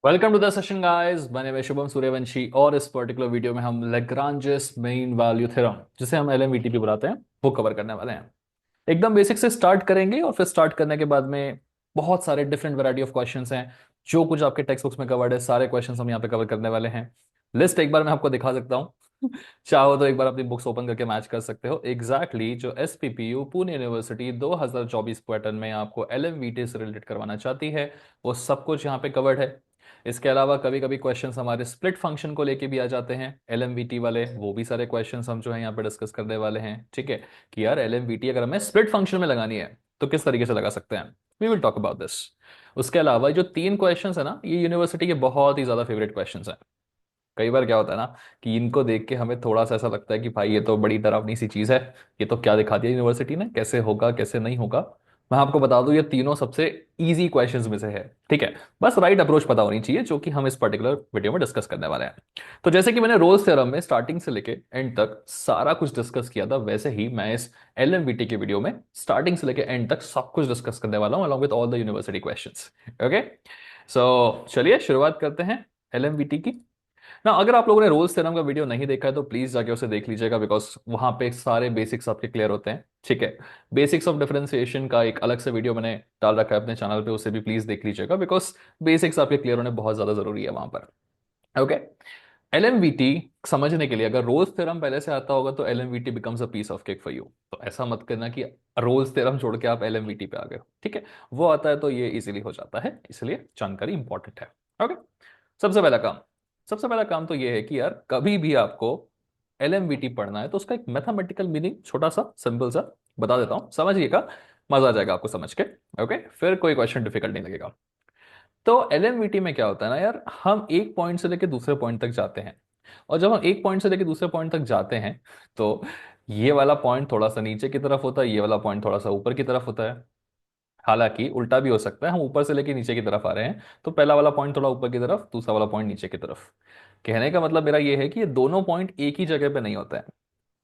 Welcome to the session guys. मैंने मैं शुभम सूर्यवंशी और इस पर्टिकुलर वीडियो में हम लेग्रांजेस मेन वैल्यू थ्योरम जिसे हम एलएमवीटी भी बुलाते हैं वो कवर करने वाले हैं। एकदम बेसिक से स्टार्ट करेंगे और फिर स्टार्ट करने के बाद में बहुत सारे डिफरेंट वैरायटी ऑफ क्वेश्चंस हैं। जो कुछ आपके टेक्स्ट बुक्स में कवर्ड है सारे क्वेश्चंस हम यहाँ पे कवर करने वाले हैं। लिस्ट एक बार मैं आपको दिखा सकता हूँ चाहो तो एक बार अपनी बुक्स ओपन करके मैच कर सकते हो। जो एसपीपीयू पुणे यूनिवर्सिटी 2024 पैटर्न में आपको एलएमवीटी से रिलेटेड करवाना चाहती है वो सब कुछ यहाँ पे कवर्ड है। इसके अलावा कभी कभी क्वेश्चंस हमारे स्प्लिट फंक्शन को लेके भी आ जाते हैं एलएमवीटी वाले, वो भी सारे क्वेश्चंस हम जो है यहाँ पे डिस्कस करने वाले हैं। ठीक है कि यार एलएमवीटी अगर हमें स्प्लिट फंक्शन में लगानी है तो किस तरीके से लगा सकते हैं। We will talk about this. उसके अलावा जो तीन क्वेश्चंस है ना ये यूनिवर्सिटी के बहुत ही ज्यादा फेवरेट क्वेश्चंस हैं। कई बार क्या होता है ना कि इनको देख के हमें थोड़ा सा ऐसा लगता है कि भाई ये तो बड़ी डरावनी सी चीज है, ये तो क्या दिखा दिया यूनिवर्सिटी ने, कैसे होगा कैसे नहीं होगा। मैं आपको बता दूं ये तीनों सबसे इजी क्वेश्चंस में से है। ठीक है, बस राइट अप्रोच पता होनी चाहिए जो कि हम इस पर्टिकुलर वीडियो में डिस्कस करने वाले हैं। तो जैसे कि मैंने रोल्स थ्योरम में स्टार्टिंग से लेके एंड तक सारा कुछ डिस्कस किया था, वैसे ही मैं इस एलएमवीटी के वीडियो में स्टार्टिंग से लेके एंड तक सब कुछ डिस्कस करने वाला हूं along with all the university questions. Okay, so चलिए शुरुआत करते हैं एलएमवीटी की ना। अगर आप लोगों ने रोल्स थ्योरम का वीडियो नहीं देखा है तो प्लीज जाके उसे देख लीजिएगा बिकॉज वहां पे सारे बेसिक्स आपके क्लियर होते हैं। ठीक है, बेसिक्स ऑफ डिफरेंशिएशन का एक अलग से वीडियो मैंने डाल रखा है अपने चैनल पे, उसे भी प्लीज देख लीजिएगा बिकॉज बेसिक्स आपके क्लियर होने बहुत ज्यादा जरूरी है वहां पर। ओके, एलएमवीटी समझने के लिए अगर रोल्स थ्योरम पहले से आता होगा तो LMVT becomes a piece of cake for you. तो ऐसा मत करना कि रोल्स थ्योरम छोड़ के आप एलएमवीटी पे आ गए हो। ठीक है, वो आता है तो ये इजीली हो जाता है, इसलिए जानकारी इंपॉर्टेंट है। ओके, सबसे पहला काम सबसे पहला काम तो ये है कि यार कभी भी आपको एलएमवीटी पढ़ना है तो उसका एक मैथमेटिकल मीनिंग छोटा सा सिंपल सा बता देता हूं, समझिएगा, मजा आ जाएगा आपको समझ के। ओके, फिर कोई क्वेश्चन डिफिकल्ट नहीं लगेगा। तो एलएमवीटी में क्या होता है ना यार, हम एक पॉइंट से लेकर दूसरे पॉइंट तक जाते हैं और जब हम एक पॉइंट से लेकर दूसरे पॉइंट तक जाते हैं तो ये वाला पॉइंट थोड़ा सा नीचे की तरफ होता है, ये वाला पॉइंट थोड़ा सा ऊपर की तरफ होता है। हालांकि उल्टा भी हो सकता है, हम ऊपर से लेके नीचे की तरफ आ रहे हैं तो पहला वाला पॉइंट थोड़ा ऊपर की तरफ, दूसरा वाला पॉइंट नीचे की तरफ। कहने का मतलब मेरा ये है कि ये दोनों पॉइंट एक ही जगह पे नहीं होता है।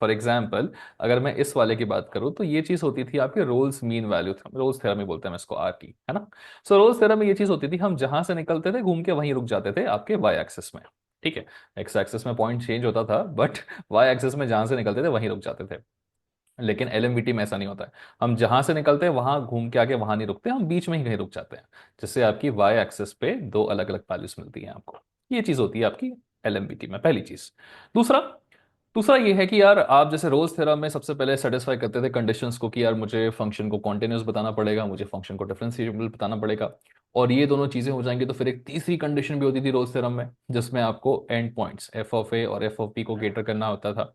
फॉर एग्जाम्पल, अगर मैं इस वाले की बात करूं तो ये चीज होती थी आपके Rolle's mean value, Rolle's theorem बोलते हैं हम इसको, आर की, है ना। सो रोल्स थ्योरम में ये चीज होती थी, हम जहां से निकलते थे घूम के वहीं रुक जाते थे आपके वाई एक्सिस में। ठीक है, एक्स एक्सिस में पॉइंट चेंज होता था बट वाई एक्सिस में जहां से निकलते थे वहीं रुक जाते थे। लेकिन एलएमवीटी में ऐसा नहीं होता है, हम जहां से निकलते हैं वहां घूम के आके वहां नहीं रुकते, हम बीच में ही कहीं रुक जाते हैं, जिससे आपकी वाई एक्सिस पे दो अलग अलग वैल्यूज मिलती हैं आपको। ये चीज होती है आपकी एलएमवीटी में, पहली चीज। दूसरा दूसरा ये है कि यार आप जैसे रोल्स थ्योरम में सबसे पहले सेटिस्फाई करते थे कंडीशंस को कि यार मुझे फंक्शन को कॉन्टिन्यूस बताना पड़ेगा, मुझे फंक्शन को डिफरेंशिएबल बताना पड़ेगा, और ये दोनों चीजें हो जाएंगी तो फिर एक तीसरी कंडीशन भी होती थी रोल्स थ्योरम में जिसमें आपको एंड पॉइंट्स एफ ऑफ ए और एफ ऑफ पी को गेटर करना होता था।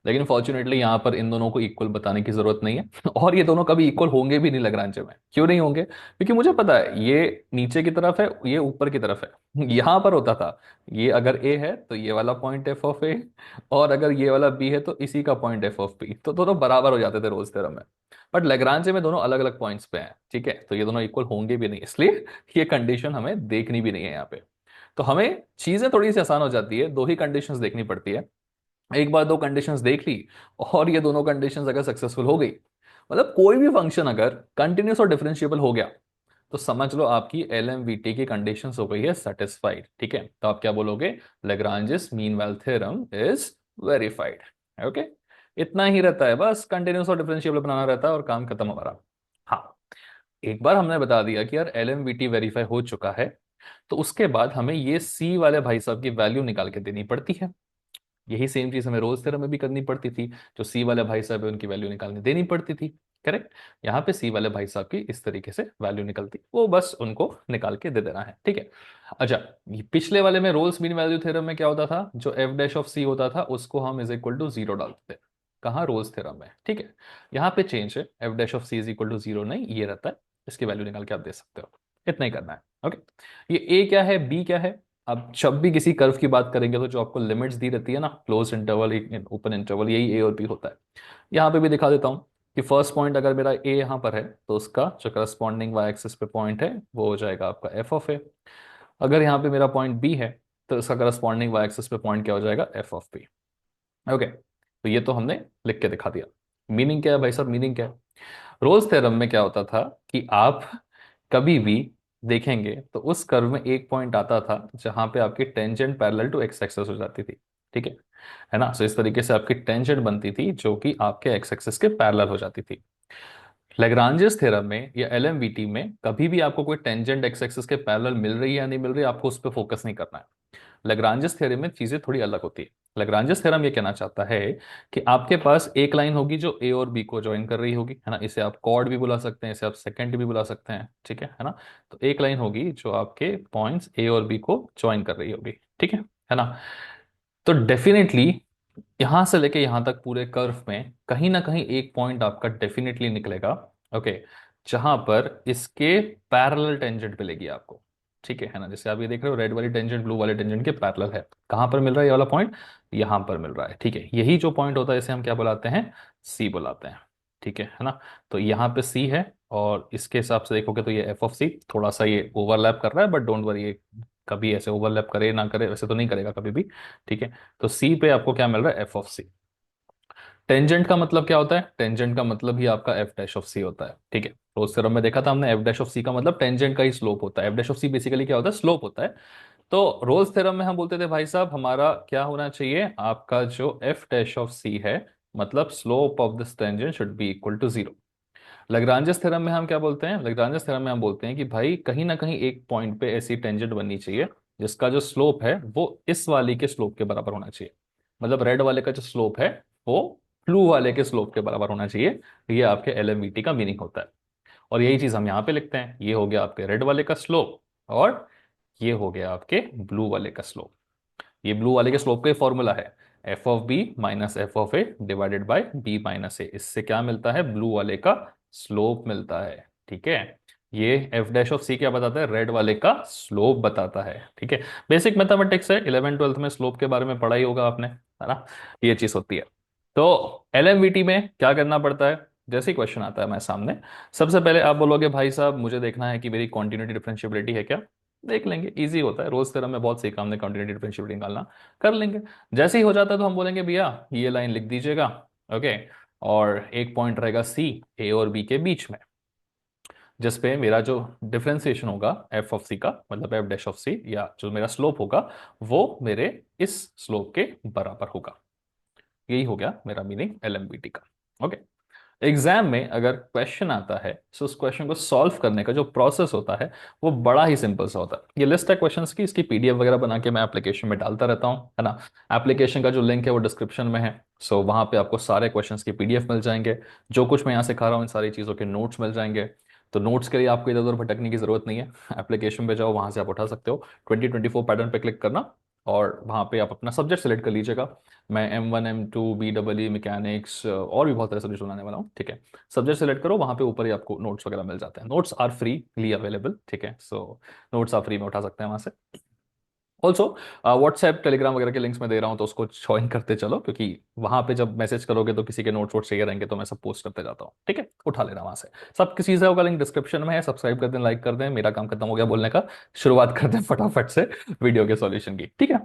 लेकिन फॉर्चुनेटली यहाँ पर इन दोनों को इक्वल बताने की जरूरत नहीं है और ये दोनों कभी इक्वल होंगे भी नहीं लग्रांज में। क्यों नहीं होंगे? क्योंकि मुझे पता है ये नीचे की तरफ है, ये ऊपर की तरफ है। यहाँ पर होता था ये अगर ए है तो ये वाला पॉइंट एफ ऑफ ए, और अगर ये वाला बी है तो इसी का पॉइंट एफ ऑफ बी, तो दोनों बराबर हो जाते थे रोल्स थ्योरम में। बट लैग्रांज में दोनों अलग अलग पॉइंट्स पे हैं। ठीक है, तो ये दोनों इक्वल होंगे भी नहीं, इसलिए ये कंडीशन हमें देखनी भी नहीं है यहाँ पे। तो हमें चीजें थोड़ी सी आसान हो जाती है, दो ही कंडीशंस देखनी पड़ती है। एक बार दो कंडीशंस देख ली और ये दोनों कंडीशंस अगर सक्सेसफुल हो गई, मतलब कोई भी फंक्शन अगर कंटिन्यूस और डिफरेंशिएबल हो गया, तो समझ लो आपकी एलएमवीटी की कंडीशंस हो गई है सेटिस्फाइड। ठीक है, तो आप क्या बोलोगे? Lagrange's mean value theorem is verified. Okay, इतना ही रहता है, बस कंटिन्यूस और डिफरेंशिएबल बनाना रहता है और काम खत्म हमारा। हाँ, एक बार हमने बता दिया कि यार एलएमवीटी वेरीफाई हो चुका है, तो उसके बाद हमें ये सी वाले भाई साहब की वैल्यू निकाल के देनी पड़ती है। यही सेम चीज हमें रोल्स थ्योरम में भी करनी पड़ती थी, जो सी वाले भाई साहब है उनकी वैल्यू निकालने देनी पड़ती थी। करेक्ट, यहाँ पे सी वाले भाई साहब की इस तरीके से वैल्यू निकलती, वो बस उनको निकाल के दे देना है। ठीक है, अच्छा, ये पिछले वाले में रोल्स मीन वैल्यू थ्योरम में क्या होता था, जो एफ डैश ऑफ सी होता था उसको हम इज इक्वल टू जीरो डालते थे। कहाँ? रोल्स थ्योरम में। ठीक है, यहाँ पे चेंज है, F dash of C is equal to zero नहीं, ये रहता है, इसकी वैल्यू निकाल के आप दे सकते हो। इतना ही करना है। ओके, ये ए क्या है, बी क्या है। अब जब भी किसी कर्व की बात करेंगे तो जो आपको लिमिट्स दी रहती है ना, क्लोज इंटरवल ओपन इंटरवल, यही ए और बी होता है। यहाँ पे भी दिखा देता हूँ कि फर्स्ट पॉइंट अगर मेरा ए यहाँ पर है तो उसका जो करस्पॉन्डिंग वाई एक्सिस पे पॉइंट है वो हो जाएगा आपका एफ ऑफ ए। अगर यहाँ पे मेरा पॉइंट बी है तो इसका करस्पॉन्डिंग वाई एक्सिस पे पॉइंट क्या हो जाएगा? F of B. ओके, तो ये तो हमने लिख के दिखा दिया। मीनिंग क्या है भाई साहब, मीनिंग क्या है? रोल्स थ्योरम में क्या होता था कि आप कभी भी देखेंगे तो उस कर्व में एक पॉइंट आता था जहां पे आपकी tangent parallel to X axis हो जाती थी। ठीक है ना। सो इस तरीके से आपकी टेंजेंट बनती थी जो कि आपके एक्स एक्सेस के पैरेलल हो जाती थी। लेग्रांजियस थ्योरम में या एलएमवीटी में कभी भी आपको कोई टेंजेंट एक्स एक्सिस के पैरेलल मिल रही है या नहीं मिल रही है, आपको उस पर फोकस नहीं करना है। लेग्रांजियस थ्योरम में चीजें थोड़ी अलग होती है। लेग्रांजियस थ्योरम ये कहना चाहता है कि आपके पास एक लाइन होगी जो ए और बी को ज्वाइन कर रही होगी, है ना। इसे आप कॉर्ड भी बुला सकते हैं, इसे आप सेकेंड भी बुला सकते हैं, ठीक है ना। तो एक लाइन होगी जो आपके पॉइंट्स ए और बी को ज्वाइन कर रही होगी, ठीक है ना। तो डेफिनेटली यहां से लेके यहां तक पूरे कर्व में कहीं ना कहीं एक पॉइंट आपका डेफिनेटली निकलेगा, ओके, जहां पर इसके पैरेलल टेंजेंट मिलेगी आपको। ठीक है ना। जैसे आप ये देख रहे हो, रेड वाली टेंजेंट ब्लू वाले टेंजेंट के पैरेलल है। कहां पर मिल रहा है ये वाला पॉइंट? यहां पर मिल रहा है, ठीक है। यही जो पॉइंट होता है इसे हम क्या बुलाते हैं? सी बुलाते हैं, ठीक है ना। तो यहाँ पे सी है, और इसके हिसाब से देखोगे तो ये एफ ऑफ सी थोड़ा सा ये ओवरलैप कर रहा है, बट डोंट वरी, ये कभी ऐसे ओवरलैप करे ना करे वैसे तो नहीं करेगा कभी भी, ठीक है। तो सी पे आपको क्या मिल रहा है? F of C. टेंजेंट का मतलब क्या होता है? टेंजेंट का मतलब ही आपका एफ डैश ऑफ सी होता है, ठीक है। रोल्स थ्योरम में देखा था हमने, एफ डैश ऑफ सी का मतलब टेंजेंट का ही स्लोप होता है। F dash of C basically क्या होता है? स्लोप होता है। तो रोल्स थ्योरम में हम बोलते थे भाई साहब हमारा क्या होना चाहिए? आपका जो एफ डैश ऑफ सी है, मतलब slope of this tangent should be equal to zero. Lagrange's theorem में हम क्या बोलते हैं? लग्रांजियस थ्योरम में हम बोलते हैं कि भाई कहीं ना कहीं एक पॉइंट पे ऐसी टेंजेंट बननी चाहिए जिसका जो स्लोप है वो इस वाली के स्लोप के बराबर होना चाहिए। मतलब रेड वाले का जो स्लोप है वो ब्लू वाले के स्लोप के बराबर होना चाहिए। ये आपके एलएमवीटी का मीनिंग होता है। और यही चीज हम यहाँ पे लिखते हैं। ये हो गया आपके रेड वाले का स्लोप, और ये हो गया आपके ब्लू वाले का स्लोप। ये ब्लू वाले के स्लोप का फॉर्मूला है, F of B minus F of A divided by B minus A. इससे क्या मिलता है? ब्लू वाले का स्लोप मिलता है, ठीक है। ये एफ डैश ऑफ सी क्या बताता है? रेड वाले का स्लोप बताता है, ठीक है। बेसिक मैथमेटिक्स है, 11 ट्वेल्थ में स्लोप के बारे में पढ़ा ही होगा आपने, है ना। ये चीज होती है। तो एलएमवीटी में क्या करना पड़ता है? जैसे ही क्वेश्चन आता है मैं सामने, सबसे पहले आप बोलोगे भाई साहब मुझे देखना है कि मेरी कॉन्टिन्यूटी डिफरेंशिएबिलिटी है क्या। देख लेंगे, इजी होता है। रोज थ्योरम में बहुत सीखा हमने कॉन्टिन्यूटी डिफरेंशिएबिलिटी निकालना, कर लेंगे। जैसे ही हो जाता है तो हम बोलेंगे भैया ये लाइन लिख दीजिएगा, ओके। और एक पॉइंट रहेगा सी, ए और बी के बीच में, जिसपे मेरा जो डिफरेंशिएशन होगा एफ ऑफ सी का, मतलब एफ डैश ऑफ सी, या जो मेरा स्लोप होगा वो मेरे इस स्लोप के बराबर होगा। यही हो गया मेरा मीनिंग एलएमबीटी का, ओके। एग्जाम में अगर क्वेश्चन आता है तो उस क्वेश्चन को सॉल्व करने का जो प्रोसेस होता है वो बड़ा ही सिंपल सा होता है। ये लिस्ट है क्वेश्चंस की, इसकी पीडीएफ वगैरह बना के मैं एप्लीकेशन में डालता रहता हूँ, है ना। एप्लीकेशन का जो लिंक है वो डिस्क्रिप्शन में है। सो वहां पे आपको सारे क्वेश्चंस की पीडीएफ मिल जाएंगे। जो कुछ मैं यहाँ सिखा रहा हूँ इन सारी चीज़ों के नोट्स मिल जाएंगे। तो नोट्स के लिए आपको इधर उधर भटकने की जरूरत नहीं है। एप्लीकेशन पे जाओ, वहां से आप उठा सकते हो। 2024 पैटर्न पे क्लिक करना, और वहां पे आप अपना सब्जेक्ट सेलेक्ट कर लीजिएगा। मैं M1 M2 BEE मैकेनिक्स और भी बहुत सारे सब्जेक्ट बनाने वाला हूँ, ठीक है। सब्जेक्ट सेलेक्ट करो, वहां पे ऊपर ही आपको नोट्स वगैरह मिल जाते हैं। नोट्स आर फ्रीली अवेलेबल, ठीक है। सो नोट्स आप फ्री में उठा सकते हैं वहां से। ऑल्सो व्हाट्सएप टेलीग्राम वगैरह के लिंक्स मैं दे रहा हूँ, तो उसको ज्वाइन करते चलो, क्योंकि वहां पे जब मैसेज करोगे तो किसी के नोट्स वोट्स चाहिए रहेंगे तो मैं सब पोस्ट करते जाता हूँ, ठीक है। उठा लेना वहां से। सब किसी से होगा, लिंक डिस्क्रिप्शन में है। सब्सक्राइब कर दें, लाइक कर दें। मेरा काम खत्म हो गया बोलने का, शुरुआत कर दें फटाफट से वीडियो के सॉल्यूशन की, ठीक है।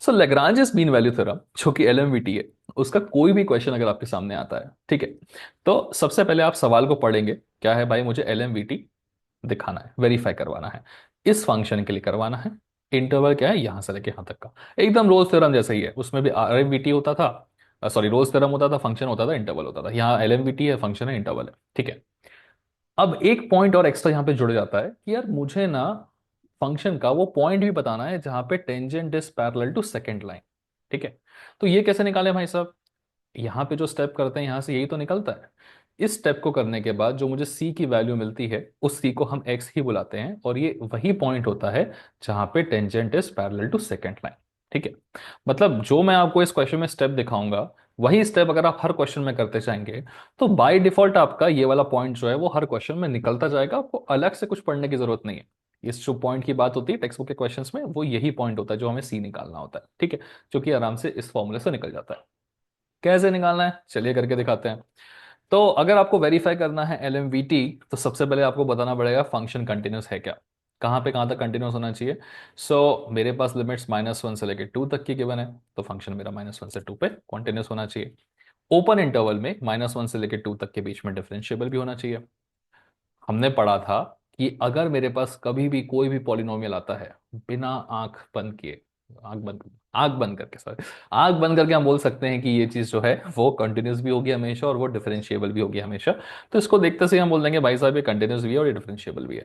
सो लेग्रांजियस मीन वैल्यू थ्योरम जो कि एलएमवीटी है, उसका कोई भी क्वेश्चन अगर आपके सामने आता है, ठीक है, तो सबसे पहले आप सवाल को पढ़ेंगे। क्या है भाई? मुझे एलएमवीटी दिखाना है, वेरीफाई करवाना है, इस फंक्शन के लिए करवाना है। इंटरवल क्या है? यहां से लेके यहां तक का, एकदम रोल्स थ्योरम जैसा ही है। उसमें भी आरएमवीटी होता था, सॉरी रोल्स थ्योरम होता था, फंक्शन होता था, इंटरवल होता था। यहाँ एलएमवीटी है, फंक्शन है, इंटरवल है, ठीक है। अब एक पॉइंट और एक्स्ट्रा यहाँ पे जुड़ जाता है कि यार मुझे ना फंक्शन का वो पॉइंट भी बताना है जहां पे tangent is parallel to secant line, ठीक है। तो ये कैसे निकालें भाई साहब? यहाँ पे जो स्टेप करते हैं यहां से यही तो निकलता है। इस स्टेप को करने के बाद जो मुझे सी की वैल्यू मिलती है उस सी को हम एक्स ही बुलाते हैं, और ये वही पॉइंट होता है जहां पे tangent is parallel to secant line, ठीक है। मतलब जो मैं आपको इस क्वेश्चन में स्टेप दिखाऊंगा, वही स्टेप अगर आप हर क्वेश्चन में करते जाएंगे तो बाय डिफॉल्ट आपका ये वाला पॉइंट जो है वो हर क्वेश्चन में निकलता जाएगा। आपको अलग से कुछ पढ़ने की जरूरत नहीं है। इस जो पॉइंट की बात होती है टेक्स्ट बुक के क्वेश्चंस में, वो यही पॉइंट होता है जो हमें सी निकालना होता है, ठीक है। जो कि आराम से इस फॉर्मूले से निकल जाता है। कैसे निकालना है चलिए करके दिखाते हैं। तो अगर आपको वेरीफाई करना है एलएमवीटी, तो सबसे पहले आपको बताना पड़ेगा फंक्शन कंटिन्यूस है क्या, कहाँ पे कहाँ तक कंटिन्यूस होना चाहिए। मेरे पास लिमिट्स -1 से लेकर 2 तक की गिवन है, तो फंक्शन मेरा -1 से 2 पे कंटिन्यूस होना चाहिए। ओपन इंटरवल में -1 से लेकर 2 तक के बीच में डिफरेंशिएबल भी होना चाहिए। हमने पढ़ा था कि अगर मेरे पास कभी भी कोई भी पॉलिनोमियल आता है बिना आंख बंद किए, आंख बंद करके, सॉरी, आंख बंद करके हम बोल सकते हैं कि ये चीज जो है वो कंटिन्यूस भी होगी हमेशा और वो डिफरेंशिएबल भी होगी हमेशा। तो इसको देखते से हम बोल देंगे भाई साहब ये कंटिन्यूस भी है और ये डिफरेंशिएबल भी है।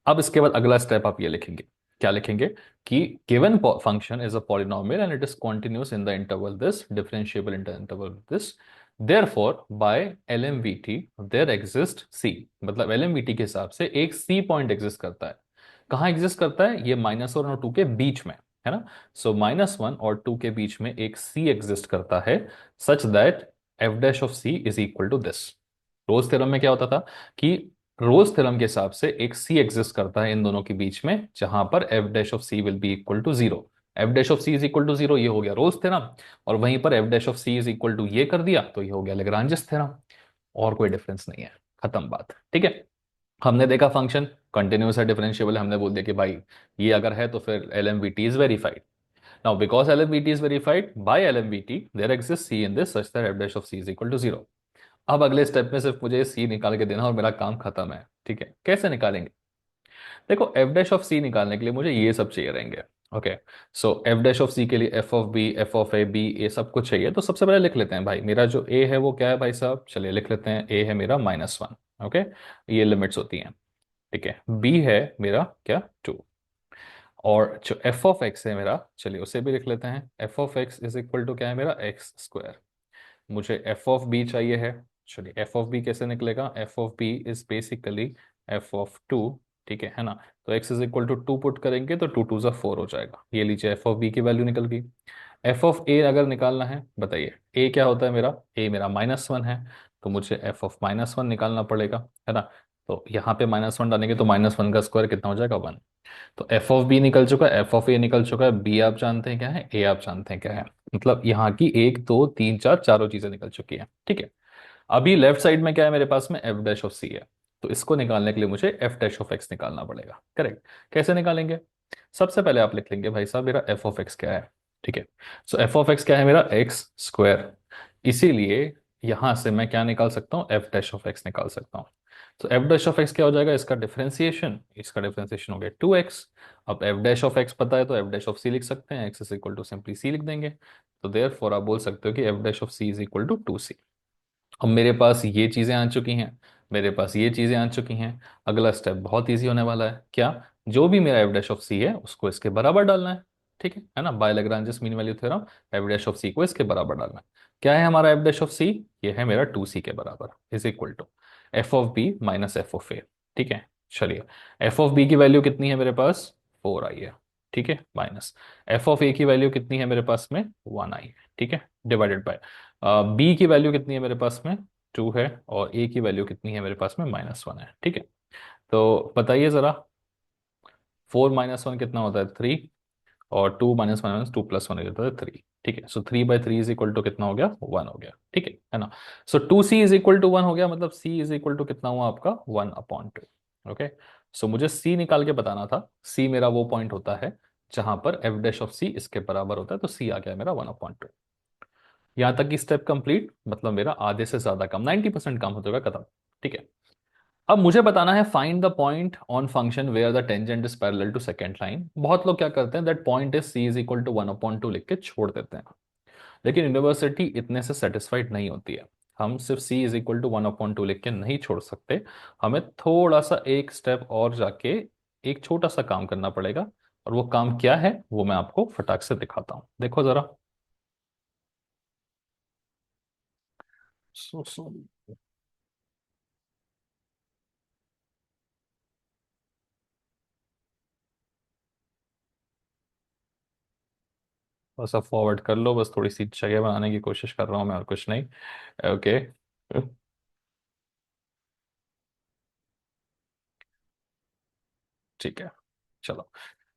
अब इसके बाद अगला स्टेप आप ये लिखेंगे, क्या लिखेंगे कि given function is a polynomial and it is continuous in the interval this, differentiable in the interval this, therefore by LMVT there exist C. मतलब एलएमवीटी के हिसाब से एक सी पॉइंट एग्जिस्ट करता है। कहाँ एग्जिस्ट करता है? ये -1 और 2 के बीच में, है ना। सो -1 और 2 के बीच में एक सी एग्जिस्ट करता है such that F dash of C is equal to this. Rolle's theorem में क्या होता था कि रोल्स थ्योरम के हिसाब से एक सी एग्जिस्ट करता है इन दोनों के बीच में जहां पर F dash of C will be equal to zero. F dash of C is equal to zero, ये हो गया रोल्स थ्योरम। और वहीं पर F dash of C is equal to ये कर दिया तो ये हो गया लेग्रांजिस थ्योरम। और कोई डिफरेंस नहीं है, खत्म बात, ठीक है। हमने देखा फंक्शन कंटिन्यूस है, डिफरेंशिएबल है, हमने बोल दिया कि भाई ये अगर है तो फिर LMVT is verified. Now because LMVT is verified by LMVT there exist C in this such that F dash of C is equal to zero. अब अगले स्टेप में सिर्फ मुझे सी निकाल के देना और मेरा काम खत्म है, ठीक है। कैसे निकालेंगे? देखो एफ डैश ऑफ सी निकालने के लिए मुझे ये सब चाहिए रहेंगे। Okay, so F dash of C के लिए F of B, F of A, B, ये सब कुछ चाहिए। तो सबसे पहले लिख लेते हैं भाई, मेरा जो ए है वो क्या है भाई साहब, चलिए लिख लेते हैं। ए है मेरा -1, ओके, ये लिमिट्स होती हैं, ठीक है। बी है मेरा क्या, 2। और जो एफ ऑफ एक्स है मेरा, चलिए उसे भी लिख लेते हैं। F of x is equal to क्या है मेरा, एक्स स्क्वायर। मुझे एफ ऑफ बी चाहिए है। चलिए एफ ऑफ बी कैसे निकलेगा, F of B is basically F of 2, ठीक है ना। तो X is equal to 2 put करेंगे तो 2 2 4 हो जाएगा। ये लीजिए एफ ऑफ बी की वैल्यू निकल गई। एफ ऑफ ए अगर निकालना है, बताइए ए क्या होता है मेरा, ए मेरा -1 है। तो मुझे एफ ऑफ -1 निकालना पड़ेगा, है ना। तो यहाँ पे -1 डालेंगे तो -1 का स्क्वायर कितना हो जाएगा, 1। तो एफ ऑफ बी निकल चुका है, एफ ऑफ ए निकल चुका है, बी आप जानते हैं क्या है, ए आप जानते हैं क्या है। मतलब यहाँ की 1 2 3 4 चारों चीजें निकल चुकी हैं, ठीक है। अभी लेफ्ट साइड में क्या है मेरे पास में, एफ डैश ऑफ सी है। तो इसको निकालने के लिए मुझे एफ डैश ऑफ एक्स निकालना पड़ेगा, करेक्ट। कैसे निकालेंगे? सबसे पहले आप लिख लेंगे भाई साहब मेरा एफ ऑफ एक्स क्या है, ठीक है। सो एफ ऑफ एक्स क्या है मेरा, एक्स स्क्वायर। इसीलिए यहां से मैं क्या निकाल सकता हूँ, एफ डैश ऑफ एक्स निकाल सकता हूँ। तो एफ डैश ऑफ एक्स क्या हो जाएगा, इसका डिफरेंशिएशन हो गया 2x। अब एफ डैश ऑफ एक्स पता है तो एफ डैश ऑफ सी लिख सकते हैं, X is equal to simply C लिख देंगे। तो देयरफॉर आप बोल सकते हो कि F dash of C is equal to 2c। अब मेरे पास ये चीजें आ चुकी हैं, मेरे पास ये चीजें आ चुकी हैं। अगला स्टेप बहुत इजी होने वाला है, क्या, जो भी मेरा एफ डैश ऑफ सी है उसको इसके बराबर डालना है, ठीक है ना। By Lagrange's mean value theorem, F dash of C को इसके बराबर डालना है। क्या है हमारा एफ डैश ऑफ सी, ये है मेरा 2c के बराबर, is equal to F of B minus F of A, ठीक है। चलिए एफ ऑफ बी की वैल्यू कितनी है मेरे पास, 4 आई है, ठीक है, माइनस एफ ऑफ ए की वैल्यू कितनी है मेरे पास में, 1 आई है, ठीक है, डिवाइडेड बाय बी की वैल्यू कितनी है मेरे पास में, 2 है, और ए की वैल्यू कितनी है मेरे पास में, -1 है, ठीक है। तो बताइए जरा, 4 - 1 कितना होता है, 3। और 2 - 1 - 2 + 1 होता है 3, ठीक है। सो 3/3 इज इक्वल टू कितना हो गया, 1 हो गया, ठीक है ना। सो 2c इज इक्वल टू 1 हो गया, मतलब c इज इक्वल टू कितना हुआ आपका, 1/2। ओके, सो मुझे c निकाल के बताना था। c मेरा वो पॉइंट होता है जहां पर एफ डैश ऑफ सी इसके बराबर होता है, तो c आ गया मेरा 1/2। यहां तक की स्टेप कंप्लीट, मतलब मेरा आधे से ज्यादा काम, 90% काम हो जाएगा, खत्म, ठीक है। अब मुझे बताना है find the point on function where the tangent is parallel to secant line. बहुत लोग क्या करते हैं, that point is C is equal to 1/2 लिख के छोड़ देते हैं। लेकिन यूनिवर्सिटी इतने से सेटिस्फाइड नहीं होती है। हम सिर्फ सी इज इक्वल टू 1/2 लिख के नहीं छोड़ सकते। हमें थोड़ा सा एक स्टेप और जाके एक छोटा सा काम करना पड़ेगा। और वो काम क्या है वो मैं आपको फटाक से दिखाता हूं, देखो जरा। सो बस अब फॉरवर्ड कर लो, बस थोड़ी सी जगह बनाने की कोशिश कर रहा हूँ मैं, और कुछ नहीं। ओके, ठीक है, चलो।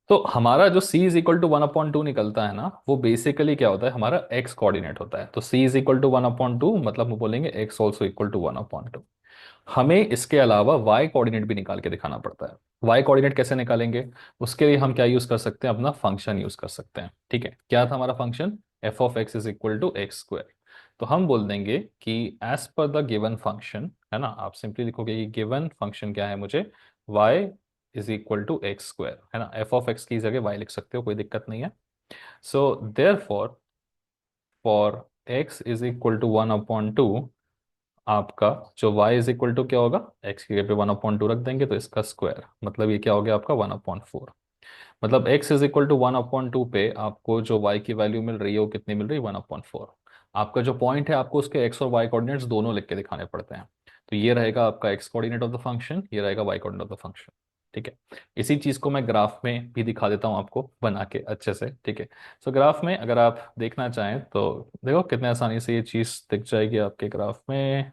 तो हमारा जो c इज इक्वल टू 1/2 निकलता है ना, वो बेसिकली क्या होता है, हमारा x कोऑर्डिनेट होता है। तो c इज इक्वल टू 1/2 मतलब हम बोलेंगे x ऑल्सो इक्वल टू 1/2। हमें इसके अलावा y कोऑर्डिनेट भी निकाल के दिखाना पड़ता है। y कोऑर्डिनेट कैसे निकालेंगे, उसके लिए हम क्या यूज कर सकते हैं, अपना फंक्शन यूज कर सकते हैं, ठीक है। क्या था हमारा function, F of x is equal to X square. तो हम बोल देंगे कि as per the given function, है ना, आप सिंपली लिखोगे कि गिवन फंक्शन क्या है मुझे, Y is equal to X square, है ना। एफ ऑफ एक्स की जगह वाई लिख सकते हो, कोई दिक्कत नहीं है। So therefore X is equal to 1/2, आपका जो y इज इक्वल टू क्या होगा, x की जगह पे 1/2 रख देंगे तो इसका स्क्वायर, मतलब ये क्या हो गया आपका 1/4। मतलब x इज इक्वल टू 1/2 पे आपको जो y की वैल्यू मिल रही है वो कितनी मिल रही है, 1/4। आपका जो पॉइंट है आपको उसके x और y कोऑर्डिनेट्स दोनों लिख के दिखाने पड़ते हैं। तो ये रहेगा आपका x coordinate of the function, ये रहेगा y coordinate of the function. ठीक है, इसी चीज को मैं ग्राफ में भी दिखा देता हूँ आपको बना के अच्छे से। ठीक है, सो ग्राफ में अगर आप देखना चाहें तो देखो कितने आसानी से ये चीज दिख जाएगी आपके ग्राफ में।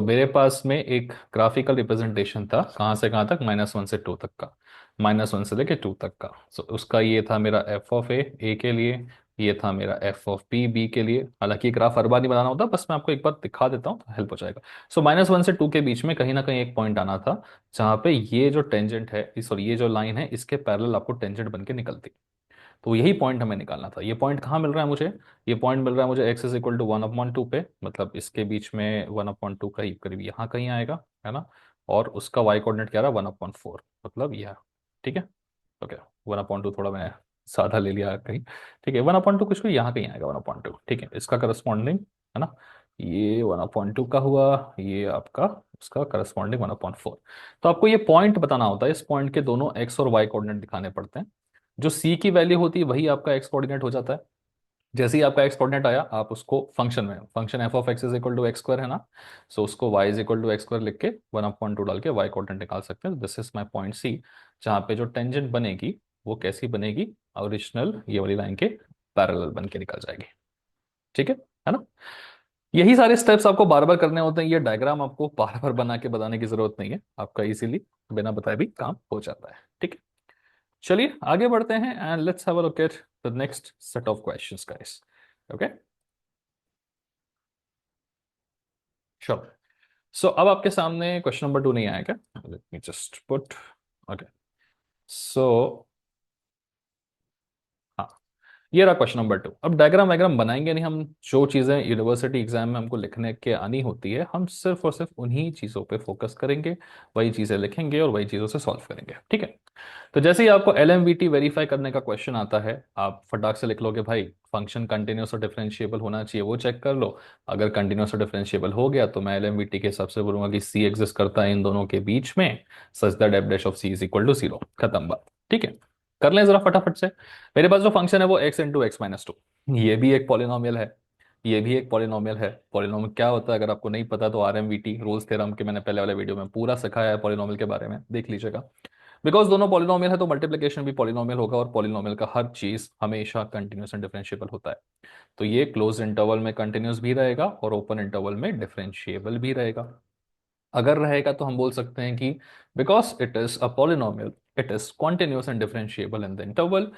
मेरे पास में एक ग्राफिकल रिप्रेजेंटेशन था, कहाँ से कहाँ तक, -1 से 2 तक का, -1 से लेके 2 तक का। उसका ये था मेरा एफ ऑफ ए के लिए, ये था मेरा एफ ऑफ बी के लिए। हालांकि ग्राफ हर बार नहीं बनाना होता, बस मैं आपको एक बार दिखा देता हूँ तो हेल्प हो जाएगा। -1 से 2 के बीच में कहीं ना कहीं एक पॉइंट आना था, जहाँ पे ये जो टेंजेंट है, सॉरी ये जो लाइन है, इसके पैरेलल आपको टेंजेंट बन के निकलती। तो यही पॉइंट हमें निकालना था। ये पॉइंट कहाँ मिल रहा है मुझे, ये पॉइंट मिल रहा है मुझे एक्स इज इक्वल टू 1/2 पे, मतलब इसके बीच में 1/2 करीब करीब यहाँ कहीं आएगा, है ना। और उसका वाई कोऑर्डिनेट क्या रहा, 1/4, मतलब यह। ठीक है, ओके। 1/2 थोड़ा मैंने साधा ले लिया कहीं। ठीक है, 1/2 कुछ भी यहाँ कहीं आएगा 1/2। ठीक है, इसका करस्पॉन्डिंग, है ना, ये 1/2 का हुआ, ये आपका उसका करस्पॉन्डिंग 1/4। तो आपको ये पॉइंट बताना होता है, इस पॉइंट के दोनों एक्स और वाई कोऑर्डिनेट दिखाने पड़ते हैं। जो सी की वैल्यू होती है वही आपका एक्स कोऑर्डिनेट हो जाता है। जैसे ही आपका एक्स कोऑर्डिनेट आया, आप उसको फंक्शन में, function F of x is equal to X square है ना, सो उसको Y is equal to X square लिख के 1/2 डाल के वाई कोऑर्डिनेट निकाल सकते हैं। This is my point C, जहाँ पे जो टेंजेंट बनेगी वो कैसी बनेगी, ओरिजिनल ये वाली लाइन के पैरेलल बन के निकल जाएगी। ठीक है ना। यही सारे स्टेप्स आपको बार बार करने होते हैं, ये डायग्राम आपको बार बार बना के बताने की जरूरत नहीं है, आपका इजीली बिना बताए भी काम हो जाता है। ठीक है, चलिए आगे बढ़ते हैं and let's have a look at the next set of questions guys. Okay, sure. अब आपके सामने क्वेश्चन नंबर 2 नहीं आया क्या, let me just put, okay. So हाँ, ये रहा क्वेश्चन नंबर 2। अब डायग्राम वायग्राम बनाएंगे नहीं हम, जो चीज़ें यूनिवर्सिटी एग्जाम में हमको लिखने के आनी होती है हम सिर्फ और सिर्फ उन्हीं चीज़ों पे फोकस करेंगे, वही चीज़ें लिखेंगे और वही चीज़ों से सॉल्व करेंगे। ठीक है, तो जैसे ही आपको L M V T verify करने का क्वेश्चन आता है, आप फटाक से लिख लोगे भाई फंक्शन कंटिन्यूस और डिफरेंशिएबल होना चाहिए, वो चेक कर लो। अगर कंटिन्यूस और डिफरेंशिएबल हो गया तो मैं एल एम वी टी के हिसाब से बोलूंगा कि सी एग्जिस्ट करता है इन दोनों के बीच में, such that F dash of C is equal to 0, खत्म बात। ठीक है, कर लें जरा फटाफट से। मेरे पास जो फंक्शन है वो x × x - 2, ये भी एक पॉलिनोमियल है, ये भी एक पॉलिनोमियल है। पॉलिनोमियल क्या होता है अगर आपको नहीं पता तो R M V T Rolle's theorem के मैंने पहले वाले वीडियो में पूरा सिखाया है पॉलिनोमियल के बारे में, देख लीजिएगा। बिकॉज दोनों पॉलिनोमियल है तो मल्टीप्लिकेशन भी पॉलिनोमियल होगा, और पॉलिनोमियल का हर चीज हमेशा कंटिन्यूस एंड डिफरेंशिएबल होता है। तो ये क्लोज इंटरवल में कंटिन्यूस भी रहेगा और ओपन इंटरवल में डिफरेंशिएबल भी रहेगा। अगर रहेगा तो हम बोल सकते हैं कि because it is a polynomial, it is continuous and differentiable in the interval,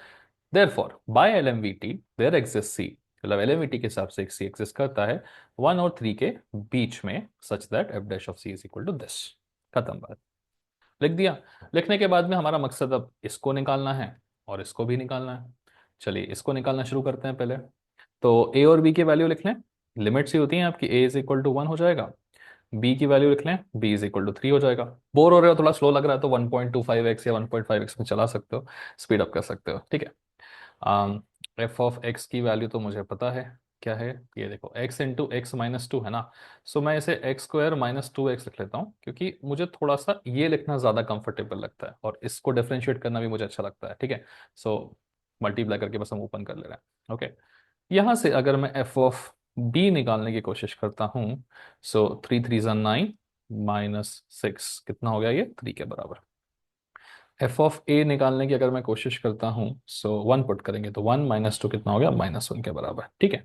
therefore by LMVT there exist C, मतलब एलएमवीटी के हिसाब से एक सी एग्जिस्ट करता है 1 और 3 के बीच में, such that F dash of C is equal to this, खत्म बात। लिख दिया। लिखने के बाद में हमारा मकसद अब इसको निकालना है और इसको भी निकालना है। चलिए इसको निकालना शुरू करते हैं पहले। तो ए और बी की वैल्यू लिख लें, लिमिट्स ही होती हैं आपकी, ए इज इक्वल टू 1 हो जाएगा, बी की वैल्यू लिख लें, बी इज इक्वल टू 3 हो जाएगा। बोर हो रहे हो, थोड़ा स्लो लग रहा है तो 1.25x या 1.5x में चला सकते हो, स्पीड अप कर सकते हो। ठीक है, एफ ऑफ एक्स की वैल्यू तो मुझे पता है क्या है, ये देखो x × x - 2 है ना। मैं इसे x² - 2x लिख लेता हूँ, क्योंकि मुझे थोड़ा सा ये लिखना ज़्यादा कंफर्टेबल लगता है और इसको डिफरेंशिएट करना भी मुझे अच्छा लगता है। ठीक है, सो मल्टीप्लाई करके बस हम ओपन कर ले रहे हैं। ओके, यहाँ से अगर मैं एफ ऑफ बी निकालने की कोशिश करता हूँ, 3 × 3 = 9 -6 कितना हो गया, ये 3 के बराबर। एफ ऑफ ए निकालने की अगर मैं कोशिश करता हूँ, 1 पुट करेंगे तो 1 - 2 कितना हो गया, -1 के बराबर। ठीक है,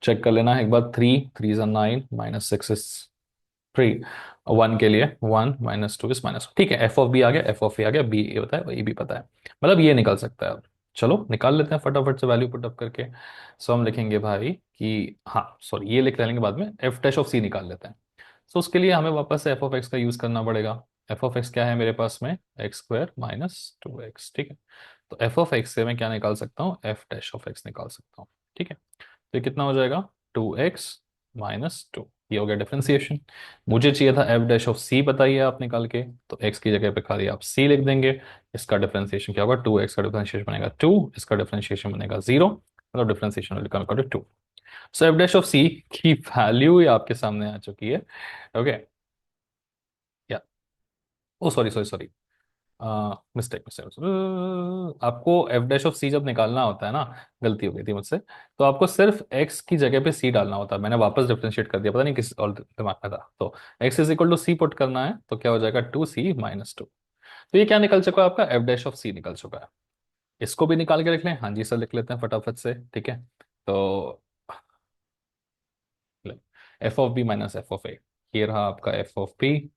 चेक कर लेना है एक बार, 3 × 3 = 9 -6 इज 3, 1 के लिए 1 -2 इज -1। ठीक है, एफ ऑफ बी आ गया, एफ ऑफ ए आ गया, बी ए होता है वही भी पता है, मतलब ये निकल सकता है। अब चलो निकाल लेते हैं फटाफट से वैल्यू पुट अप करके। हम लिखेंगे भाई कि हाँ सॉरी, ये लिख लेंगे बाद में, एफ डैश ऑफ सी निकाल लेते हैं। उसके लिए हमें वापस से एफ ऑफ एक्स का यूज करना पड़ेगा। एफ ऑफ एक्स क्या है मेरे पास में, x² - 2x। ठीक है, तो एफ ऑफ एक्स से मैं क्या निकाल सकता हूँ, एफ डैश ऑफ एक्स निकाल सकता हूँ। ठीक है, तो ये कितना हो जाएगा, 2x - 2। ये हो गया डिफरेंशिएशन। मुझे चाहिए था एफ डैश ऑफ सी, बताइए आप निकाल के, तो एक्स की जगह पे खाली आप सी लिख देंगे। इसका डिफरेंशिएशन क्या होगा, 2x का डिफरेंशिएशन बनेगा 2, इसका डिफरेंशिएशन बनेगा 0, मतलब differentiation will come equal to 2। So F dash of C की वैल्यू ही आपके सामने आ चुकी है। ओके, या oh sorry sorry sorry, mistake mistake, आपको एफ डैश ऑफ सी जब निकालना होता है ना, गलती हो गई थी मुझसे, तो आपको सिर्फ एक्स की जगह पे सी डालना होता है। मैंने वापस डिफरेंशिएट कर दिया, पता नहीं किस और दिमाग में था। तो X is equal to C put करना है, तो क्या हो जाएगा 2c-2। तो ये क्या निकल चुका है आपका, एफ डैश ऑफ सी निकल चुका है। इसको भी निकाल के लिख लें, हाँ जी सर लिख लेते हैं फटाफट से, ठीक है। तो F of B minus F of A, ये रहा आपका F of B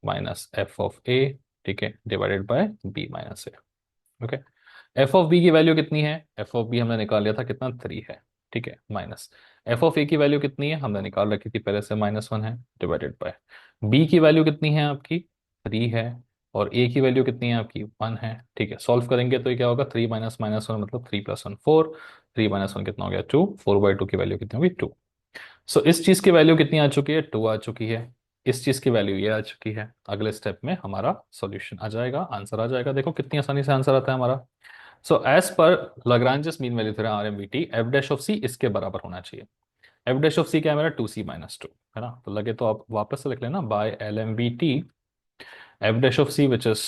minus F of A, ठीक है, divided by B minus A. Okay, F of B की वैल्यू कितनी है, एफ ऑफ बी हमने निकाल लिया था कितना, 3 है, ठीक है, माइनस एफ ऑफ ए की वैल्यू कितनी है, हमने निकाल रखी थी पहले से, -1 है, डिवाइडेड बाय बी की वैल्यू कितनी है आपकी, 3 है, और ए की वैल्यू कितनी है आपकी, 1 है, ठीक है। सॉल्व करेंगे तो ये क्या होगा, 3 माइनस माइनस 1 मतलब 3 + 1 4, 3 माइनस 1 कितना हो गया 2, 4/2 की वैल्यू कितनी होगी 2। सो इस चीज की वैल्यू कितनी आ चुकी है, 2 आ चुकी है, इस चीज की वैल्यू ये आ चुकी है। अगले स्टेप में हमारा सॉल्यूशन आ जाएगा, आंसर आ जाएगा। देखो कितनी आसानी से आंसर आता है हमारा। So as per Lagrange's mean value theorem RMVT, F dash of C इसके बराबर होना चाहिए। एफ डैश ऑफ सी क्या है मेरा, 2c-2, है ना। तो लगे तो आप वापस से लिख लेना, by L M V T F dash of C which is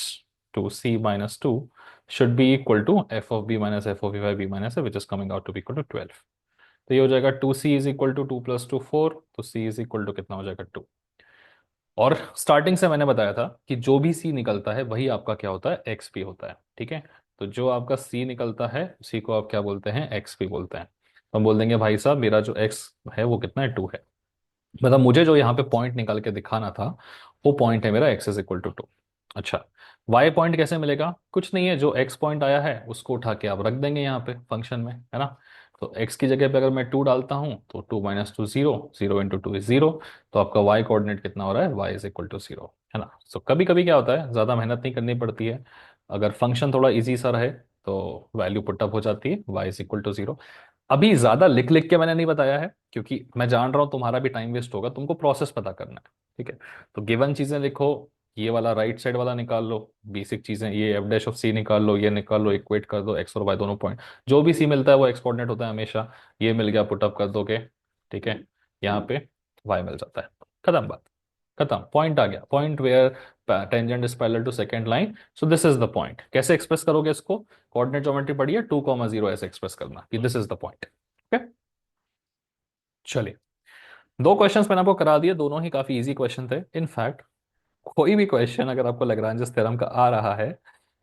2c-2 should be equal to F of B minus F of B minus which is coming out to be equal to 12। तो ये हो जाएगा 2c is equal to 2 + 2 4, तो c is equal to कितना हो जाएगा 2। और starting से मैंने बताया था कि जो भी सी निकलता है वही आपका क्या होता है, एक्स पी होता है, ठीक है। तो जो आपका सी निकलता है उसी को आप क्या बोलते हैं, एक्स पी बोलते हैं। तो हम बोल देंगे भाई साहब मेरा जो एक्स है वो कितना है, 2 है। मतलब मुझे जो यहाँ पे पॉइंट निकाल के दिखाना था, वो पॉइंट है मेरा एक्स इज इक्वल टू 2। अच्छा, वाई पॉइंट कैसे मिलेगा, कुछ नहीं है, जो एक्स पॉइंट आया है उसको उठा के आप रख देंगे यहाँ पे फंक्शन में, है ना। तो एक्स की जगह पे अगर मैं 2 डालता हूँ तो 2 - 2 0, 0 × 2 = 0, तो आपका वाई कोऑर्डिनेट कितना हो रहा है, वाई इज इक्वल टू 0, है ना। सो कभी कभी क्या होता है, ज़्यादा मेहनत नहीं करनी पड़ती है, अगर फंक्शन थोड़ा इजी सा रहे तो वैल्यू पुटअप हो जाती है, वाई इज इक्वल टू 0। अभी ज्यादा लिख लिख के मैंने नहीं बताया है, क्योंकि मैं जान रहा हूं तुम्हारा भी टाइम वेस्ट होगा, तुमको प्रोसेस पता करना है, ठीक है। तो गिवन चीजें लिखो, ये वाला राइट साइड वाला निकाल लो, बेसिक चीजें, ये एफ डैश ऑफ सी निकाल लो, ये निकाल लो, इक्वेट कर दो एक्स और वाई दोनों पॉइंट, जो भी सी मिलता है वो एक्स कोऑर्डिनेट होता है हमेशा। ये मिल गया, पुटअप कर दोगे, ठीक है, यहाँ पे वाई मिल जाता है, खत्म बात, खत्म, पॉइंट आ गया, point where tangent is parallel to secant line, so this is the point. कैसे एक्सप्रेस करोगे इसको, कोऑर्डिनेट ज्योमेट्री पढ़ी है, 2, 0 ऐसे एक्सप्रेस करना कि this is the point. Okay, चलिए, दो क्वेश्चंस मैंने आपको करा दिए, दोनों ही काफी इजी क्वेश्चन थे। इनफैक्ट कोई भी क्वेश्चन अगर आपको लैग्रांज थ्योरम का आ रहा है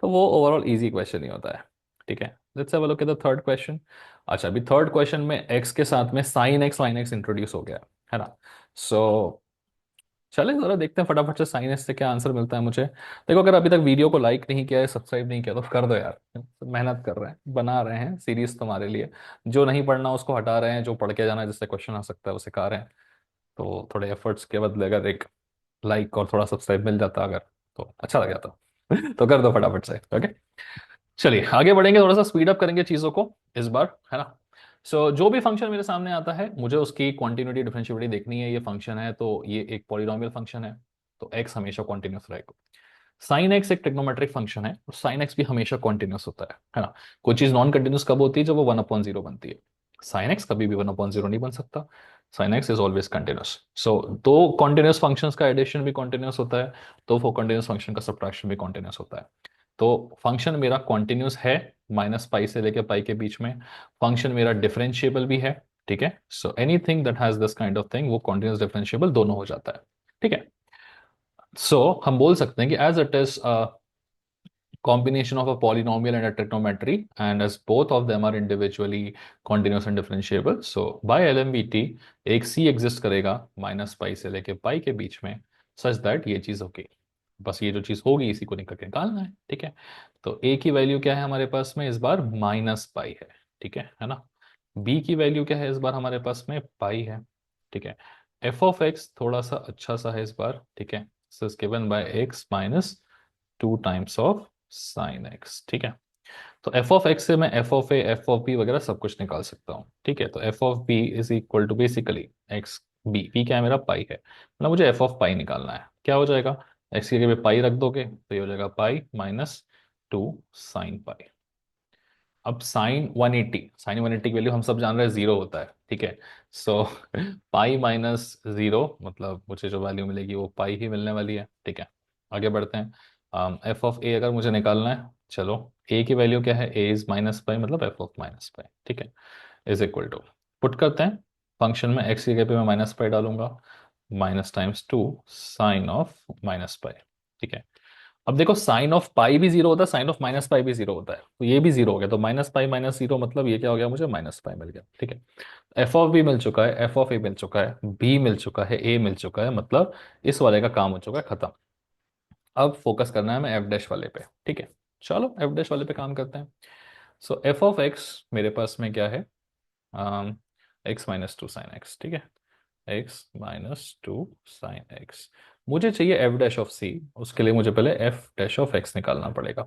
तो वो ओवरऑल इजी क्वेश्चन ही होता है, ठीक है। Let's have a look at the third question. अच्छा, अभी थर्ड क्वेश्चन में एक्स के साथ में sine x line x introduce हो गया है ना। सो चले जरा देखते हैं फटाफट से साइन एक्स से क्या आंसर मिलता है मुझे। देखो, अगर अभी तक वीडियो को लाइक नहीं किया है, सब्सक्राइब नहीं किया, तो कर दो यार, मेहनत कर रहे हैं, बना रहे हैं सीरीज तुम्हारे लिए। जो नहीं पढ़ना उसको हटा रहे हैं, जो पढ़ के जाना है, जिससे क्वेश्चन आ सकता है वो सिखा रहे हैं। तो थोड़े एफर्ट्स के बदले अगर एक लाइक और थोड़ा सब्सक्राइब मिल जाता अगर, तो अच्छा लग जाता। तो कर दो फटाफट से, ओके। चलिए आगे बढ़ेंगे, थोड़ा सा स्पीड अप करेंगे चीज़ों को इस बार, है ना। जो भी फंक्शन मेरे सामने आता है मुझे उसकी क्वांटिन्यूटी डिफरेंशिएबिलिटी देखनी है। ये फंक्शन है तो ये एक पॉलिनॉमियल फंक्शन है, तो एक्स हमेशा कॉन्टिन्यूस रहेगा। साइन एक्स एक ट्रिग्नोमेट्रिक फंक्शन है, और साइन एक्स भी हमेशा कॉन्टिन्यूस होता है ना। कोई चीज नॉन कंटिन्यूस कब होती है, जब वो 1/0 बनती है। साइन एक्स कभी भी 1/0 नहीं बन सकता, sine X is always continuous. So दो कॉन्टिन्यूस फंक्शंस का एडिशन भी कॉन्टिन्यूस होता है, तो वो कॉन्टिन्यूस फंक्शन का सब्ट्रैक्शन भी कॉन्टिन्यूस होता है। तो फंक्शन मेरा कॉन्टिन्यूस है, -पाई से लेकर पाई के बीच में। फंक्शन मेरा डिफरेंशिएबल भी है, ठीक है। So anything that has this kind of thing वो कॉन्टिन्यूस डिफरेंशिएबल दोनों हो जाता है, ठीक है। हम बोल सकते हैं कि as it is combination of a polynomial and a trigonometry, and as both of them are individually continuous and differentiable, so by LMVT एक c एग्जिस्ट करेगा -पाई से लेके पाई के बीच में, सच दैट ये चीज होगी, बस ये जो चीज होगी इसी को निकल के निकालना है, ठीक है। तो a की वैल्यू क्या है हमारे पास में इस बार, -पाई है, ठीक है ना। b की वैल्यू क्या है इस बार हमारे पास में, पाई है, ठीक है। f ऑफ x थोड़ा सा अच्छा सा है इस बार, ठीक है, so is given by x -2 times of sine X, ठीक है। तो एफ ऑफ एक्स से मैं F of A, F of B वगैरह सब कुछ निकाल सकता हूँ, ठीक है। तो F of B is equal to basically X B क्या है मेरा, पाई है, मतलब मुझे एफ ऑफ पाई निकालना है। क्या हो जाएगा, एक्स की जगह पाई रख दोगे तो ये हो जाएगा पाई माइनस 2 साइन पाई। अब साइन 180 की वैल्यू हम सब जान रहे हैं जीरो होता है, ठीक है। सो पाई माइनस जीरो, मतलब मुझे जो वैल्यू मिलेगी वो पाई ही मिलने वाली है, ठीक है। आगे बढ़ते हैं, एफ ऑफ ए अगर मुझे निकालना है, चलो ए की वैल्यू क्या है, ए इज माइनस पाई, मतलब एफ ऑफ माइनस पाई, ठीक है, इज इक्वल टू, पुट करते हैं फंक्शन में, एक्स की जगह पे मैं माइनस पाई डालूंगा, minus times 2 sine of minus pi, ठीक है। अब देखो साइन ऑफ पाई भी जीरो होता है, साइन ऑफ माइनस पाई भी जीरो होता है, तो ये भी जीरो हो गया, तो माइनस पाई माइनस जीरो, मतलब ये क्या हो गया, मुझे माइनस पाई मिल गया, ठीक है। एफ ऑफ बी मिल चुका है, एफ ऑफ ए मिल चुका है, बी मिल चुका है, ए मिल चुका है, मतलब इस वाले का काम हो चुका है खत्म। अब फोकस करना है हमें एफ डैश वाले पे, ठीक है। चलो एफ डैश वाले पे काम करते हैं। सो एफ ऑफ एक्स मेरे पास में क्या है, x-2 sin x, ठीक है, x-2 sin x। मुझे चाहिए एफ डैश ऑफ सी, उसके लिए मुझे पहले एफ डैश ऑफ एक्स निकालना पड़ेगा।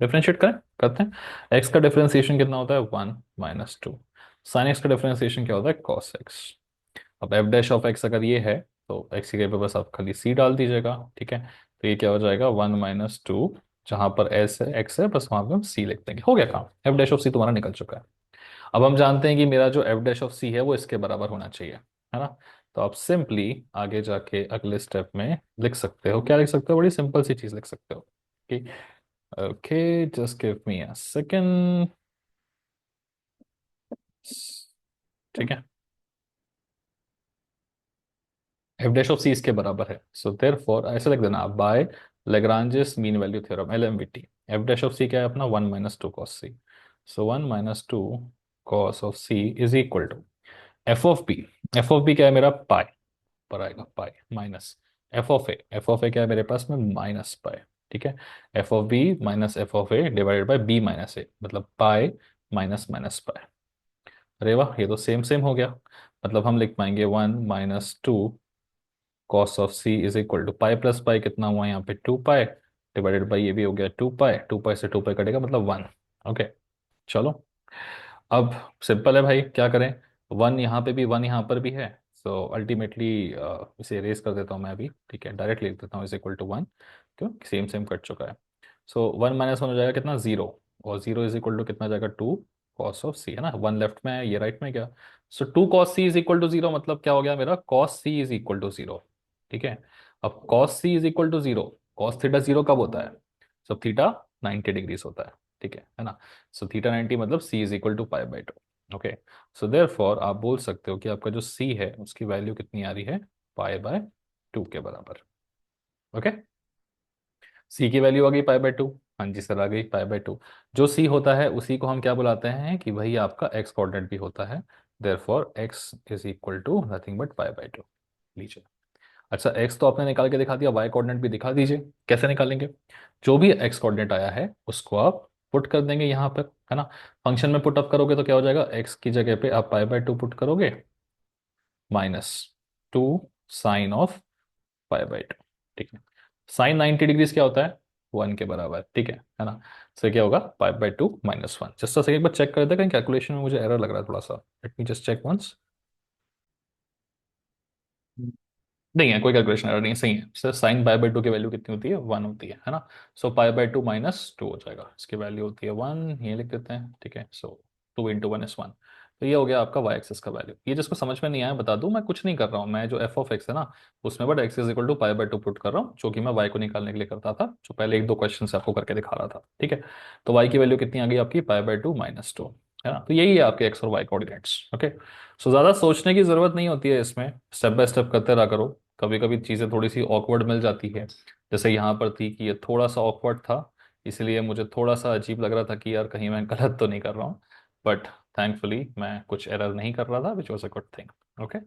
डिफरेंशिएट करें, करते हैं। एक्स का डिफरेंशिएशन कितना होता है, 1-2। साइन एक्स का डिफरेंशिएशन क्या होता है, कॉस एक्स। अब एफ डैश ऑफ एक्स अगर ये है, तो एक्स की जगह पे बस आप खाली सी डाल दीजिएगा, ठीक है। तो ये क्या हो जाएगा, 1-2, जहां पर एस है एक्स है, बस वहां पे हम सी लिख देंगे, हो गया काम, एफ डैश ऑफ सी तुम्हारा निकल चुका है। अब हम जानते हैं कि मेरा जो एफ डैश ऑफ सी है वो इसके बराबर होना चाहिए, है ना। तो आप सिंपली आगे जाके अगले स्टेप में लिख सकते हो, क्या लिख सकते हो, बड़ी सिंपल सी चीज लिख सकते हो कि okay just give me a second, ठीक है। एफ डैश ऑफ सी इसके बराबर है, सो देयरफॉर ऐसे लिख देना आप, by Lagrange's mean value theorem, LMVT. F dash of C क्या है अपना, 1-2 cos c। So 1-2 cos of c is equal to F of B. F of B क्या है मेरा, पाई, पर आएगा pi minus F of A. F of A क्या है मेरे पास में, माइनस पाई, ठीक है। F of B minus F of A divided by B minus A, मतलब पाई माइनस माइनस पाई। अरे वाह, ये तो सेम सेम हो गया, मतलब हम लिख पाएंगे 1-2 cos of C is equal to pi plus pi, कितना हुआ यहाँ पे 2 पाई, डिवाइडेड बाई ये भी हो गया 2 पाई, 2 पाई से 2 पाई कटेगा मतलब 1। ओके, चलो अब सिंपल है भाई, क्या करें, वन यहाँ पे भी, वन यहाँ पर भी है, सो अल्टीमेटली इसे रेस कर देता हूँ मैं अभी, ठीक है, डायरेक्ट लिख देता हूँ इज इक्वल टू 1, क्यों सेम सेम कट चुका है। सो 1-1 हो जाएगा कितना, जीरो, और जीरो इज इक्वल टू कितना जाएगा, 2 cos of c, है ना, वन लेफ्ट में है ये राइट में क्या, so 2 cos c is equal to zero, मतलब क्या हो गया मेरा, cos c is equal to zero, ठीक है। अब cos c is equal to zero, cos theta zero कब होता है, सब थीटा 90 डिग्रीज होता है, ठीक है ना। सो थीटा 90 मतलब c इज इक्वल टू पाई/2। ओके, सो देयरफॉर आप बोल सकते हो कि आपका जो c है उसकी वैल्यू कितनी आ रही है, पाई/2 के बराबर। ओके, c की वैल्यू आ गई पाई/2, हाँ जी सर आ गई पाई/2। जो c होता है उसी को हम क्या बुलाते हैं कि वही आपका x कोऑर्डिनेट भी होता है, therefore x is equal to nothing but पाई/2। लीजिए, अच्छा x तो आपने निकाल के दिखा दिया, y कोऑर्डिनेट भी दिखा दीजिए, कैसे निकालेंगे। जो भी x कोऑर्डिनेट आया है उसको आप पुट कर देंगे यहाँ पर, है ना। फंक्शन में पुट अप करोगे तो क्या हो जाएगा, x की जगह पे आप पाई/2 पुट करोगे, -2 साइन ऑफ पाई/2, ठीक है। साइन 90 डिग्रीज क्या होता है, 1 के बराबर, ठीक है ना। तो क्या होगा, पाई/2 -1। जस्ट एक बार चेक कर देते हैं, कहीं कैलकुलेशन में मुझे एरर लग रहा है थोड़ा सा, let me just check once. नहीं है, कोई कैलकुलेशन एरर नहीं है, सही है सर। साइन पाई/2 की वैल्यू कितनी होती है, 1 होती है ना। सो पाई/2 -2 हो जाएगा, इसकी वैल्यू होती है 1, ये लिख देते हैं, ठीक है। सो 2 × 1 = 1। तो ये हो गया आपका वाई एक्सिस का वैल्यू। ये जिसको समझ में नहीं आया बता दूं, मैं कुछ नहीं कर रहा हूँ, मैं जो एफ ऑफ एक्स है ना उसमें but X is equal to पाई/2 पुट कर रहा हूँ, जो कि मैं वाई को निकालने के लिए करता था, जो पहले एक दो क्वेश्चन से आपको करके दिखा रहा था, ठीक है। तो वाई की वैल्यू कितनी आ गई आपकी, पाई/2 -2, है ना। तो यही है आपके एक्स और वाई कोऑर्डिनेट्स। ओके, सो ज़्यादा सोचने की ज़रूरत नहीं होती है इसमें, स्टेप बाय स्टेप करते रहा करो। कभी कभी चीज़ें थोड़ी सी ऑकवर्ड मिल जाती है, जैसे यहाँ पर थी कि ये थोड़ा सा ऑकवर्ड था, इसलिए मुझे थोड़ा सा अजीब लग रहा था कि यार कहीं मैं गलत तो नहीं कर रहा हूँ, बट थैंकफुली मैं कुछ एरर नहीं कर रहा था, which was a good thing. Okay,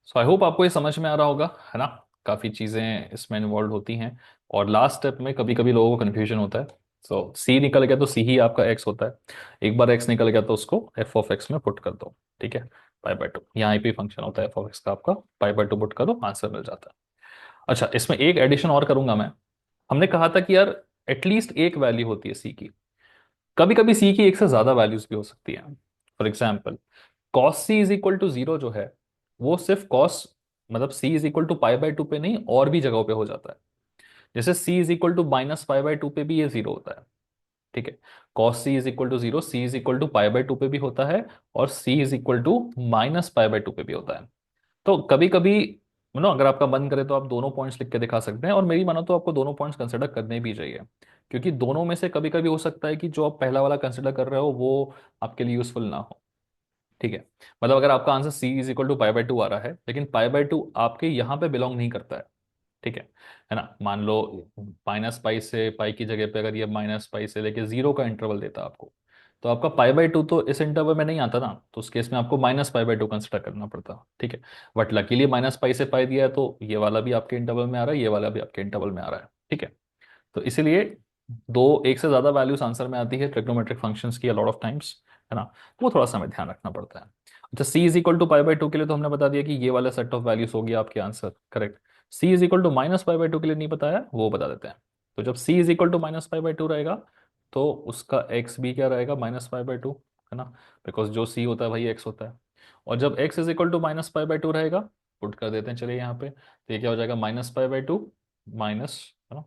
so I hope आपको ये समझ में आ रहा होगा, है ना। काफ़ी चीज़ें इसमें इन्वॉल्व होती हैं, और लास्ट स्टेप में कभी कभी लोगों को कन्फ्यूजन होता है। सो सी निकल गया तो सी ही आपका एक्स होता है, एक बार एक्स निकल गया तो उसको एफ ऑफ एक्स में पुट कर दो, ठीक है। पाई/2 यहाँ पे फंक्शन होता है एफ ऑफ एक्स का आपका, पाई/2 पुट करो आंसर मिल जाता है। अच्छा, इसमें एक एडिशन और करूंगा मैं। हमने कहा था कि यार एटलीस्ट एक वैल्यू होती है सी की, कभी कभी सी की एक से ज्यादा वैल्यूज भी हो सकती है। For example cos c is equal to zero जो है, वो सिर्फ कॉस मतलब C is equal to pi by two पे नहीं, और भी जगहों पे हो जाता है। जैसे C is equal to minus pi by two पे भी ये जीरो होता है। ठीक है, cos C is equal to zero, C is equal to pi by two पे भी होता है, और C is equal to minus pi by two पे भी होता है। तो कभी कभी अगर आपका मन करे तो आप दोनों पॉइंट्स लिख के दिखा सकते हैं, और मेरी मानो तो आपको दोनों पॉइंट्स कंसिडर करने भी चाहिए, क्योंकि दोनों में से कभी कभी हो सकता है कि जो आप पहला वाला कंसिडर कर रहे हो वो आपके लिए यूजफुल ना हो। ठीक है, मतलब अगर आपका answer C is equal to pi by two आ रहा है, लेकिन पाई बाय टू आपके यहाँ पे बिलोंग नहीं करता है। ठीक है ना, मान लो माइनस पाई से पाई की जगह पे अगर ये माइनस पाई से लेके जीरो का इंटरवल देता आपको, तो आपका पाई बाय टू तो इस इंटरवल में नहीं आता ना, तो उस केस में आपको minus pi by to consider करना पड़ता। ठीक है, बट लकीली माइनस पाई से पाई दिया है, तो ये वाला भी आपके इंटरवल में आ रहा है, ये वाला भी आपके इंटरवल में आ रहा है। ठीक है, तो इसीलिए दो एक से ज्यादा वैल्यूज आंसर में आती है ट्रिग्नोमेट्रिक फंक्शंस की लॉट ऑफ टाइम्स, है ना, तो वो थोड़ा सा हमें ध्यान रखना पड़ता है। अच्छा, C is equal to pi by two के लिए तो हमने बता दिया कि ये वाला सेट ऑफ वैल्यूज हो गया आपके answer correct. C is equal to minus pi by two के लिए नहीं बताया, वो बता देते हैं। तो जब C is equal to minus pi by two रहेगा, तो उसका एक्स भी क्या रहेगा, माइनस पाई बाय टू, है ना, बिकॉज जो सी होता है वही एक्स होता है। और जब X is equal to minus pi by two रहेगा, पुट कर देते हैं चलिए यहाँ पे, तो ये क्या हो जाएगा, minus pi by to minus, है ना,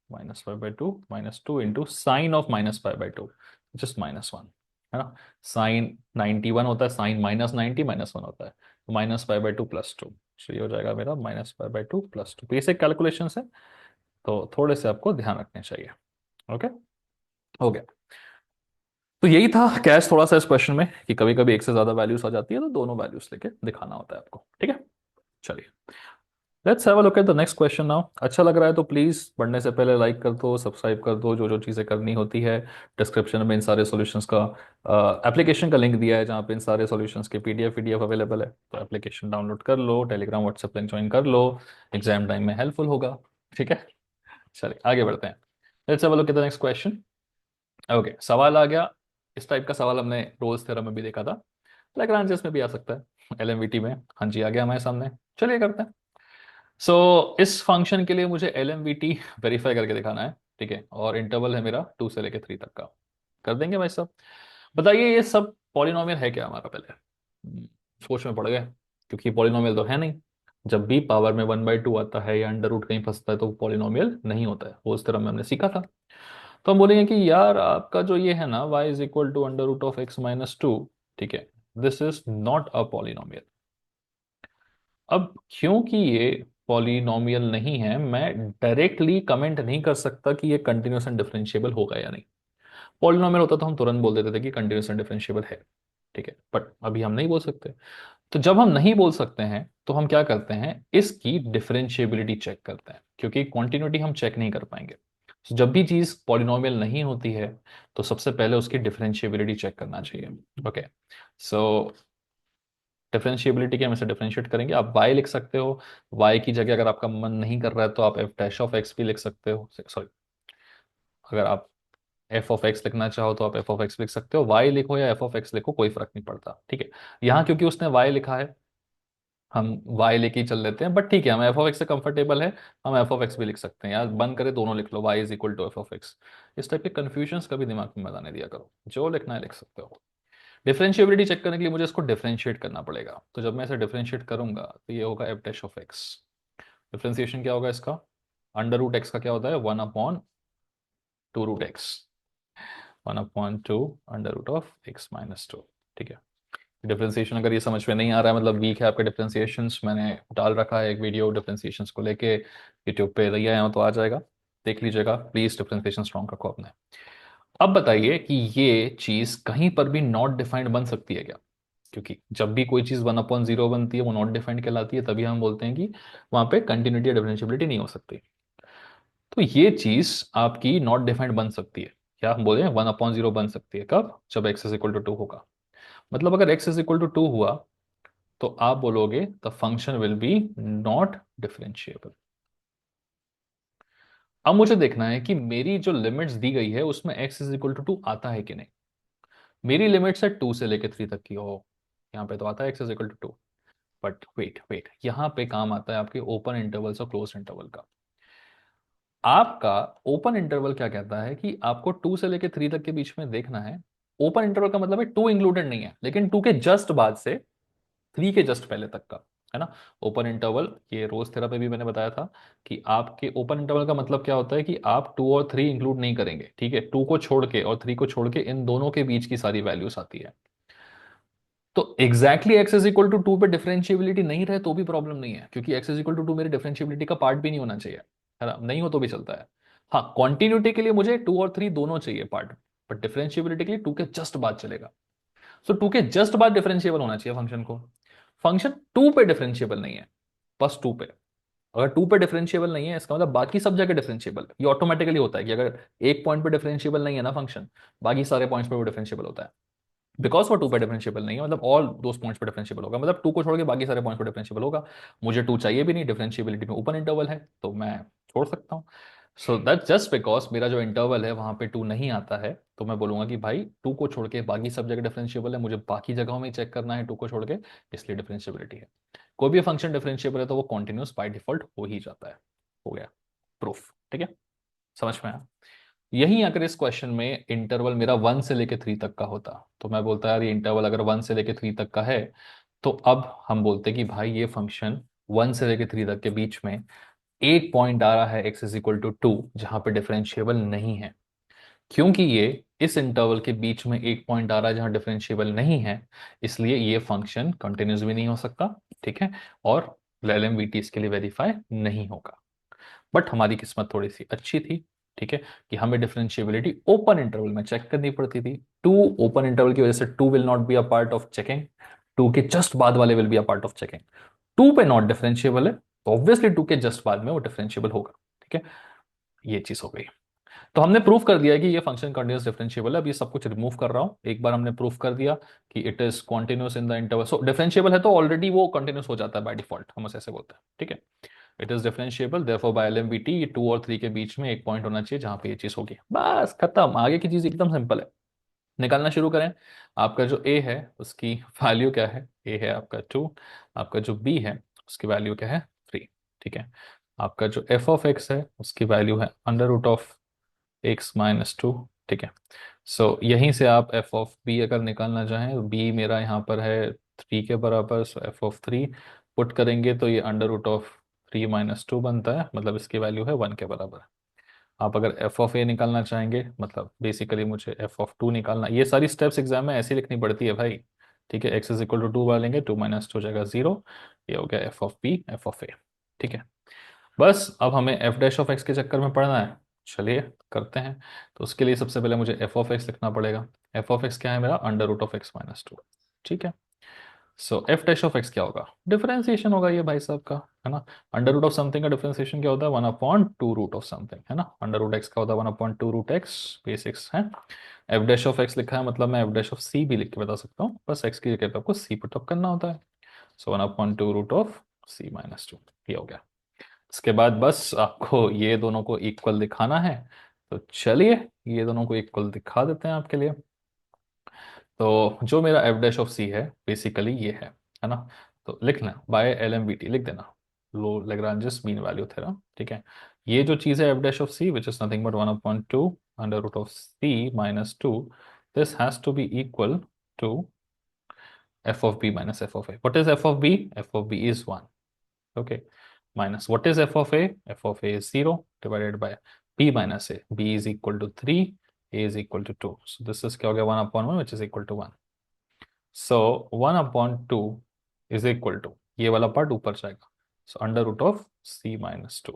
minus pi by to minus two into sine of minus pi by to, just minus one, है ना। साइन 91 होता है, साइन माइनस 90 माइनस वन होता है, तो minus pi by two plus two, तो ये हो जाएगा मेरा minus pi by two plus two. Basic calculation है, तो थोड़े से आपको ध्यान रखने चाहिए। ओके, हो गया। तो यही था कैश थोड़ा सा इस क्वेश्चन में, कि कभी कभी एक से ज्यादा वैल्यूज आ जाती है, तो दोनों वैल्यूज लेके दिखाना होता है आपको। ठीक है, चलिए let's have a look at the next question now. अच्छा लग रहा है तो प्लीज पढ़ने से पहले लाइक कर दो, सब्सक्राइब कर दो, जो जो चीज़ें करनी होती है। डिस्क्रिप्शन में इन सारे सॉल्यूशंस का एप्लीकेशन का लिंक दिया है, जहाँ पे इन सारे सॉल्यूशंस के पीडीएफ पीडीएफ अवेलेबल है, तो एप्लीकेशन डाउनलोड कर लो, टेलीग्राम व्हाट्सएप लिंक ज्वाइन कर लो, एग्जाम टाइम में हेल्पफुल होगा। ठीक है, चलिए आगे बढ़ते हैं। Let's have a look at the next question. Okay, सवाल आ गया। इस टाइप का सवाल हमने रोल्स थ्योरम में भी देखा था, लैग्रांज में भी आ सकता है, एलएमवीटी में। हाँ जी, आ गया हमारे सामने, चलिए करते हैं। इस फंक्शन के लिए मुझे L M V T verify करके दिखाना है। ठीक है, और इंटरवल है मेरा 2 से लेके 3 तक का। कर देंगे भाई साहब। बताइए ये सब पॉलिनोमियल है क्या हमारा, पहले सोच में पड़ गए, क्योंकि पॉलिनोमियल तो है नहीं। जब भी पावर में 1/2 आता है या अंडर रूट कहीं फंसता है, तो पॉलिनोमियल नहीं होता है, वो उस तरह में हमने सीखा था। तो हम बोलेंगे कि यार आपका जो ये है ना, y is equal to under root of X minus two, ठीक है, this is not a polynomial. अब क्योंकि ये पॉलिनोमियल नहीं है, मैं डायरेक्टली कमेंट नहीं कर सकता कि ये कंटिन्यूस एंड डिफरेंशिएबल होगा या नहीं। पॉलिनोमियल होता तो हम तुरंत बोल देते थे कि कंटिन्यूस एंड डिफरेंशिएबल है। ठीक है, बट अभी हम नहीं बोल सकते। तो जब हम नहीं बोल सकते हैं, तो हम क्या करते हैं, इसकी डिफरेंशिएबिलिटी चेक करते हैं, क्योंकि क्वांटिटी हम चेक नहीं कर पाएंगे। तो जब भी चीज पॉलिनोमियल नहीं होती है, तो सबसे पहले उसकी डिफरेंशिएबिलिटी चेक करना चाहिए। ओके, सो डिफरेंशिएबिलिटी के हम इसे डिफरेंशिएट करेंगे। आप y लिख सकते हो, y की जगह अगर आपका मन नहीं कर रहा है तो आप f डैश ऑफ x भी लिख सकते हो, सॉरी, अगर आप f ऑफ x लिखना चाहो तो आप f ऑफ x लिख सकते हो, y लिखो या f ऑफ x लिखो, कोई फर्क नहीं पड़ता। ठीक है, यहाँ क्योंकि उसने y लिखा है, हम y लेके ही चल लेते हैं, बट ठीक है, हम f ऑफ x से कंफर्टेबल है, हम f ऑफ x भी लिख सकते हैं, यार बंद करे दोनों लिख लो, y is equal to f of x। इस टाइप के कंफ्यूजन्स कभी दिमाग में मत आने दिया करो, जो लिखना है लिख सकते हो। डिफरेंशिएबिलिटी चेक करने के लिए मुझे इसको डिफरेंशिएट करना पड़ेगा, तो जब मैं इसे डिफरेंशिएट करूंगा तो ये होगा F dash of x. Differentiation क्या होगा इसका, अंडर रूट एक्स का क्या होता है, 1/2 root X, 1/2 under root of X minus two. ठीक है, डिफरेंशिएशन अगर ये समझ में नहीं आ रहा है, मतलब वीक है आपके डिफरेंशिएशंस, मैंने डाल रखा है एक वीडियो डिफरेंशिएशंस को लेके, यूट्यूब पे दिया है तो आ जाएगा, देख लीजिएगा प्लीज, डिफरेंशिएशन स्ट्रॉन्ग रखो अपने। अब बताइए कि ये चीज कहीं पर भी नॉट डिफाइंड बन सकती है क्या, क्योंकि जब भी कोई चीज 1/0 बनती है वो नॉट डिफाइंड कहलाती है, तभी हम बोलते हैं कि वहां पे कंटिन्यूटी या डिफरेंशिएबिलिटी नहीं हो सकती। तो ये चीज आपकी नॉट डिफाइंड बन सकती है, क्या हम बोले 1/0 बन सकती है, कब, जब X is equal to two होगा। मतलब अगर X is equal to two हुआ, तो आप बोलोगे the function will be not differentiable. अब मुझे देखना है कि मेरी जो लिमिट्स दी गई है उसमें X is equal to two आता है कि नहीं। मेरी लिमिट्स है 2 से लेके 3 तक की हो, यहाँ पे तो आता है X is equal to two, but wait wait, यहां पे काम आता है आपके ओपन इंटरवल्स और क्लोज इंटरवल का। आपका ओपन इंटरवल क्या कहता है कि आपको 2 से लेके 3 तक के बीच में देखना है। ओपन इंटरवल का मतलब है 2 इंक्लूडेड नहीं है, लेकिन 2 के जस्ट बाद से 3 के जस्ट पहले तक का। है ना। ओपन इंटरवल, ये रोज थेरा पे भी मैंने बताया था कि आपके ओपन इंटरवल का मतलब क्या होता है कि आप 2 और 3 इंक्लूड नहीं करेंगे, ठीक है। 2 को छोड़ के और 3 को छोड़ के इन दोनों के बीच की सारी वैल्यूज आती है। तो exactly X is equal to 2 पे डिफरेंशिएबिलिटी नहीं रहे तो भी प्रॉब्लम नहीं है, क्योंकि एक्स इज इक्वल टू 2 मेरी डिफरेंशिएबिलिटी का पार्ट भी नहीं होना चाहिए, है ना। नहीं हो तो भी चलता है। हाँ, कॉन्टिन्यूटी के लिए मुझे 2 और 3 दोनों चाहिए पार्ट, बट डिफरेंशिएबिलिटी के लिए 2 के जस्ट बाद चलेगा। सो 2 के जस्ट बाद डिफरेंशिएबल होना चाहिए फंक्शन को। फंक्शन 2 पे डिफरेंशिएबल नहीं है, बस 2 पे। अगर 2 पे डिफरेंशिएबल नहीं है इसका मतलब बाकी सब जगह डिफरेंशिएबल है। ये ऑटोमेटिकली होता है कि अगर एक पॉइंट पे डिफरेंशिएबल नहीं है ना फंक्शन, बाकी सारे पॉइंट्स पे वो डिफरेंशिएबल होता है। बिकॉज वो 2 पे डिफरेंशिएबल नहीं है मतलब ऑल दोस पॉइंट्स पे डिफरेंशिएबल होगा, मतलब 2 को छोड़ के बाकी सारे पॉइंट्स पे डिफरेंशिएबल होगा। मुझे 2 चाहिए भी नहीं, डिफरेंशिएबिलिटी में ओपन इंटरवल है तो मैं छोड़ सकता हूँ। सो दैट जस्ट बिकॉज मेरा जो इंटरवल है वहां पे 2 नहीं आता है, तो मैं बोलूंगा कि भाई 2 को छोड़ के बाकी सब जगह डिफरेंशिएबल है, मुझे बाकी जगहों में चेक करना है 2 को छोड़ के, इसलिए डिफरेंशिएबिलिटी है। कोई भी फंक्शन डिफरेंशिएबल है तो वो कॉन्टिन्यूस बाय डिफॉल्ट हो ही जाता है। हो गया प्रूफ, ठीक है। समझ में आया। यही अगर इस क्वेश्चन में इंटरवल मेरा 1 से लेके 3 तक का होता तो मैं बोलता यार ये इंटरवल अगर 1 से लेके 3 तक का है, तो अब हम बोलते कि भाई ये फंक्शन 1 से लेके 3 तक के बीच में एक पॉइंट आ रहा है x इज इक्वल टू 2 जहां पे डिफरेंशिएबल नहीं है। क्योंकि ये इस इंटरवल के बीच में एक पॉइंट आ रहा है जहां डिफरेंशिएबल नहीं है, इसलिए ये फंक्शन कंटिन्यूस भी नहीं हो सकता, ठीक है। और एलएमवीटी इसके लिए वेरीफाई नहीं होगा। बट हमारी किस्मत थोड़ी सी अच्छी थी, ठीक है, कि हमें डिफरेंशिएबिलिटी ओपन इंटरवल में चेक करनी पड़ती थी। 2 ओपन इंटरवल की वजह से 2 will not be a part of checking, 2 के जस्ट बाद वाले will be a part of checking. 2 पे नॉट डिफरेंशिएबल है तो ऑब्वियसली 2 के जस्ट बाद में वो डिफरेंशिएबल होगा, ठीक है। ये चीज हो गई। तो हमने प्रूफ कर दिया है कि ये फंक्शन कंटिन्यूस डिफरेंशिएबल है। अब ये सब कुछ रिमूव कर रहा हूं, एक बार हमने प्रूफ कर दिया कि it is continuous in the interval, so differentiable है तो ऑलरेडी वो कंटिन्यूस हो जाता है बाय डिफॉल्ट, हम उसे ऐसे बोलते हैं, ठीक है। It is differentiable therefore by LMVT 2 और 3 के बीच में एक पॉइंट होना चाहिए जहां पे ये चीज होगी। बस खत्म, आगे की चीज एकदम सिंपल है। निकालना शुरू करें। आपका जो ए है उसकी वैल्यू क्या है, ए है आपका 2, आपका जो बी है उसकी वैल्यू क्या है 3, ठीक है। आपका जो एफ ऑफ एक्स है उसकी वैल्यू है अंडर रूट ऑफ x-2, ठीक है। सो यहीं से आप एफ ऑफ बी अगर निकालना चाहें, बी मेरा यहाँ पर है 3 के बराबर, सो एफ ऑफ 3 पुट करेंगे तो ये अंडर रूट ऑफ 3-2 बनता है, मतलब इसकी वैल्यू है 1 के बराबर। आप अगर एफ ऑफ ए निकालना चाहेंगे, मतलब बेसिकली मुझे एफ ऑफ 2 निकालना, ये सारी स्टेप्स एग्जाम में ऐसी लिखनी पड़ती है भाई, ठीक है। एक्स इज इक्वल टू 2 डालेंगे, 2-2 हो जाएगा 0, ये हो गया F of B F of A, ठीक है। बस अब हमें एफ डैश ऑफ एक्स के चक्कर में पढ़ना है, चलिए करते हैं। तो उसके लिए सबसे पहले मुझे एफ ऑफ एक्स लिखना पड़ेगा। एफ ऑफ एक्स क्या है मेरा, अंडर रूट ऑफ x-2, ठीक है। So F dash of x क्या होगा, डिफरेंशिएशन होगा ये भाई साहब का, है ना। अंडर रूट ऑफ समथिंग का डिफरेंशिएशन क्या होता है, 1/2 रूट ऑफ समथिंग, है ना। अंडर रूट एक्स का होता है 1/2 रूट एक्स, बेसिक्स है। एफ डैश ऑफ एक्स लिखा है मतलब मैं एफ डैश ऑफ सी भी लिख के बता सकता हूँ, बस एक्स की जगह पे आपको सी पुट अप करना होता है। सो 1/2 रूट ऑफ c-2, ये हो गया। इसके बाद बस आपको ये दोनों को इक्वल दिखाना है, तो चलिए ये दोनों को इक्वल दिखा देते हैं आपके लिए। तो जो मेरा एफ डैश ऑफ सी है बेसिकली ये है ना। तो लिखना by L M V T लिख देना, लो लेग्रांजिस मीन वैल्यू थ्योरम, ठीक है। ये जो चीज़ है F dash of C which is nothing but 1/2 under root of c-2, this has to be equal to F of B minus F of A. What is F of B, F of B is 1, okay, minus what is f of a, f of a is 0 divided by b minus a, b is equal to 3, a is equal to 2, so this is क्या हो गया 1/1 which is equal to 1, so 1/2 is equal to, ये वाला part ऊपर जाएगा, so under root of c-2,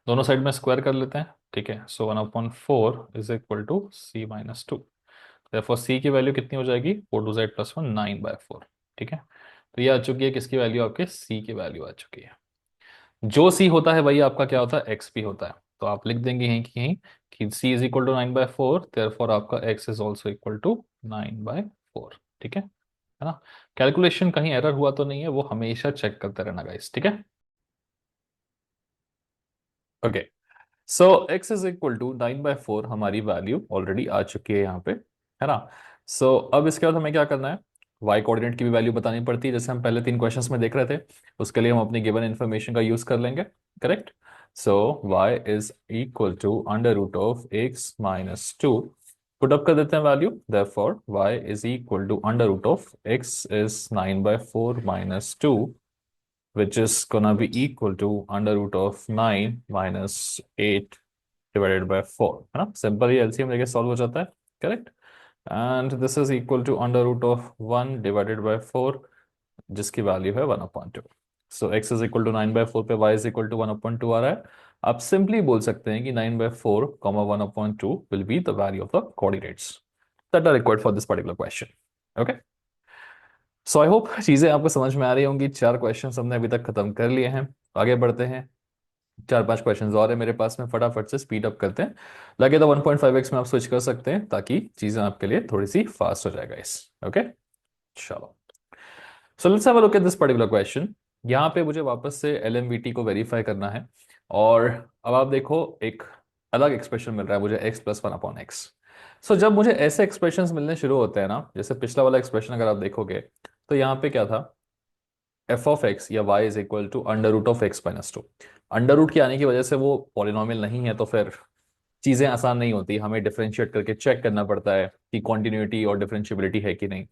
दोनों side में square कर लेते हैं, ठीक है। So 1/4 is equal to c-2, therefore c की वैल्यू कितनी हो जाएगी, 4 2 z + 1 9/4, ठीक है। तो ये आ चुकी है किसकी वैल्यू, आपके c की वैल्यू आ चुकी है। जो सी होता है वही आपका क्या होता है, एक्स भी होता है, तो आप लिख देंगे यहीं की यहीं कि C is equal to 9/4, therefore आपका X is also equal to 9/4, ठीक है ना। कैलकुलेशन कहीं एरर हुआ तो नहीं है, वो हमेशा चेक करते रहना गाइस, ठीक है। Okay, so X is equal to 9/4 हमारी वैल्यू ऑलरेडी आ चुकी है यहाँ पे, है ना। सो अब इसके बाद हमें क्या करना है, वाई कोऑर्डिनेट की भी वैल्यू बतानी पड़ती है, जैसे हम पहले 3 क्वेश्चंस में देख रहे थे। उसके लिए हम अपनी गिवन इन्फॉर्मेशन का यूज कर लेंगे, correct. So Y is equal to under root of x-2, put up कर देते हैं value, therefore y is equal to under root of x is 9/4 - 2, which is gonna be equal to under root of 9 minus 8 divided by 4, है ना। Simple, ये LCM लेके solve हो जाता है, correct. And this is equal to under root of 1 divided by 4, जिसकी value है 1/2। सो x इज इक्वल टू 9/4 पे y इज इक्वल टू 1/2 आ रहा है। आप सिंपली बोल सकते हैं कि 9/4 1/2 will be the value of the coordinates that are required for this particular question. Okay, so I hope चीजें आपको समझ में आ रही होंगी। 4 क्वेश्चन हमने अभी तक खत्म कर लिए हैं, आगे बढ़ते हैं। 4-5 क्वेश्चन और है मेरे पास में, फटाफट से स्पीड अप करते हैं। लगे तो 1.5x में आप स्विच कर सकते हैं ताकि चीजें आपके लिए थोड़ी सी फास्ट हो जाएगा इस। ओके, चलो, so let's have a look at this particular question. यहाँ पे मुझे वापस से एलएमवीटी को वेरीफाई करना है, और अब आप देखो एक अलग एक्सप्रेशन मिल रहा है मुझे x+1/x। सो जब मुझे ऐसे एक्सप्रेशंस मिलने शुरू होते हैं ना, जैसे पिछला वाला एक्सप्रेशन अगर आप देखोगे तो यहाँ पे क्या था, एफ ऑफ एक्स या Y is equal to under root of x-2। Under root के आने की वजह से वो पॉलिनोमियल नहीं है, तो फिर चीजें आसान नहीं होती, हमें डिफरेंशिएट करके चेक करना पड़ता है कि कॉन्टिन्यूटी और डिफरेंशिएबिलिटी है कि नहीं।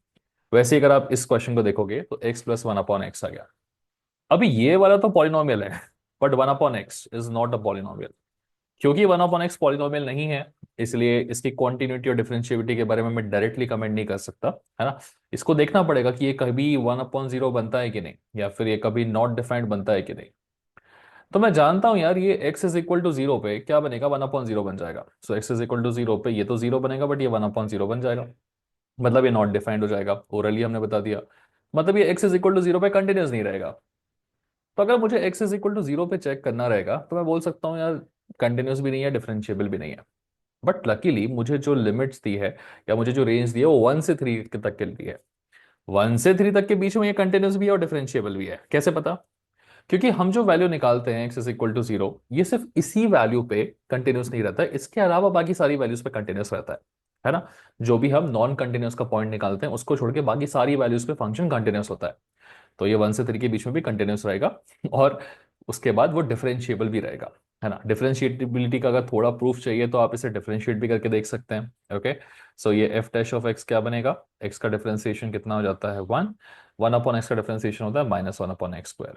वैसे ही अगर आप इस क्वेश्चन को देखोगे तो x+1/x आ गया। अभी ये वाला तो पॉलिनोमियल है, but 1/x is not a polynomial. क्योंकि 1/x पॉलिनोमियल नहीं है, इसलिए इसकी कॉन्टिन्यूटी और डिफरेंशिएबिलिटी के बारे में मैं डायरेक्टली कमेंट नहीं कर सकता, है ना। इसको देखना पड़ेगा कि ये कभी 1/0 बनता है कि नहीं, या फिर ये कभी नॉट डिफाइंड बनता है कि नहीं। तो मैं जानता हूं यार, ये x इज इक्वल टू 0 पे क्या बनेगा, 1/0 बन जाएगा। सो x इज इक्वल टू 0 पे ये तो 0 बनेगा, बट ये 1/0 बन जाएगा। मतलब ये नॉट डिफाइंड हो जाएगा, ओरली हमने बता दिया। मतलब ये x इज इक्वल टू 0 पे कंटिन्यूस नहीं रहेगा। तो अगर मुझे x इज इक्वल टू 0 पे चेक करना रहेगा तो मैं बोल सकता हूँ यार, कंटिन्यूस भी नहीं है, डिफरेंशिएबल भी नहीं है। बट लकीली मुझे जो लिमिट्स दी है, या मुझे जो रेंज दी है, वो 1 से 3 तक के लिए है। 1 से 3 तक के बीच में ये कंटिन्यूस भी है और डिफरेंशिएबल भी है। कैसे पता? क्योंकि हम जो वैल्यू निकालते हैं x इज इक्वल टू 0, ये सिर्फ इसी वैल्यू पे कंटिन्यूस नहीं रहता है, इसके अलावा बाकी सारी वैल्यूज पे कंटिन्यूस रहता है ना। जो भी हम नॉन कंटिन्यूस का पॉइंट निकालते हैं उसको छोड़ के बाकी सारी वैल्यूज पे फंक्शन कंटिन्यूस होता है। तो ये 1 से 3 के बीच में भी कंटिन्यूस रहेगा, और उसके बाद वो डिफरेंशिएबल भी रहेगा, है ना। डिफरेंशिएबिलिटी का अगर थोड़ा प्रूफ चाहिए तो आप इसे डिफरेंशिएट भी करके देख सकते हैं। ओके, सो ये एफ डैश ऑफ एक्स क्या बनेगा, एक्स का डिफरेंशिएशन कितना हो जाता है, 1। 1/x का डिफरेंशिएशन होता है -1/x²।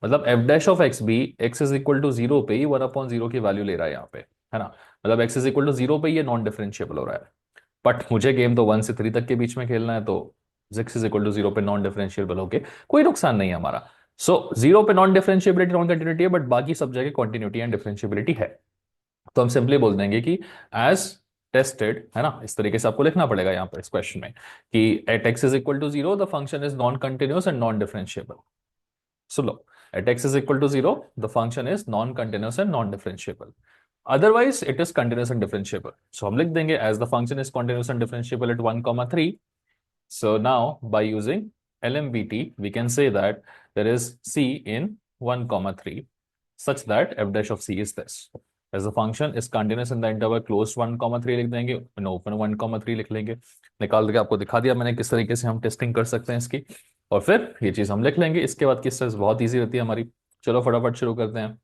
मतलब एफ डैश ऑफ एक्स भी एक्स इज इक्वल टू 0 पे ही 1/0 की वैल्यू ले रहा है यहाँ पे, है ना। मतलब एक्स इज इक्वल टू 0 पे ये नॉन डिफरेंशिएबल हो रहा है। बट मुझे गेम तो 1 से 3 तक के बीच में खेलना है, तो x इज इक्वल टू 0 पे नॉन डिफरेंशिएबल होके कोई नुकसान नहीं है हमारा। सो 0 पे नॉन डिफरेंशिएबिलिटी, नॉन कंटिन्यूटी है, बट बाकी सब जगह कंटिन्यूटी एंड डिफरेंशिएबिलिटी है। तो हम सिंपली बोल देंगे कि एज टेस्टेड, है ना। इस तरीके से आपको लिखना पड़ेगा यहाँ पर इस क्वेश्चन में कि at x is equal to 0 the function is non continuous and non differentiable. सुन लो, at x is equal to 0 the function is non continuous and non differentiable, otherwise it is continuous and differentiable. So हम लिख देंगे as the function is continuous and differentiable at 1, 3. So now by using LMBT we can say that there is c in 1, 3 such that f dash of c is this. As the function is continuous in the interval closed 1, 3 लिख देंगे, open 1, 3 लिख लेंगे। निकाल के आपको दिखा दिया मैंने किस तरीके से हम टेस्टिंग कर सकते हैं इसकी, और फिर ये चीज हम लिख लेंगे। इसके बाद की स्टेप्स बहुत ईजी रहती है हमारी। चलो फटाफट शुरू करते हैं।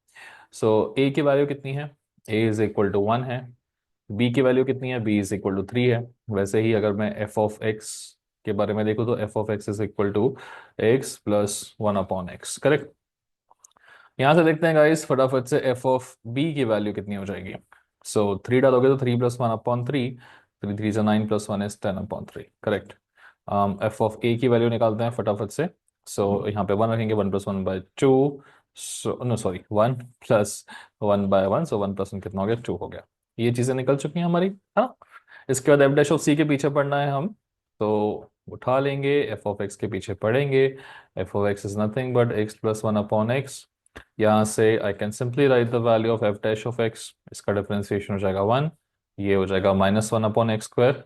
सो a की वैल्यू कितनी है, a इज इक्वल टू 1 है। b की वैल्यू कितनी है, b इज इक्वल टू 3 है। वैसे ही अगर मैं f ऑफ x के बारे में देखूँ तो f of x is equal to x+1/x, correct. यहाँ से देखते हैं गाइस फटाफट से f ऑफ b की वैल्यू कितनी हो जाएगी। सो 3 डालोगे तो 3+1/3, 3 3 9 +1 is 10/3, correct. f of a की वैल्यू निकालते हैं फटाफट से। सो यहाँ पे 1 रखेंगे, 1+1/2, सो नो सॉरी 1+1/1, सो 1+1 कितना हो गया, 2 हो गया। ये चीजें निकल चुकी हैं हमारी, है ना। इसके बाद एफ डैश ऑफ सी के पीछे पढ़ना है हम, तो उठा लेंगे, एफ ऑफ एक्स के पीछे पढ़ेंगे। F of x is nothing but x+1/x। यहाँ से आई can simply write the value of F dash of x, इसका डिफरेंशिएशन हो जाएगा 1, ये हो जाएगा -1/x²,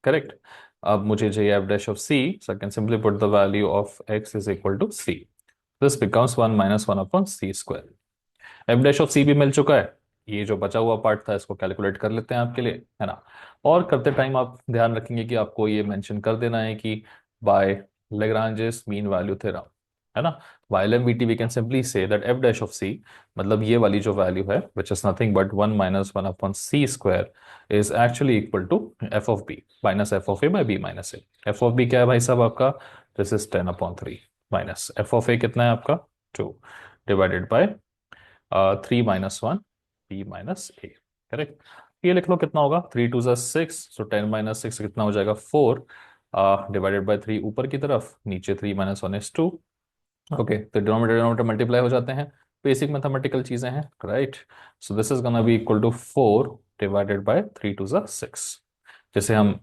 करेक्ट। अब मुझे चाहिए F dash of C, so I can simply put the value of x is equal to c। This becomes 1 -1/c²। F dash of C भी मिल चुका है। ये जो बचा हुआ पार्ट था इसको कैलकुलेट कर लेते हैं आपके लिए, है ना। और करते टाइम आप ध्यान रखेंगे कि आपको ये मेंशन कर देना है कि by Lagrange's mean value theorem, है ना। By LMVT we can simply say that F dash of C, मतलब ये वाली जो वैल्यू है which is nothing but 1 -1/c² is actually equal to F of B minus F of A by B minus A. F of B क्या है भाई साहब आपका, this is 10/3 minus F of A कितना है आपका 2 divided by 3 - 1 b - a। Correct. ये लिख लो कितना होगा, 3 × 2 = 6, सो 10 - 6 कितना हो जाएगा 4, डिवाइडेड बाय 3 ऊपर की तरफ, नीचे 3 - 1 = 2। ओके, तो डिनोमिनेटर डिनोमिनेटर मल्टीप्लाई हो जाते हैं, बेसिक मैथमेटिकल चीजें हैं, right. So this is gonna be equal to 4 divided by 3 × 2 = 6। जैसे हम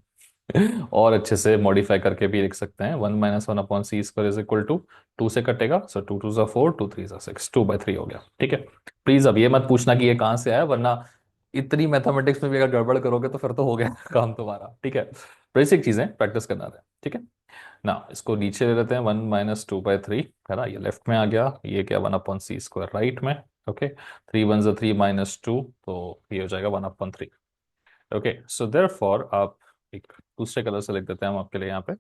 और अच्छे से मॉडिफाई करके भी लिख सकते हैं, 1 - 1/c² इज इक्वल टू 2 से कटेगा, सो 2 × 2 = 4, 2 × 3 = 6, 2/3 हो गया। ठीक है, प्लीज अब ये मत पूछना कि ये कहाँ से आया, वरना इतनी मैथमेटिक्स में भी अगर गड़बड़ करोगे तो फिर तो हो गया काम तुम्हारा। ठीक है, बेसिक चीजें प्रैक्टिस करना है। ठीक है ना, इसको नीचे ले लेते हैं, 1 - 2/3 है ना, ये लेफ्ट में आ गया, ये क्या 1/c² राइट में। ओके, 3 × 1 = 3 - 2, तो ये हो जाएगा 1/3। ओके, सो देयरफॉर आप एक दूसरे कलर से लिख देते हैं हम आपके लिए यहाँ पे।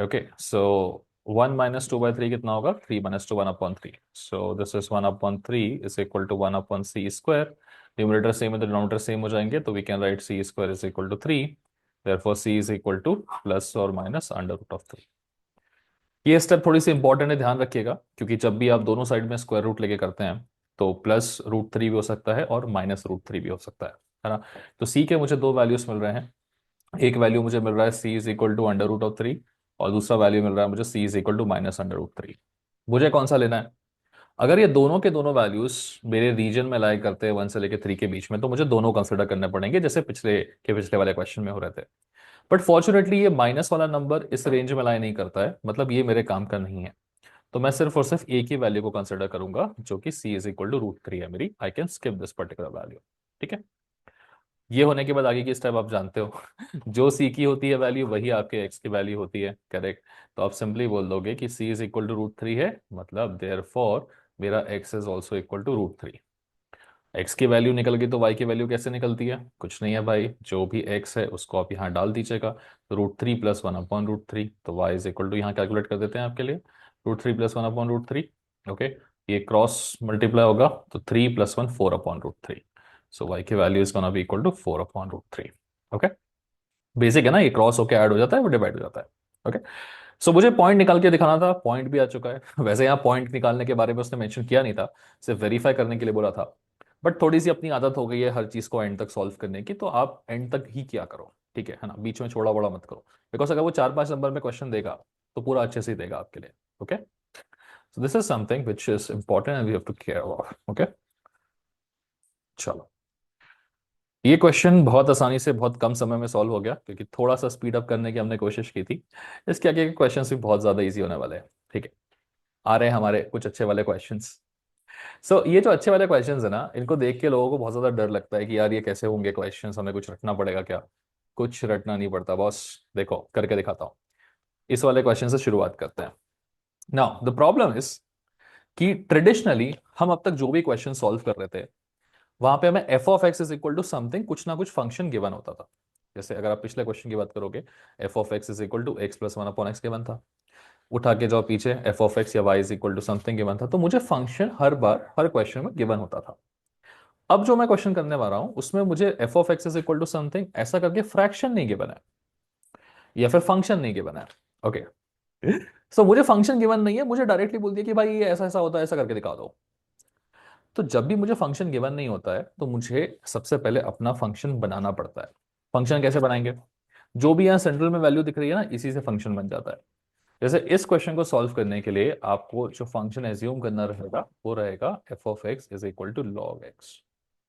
ओके, सो 1 - 2/3 कितना होगा, 3 - 2 1/3, so this is 1/3 is equal to 1/c²। Numerator same है तो डिनोमिनेटर सेम हो जाएंगे, तो we can write c² is equal to 3, therefore c is equal to +or - √3। ये स्टेप थोड़ी सी इंपॉर्टेंट है, ध्यान रखिएगा, क्योंकि जब भी आप दोनों साइड में स्क्वायर रूट लेके करते हैं तो +√3 भी हो सकता है और -√3 भी हो सकता है ना। तो c के मुझे दो वैल्यूज मिल रहे हैं, एक वैल्यू मुझे मिल रहा है c इज इक्वल टू √3, और दूसरा वैल्यू मिल रहा है मुझे c इज इक्वल टू -√3। मुझे कौन सा लेना है? अगर ये दोनों के दोनों वैल्यूज मेरे रीजन में लाई करते हैं 1 से लेकर 3 के बीच में, तो मुझे दोनों कंसिडर करने पड़ेंगे, जैसे पिछले वाले क्वेश्चन में हो रहे थे। बट फॉर्चुनेटली ये माइनस वाला नंबर इस रेंज में लाई नहीं करता है, मतलब ये मेरे काम का नहीं है। तो मैं सिर्फ और सिर्फ एक ही वैल्यू को कंसिडर करूंगा, जो कि c इज इक्वल टू √3 है मेरी। I can skip this particular value. ठीक है, ये होने के बाद आगे की स्टेप आप जानते हो जो c की होती है वैल्यू, वही आपके x की वैल्यू होती है, करेक्ट। तो आप सिंपली बोल दोगे कि c इज इक्वल टू √3 है, मतलब देयर फॉर मेरा x is also equal to √3। x की वैल्यू निकल गई तो y की वैल्यू कैसे निकलती है? कुछ नहीं है भाई, जो भी x है उसको आप यहाँ डाल दीजिएगा, तो √3 + 1/√3, तो y इज इक्वल टू, यहाँ कैलकुलेट कर देते हैं आपके लिए, √3 + 1/√3। ओके, ये क्रॉस मल्टीप्लाई होगा तो 3 + 1 4/√3, सो y की value is gonna be equal to 4/√3। Okay, basic है ना, ये क्रॉस होकर ऐड हो जाता है, वो डिवाइड हो जाता है। ओके, सो मुझे पॉइंट निकाल के दिखाना था, पॉइंट भी आ चुका है वैसे यहाँ पॉइंट निकालने के बारे में उसने मेंशन किया नहीं था, सिर्फ वेरीफाई करने के लिए बोला था। बट थोड़ी सी अपनी आदत हो गई है हर चीज को एंड तक सॉल्व करने की, तो आप एंड तक ही किया करो। ठीक है ना, बीच में छोड़ा बड़ा मत करो, बिकॉज अगर वो 4-5 नंबर में क्वेश्चन देगा तो पूरा अच्छे से ही देगा आपके लिए। Okay, so this is something which is important and we have to care about. Okay, चलो, ये क्वेश्चन बहुत आसानी से बहुत कम समय में सॉल्व हो गया, क्योंकि थोड़ा सा स्पीड अप करने की हमने कोशिश की थी। इसके आगे के क्वेश्चन भी बहुत ज्यादा इजी होने वाले हैं। ठीक है, आ रहे हैं हमारे कुछ अच्छे वाले क्वेश्चंस। ये जो अच्छे वाले क्वेश्चंस है ना, इनको देख के लोगों को बहुत ज्यादा डर लगता है कि यार ये कैसे होंगे क्वेश्चंस, हमें कुछ रटना पड़ेगा क्या? कुछ रटना नहीं पड़ता बॉस, देखो करके दिखाता हूँ। इस वाले क्वेश्चन से शुरुआत करते हैं। नाउ द प्रॉब्लम इज कि ट्रेडिशनली हम अब तक जो भी क्वेश्चन सॉल्व कर रहे थे, वहां पे हमें f(x) is equal to something, कुछ ना कुछ फंक्शन गिवन होता था। जैसे अगर आप पिछले क्वेश्चन की बात करोगे, f(x) is equal to x + 1/x given था। उठा के जाओ पीछे, f(x) या y is equal to something given था। तो मुझे फंक्शन हर बार हर क्वेश्चन में गिवन होता था। अब जो मैं क्वेश्चन करने वाला हूं उसमें मुझे f(x) is equal to something ऐसा करके फ्रैक्शन नहीं गिवन है, या फिर फंक्शन नहीं गिवन है। ओके, सो मुझे फंक्शन गिवन नहीं है, मुझे डायरेक्टली बोल दिया कि भाई ये ऐसा ऐसा होता है, ऐसा करके दिखा दो। तो जब भी मुझे फंक्शन गिवन नहीं होता है, तो मुझे सबसे पहले अपना फंक्शन बनाना पड़ता है। फंक्शन कैसे बनाएंगे? जो भी यहाँ सेंट्रल में वैल्यू दिख रही है ना, इसी से फंक्शन बन जाता है। जैसे इस क्वेश्चन को सॉल्व करने के लिए आपको जो फंक्शन एज्यूम करना रहेगा वो रहेगा f(x) is equal to log x।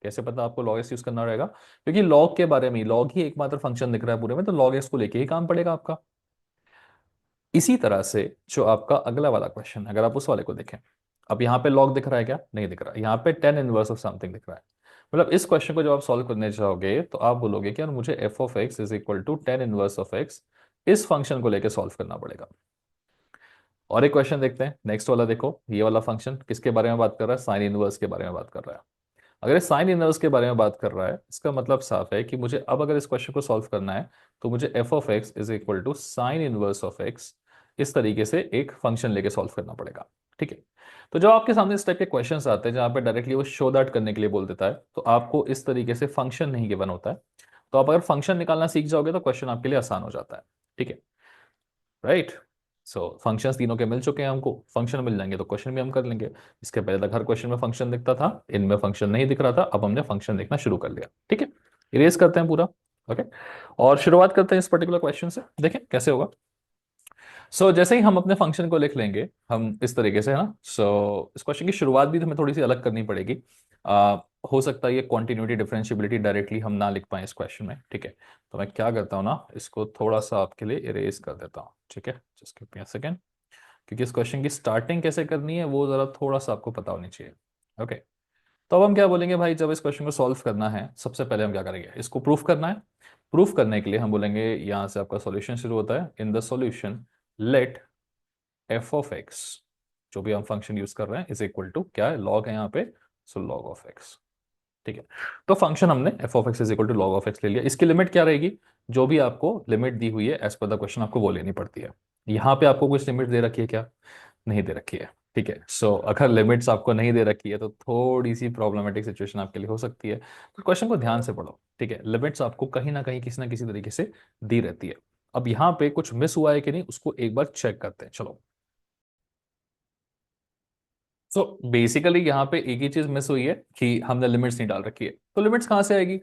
कैसे पता आपको log x यूज करना रहेगा? क्योंकि log के बारे में, log ही एकमात्र फंक्शन दिख रहा है पूरे में, तो log x को लेके ही काम पड़ेगा आपका। इसी तरह से जो आपका अगला वाला क्वेश्चन है, अगर आप उस वाले को देखें, अब यहाँ पे log दिख रहा है क्या? नहीं दिख रहा है, यहाँ पे tan इनवर्स ऑफ समथिंग दिख रहा है। मतलब इस क्वेश्चन को जब आप सॉल्व करने जाओगे तो आप बोलोगे कि यार मुझे f(x) is equal to tan inverse of x इस फंक्शन को लेके सॉल्व करना पड़ेगा। और एक क्वेश्चन देखते हैं, नेक्स्ट वाला देखो, ये वाला फंक्शन किसके बारे में बात कर रहा है? साइन इनवर्स के बारे में बात कर रहा है। अगर ये साइन इनवर्स के बारे में बात कर रहा है, इसका मतलब साफ है कि मुझे अब अगर इस क्वेश्चन को सॉल्व करना है, तो मुझे f(x) is equal to sine inverse of x इस तरीके से एक फंक्शन लेके सॉल्व करना पड़ेगा। ठीक है, तो जब आपके सामने इस टाइप के क्वेश्चन आते हैं जहां पे डायरेक्टली वो शो दैट करने के लिए बोल देता है, तो आपको इस तरीके से फंक्शन नहीं गिवन होता है। तो आप अगर फंक्शन निकालना सीख जाओगे तो क्वेश्चन आपके लिए आसान हो जाता है। ठीक है, राइट। सो फंक्शंस तीनों के मिल चुके हैं हमको, फंक्शन मिल जाएंगे तो क्वेश्चन भी हम कर लेंगे। इसके पहले तक हर क्वेश्चन में फंक्शन दिखता था, इनमें फंक्शन नहीं दिख रहा था, अब हमने फंक्शन देखना शुरू कर लिया। ठीक है, इरेज करते हैं पूरा। ओके, और शुरुआत करते हैं इस पर्टिकुलर क्वेश्चन से, देखें कैसे होगा। जैसे ही हम अपने फंक्शन को लिख लेंगे हम इस तरीके से, है ना। इस क्वेश्चन की शुरुआत भी हमें थोड़ी सी अलग करनी पड़ेगी। आ, हो सकता है ये क्वांटिन्यूटी डिफरेंशियबिलिटी डायरेक्टली हम ना लिख पाए इस क्वेश्चन में। ठीक है, तो मैं क्या करता हूँ ना, इसको थोड़ा सा आपके लिए इरेज कर देता हूँ। ठीक है, just give me a second, क्योंकि इस क्वेश्चन की स्टार्टिंग कैसे करनी है वो जरा थोड़ा सा आपको पता होनी चाहिए। ओके, तो अब हम क्या बोलेंगे भाई, जब इस क्वेश्चन को सॉल्व करना है सबसे पहले हम क्या करेंगे, इसको प्रूफ करना है। प्रूफ करने के लिए हम बोलेंगे, यहां से आपका सॉल्यूशन शुरू होता है। In the solution let F of x, जो भी हम फंक्शन यूज कर रहे हैं, इज इक्वल टू क्या है, लॉग है यहाँ पे, सो लॉग ऑफ एक्स। ठीक है, तो फंक्शन हमने f of x is equal to log of x ले लिया। इसकी लिमिट क्या रहेगी, जो भी आपको लिमिट दी हुई है एज पर द क्वेश्चन आपको वो लेनी पड़ती है। यहाँ पे आपको कुछ लिमिट दे रखी है क्या, नहीं दे रखी है। ठीक है, अगर लिमिट्स आपको नहीं दे रखी है तो थोड़ी सी प्रॉब्लमेटिक सिचुएशन आपके लिए हो सकती है, तो क्वेश्चन को ध्यान से पढ़ो। ठीक है, लिमिट्स आपको कहीं ना कहीं किसी ना किसी तरीके से दी रहती है। अब यहाँ पे कुछ मिस हुआ है कि नहीं उसको एक बार चेक करते हैं, चलो। बेसिकली यहाँ पे एक ही चीज मिस हुई है कि हमने लिमिट्स नहीं डाल रखी है। तो लिमिट्स कहाँ से आएगी,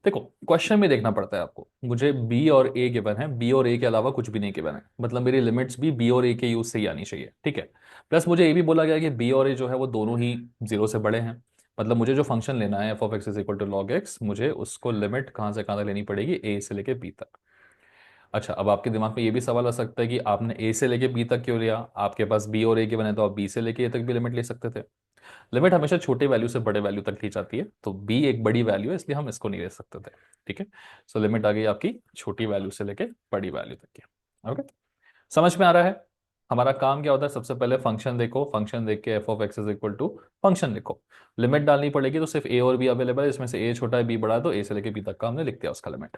देखो क्वेश्चन में देखना पड़ता है आपको, मुझे बी और ए गिवन है, बी और ए के अलावा कुछ भी नहीं गिवन है, मतलब मेरी लिमिट्स भी बी और ए के यूज से ही आनी चाहिए। ठीक है, प्लस मुझे ये भी बोला गया कि बी और ए जो है वो दोनों ही जीरो से बड़े हैं। मतलब मुझे जो फंक्शन लेना है F of x is equal to log x, मुझे उसको लिमिट कहाँ से कहाँ तक लेनी पड़ेगी, ए से लेके बी तक। अच्छा, अब आपके दिमाग में ये भी सवाल आ सकता है कि आपने ए से लेके बी तक क्यों लिया, आपके पास बी और ए के बने तो आप बी से लेके ए तक भी लिमिट ले सकते थे। लिमिट हमेशा छोटे वैल्यू से बड़े वैल्यू तक ली जाती है, तो बी एक बड़ी वैल्यू है इसलिए हम इसको नहीं ले सकते थे। ठीक है, लिमिट आ गई आपकी छोटी वैल्यू से लेके बड़ी वैल्यू तक की। ओके, समझ में आ रहा है। हमारा काम क्या होता है, सबसे पहले फंक्शन देखो, फंक्शन देख के f of x is equal to function लिखो। लिमिट डालनी पड़ेगी, तो सिर्फ ए और बी अवेलेबल है, इसमें से ए छोटा है बी बड़ा है, तो ए से लेके बी तक का हमने लिख दिया उसका लिमिट।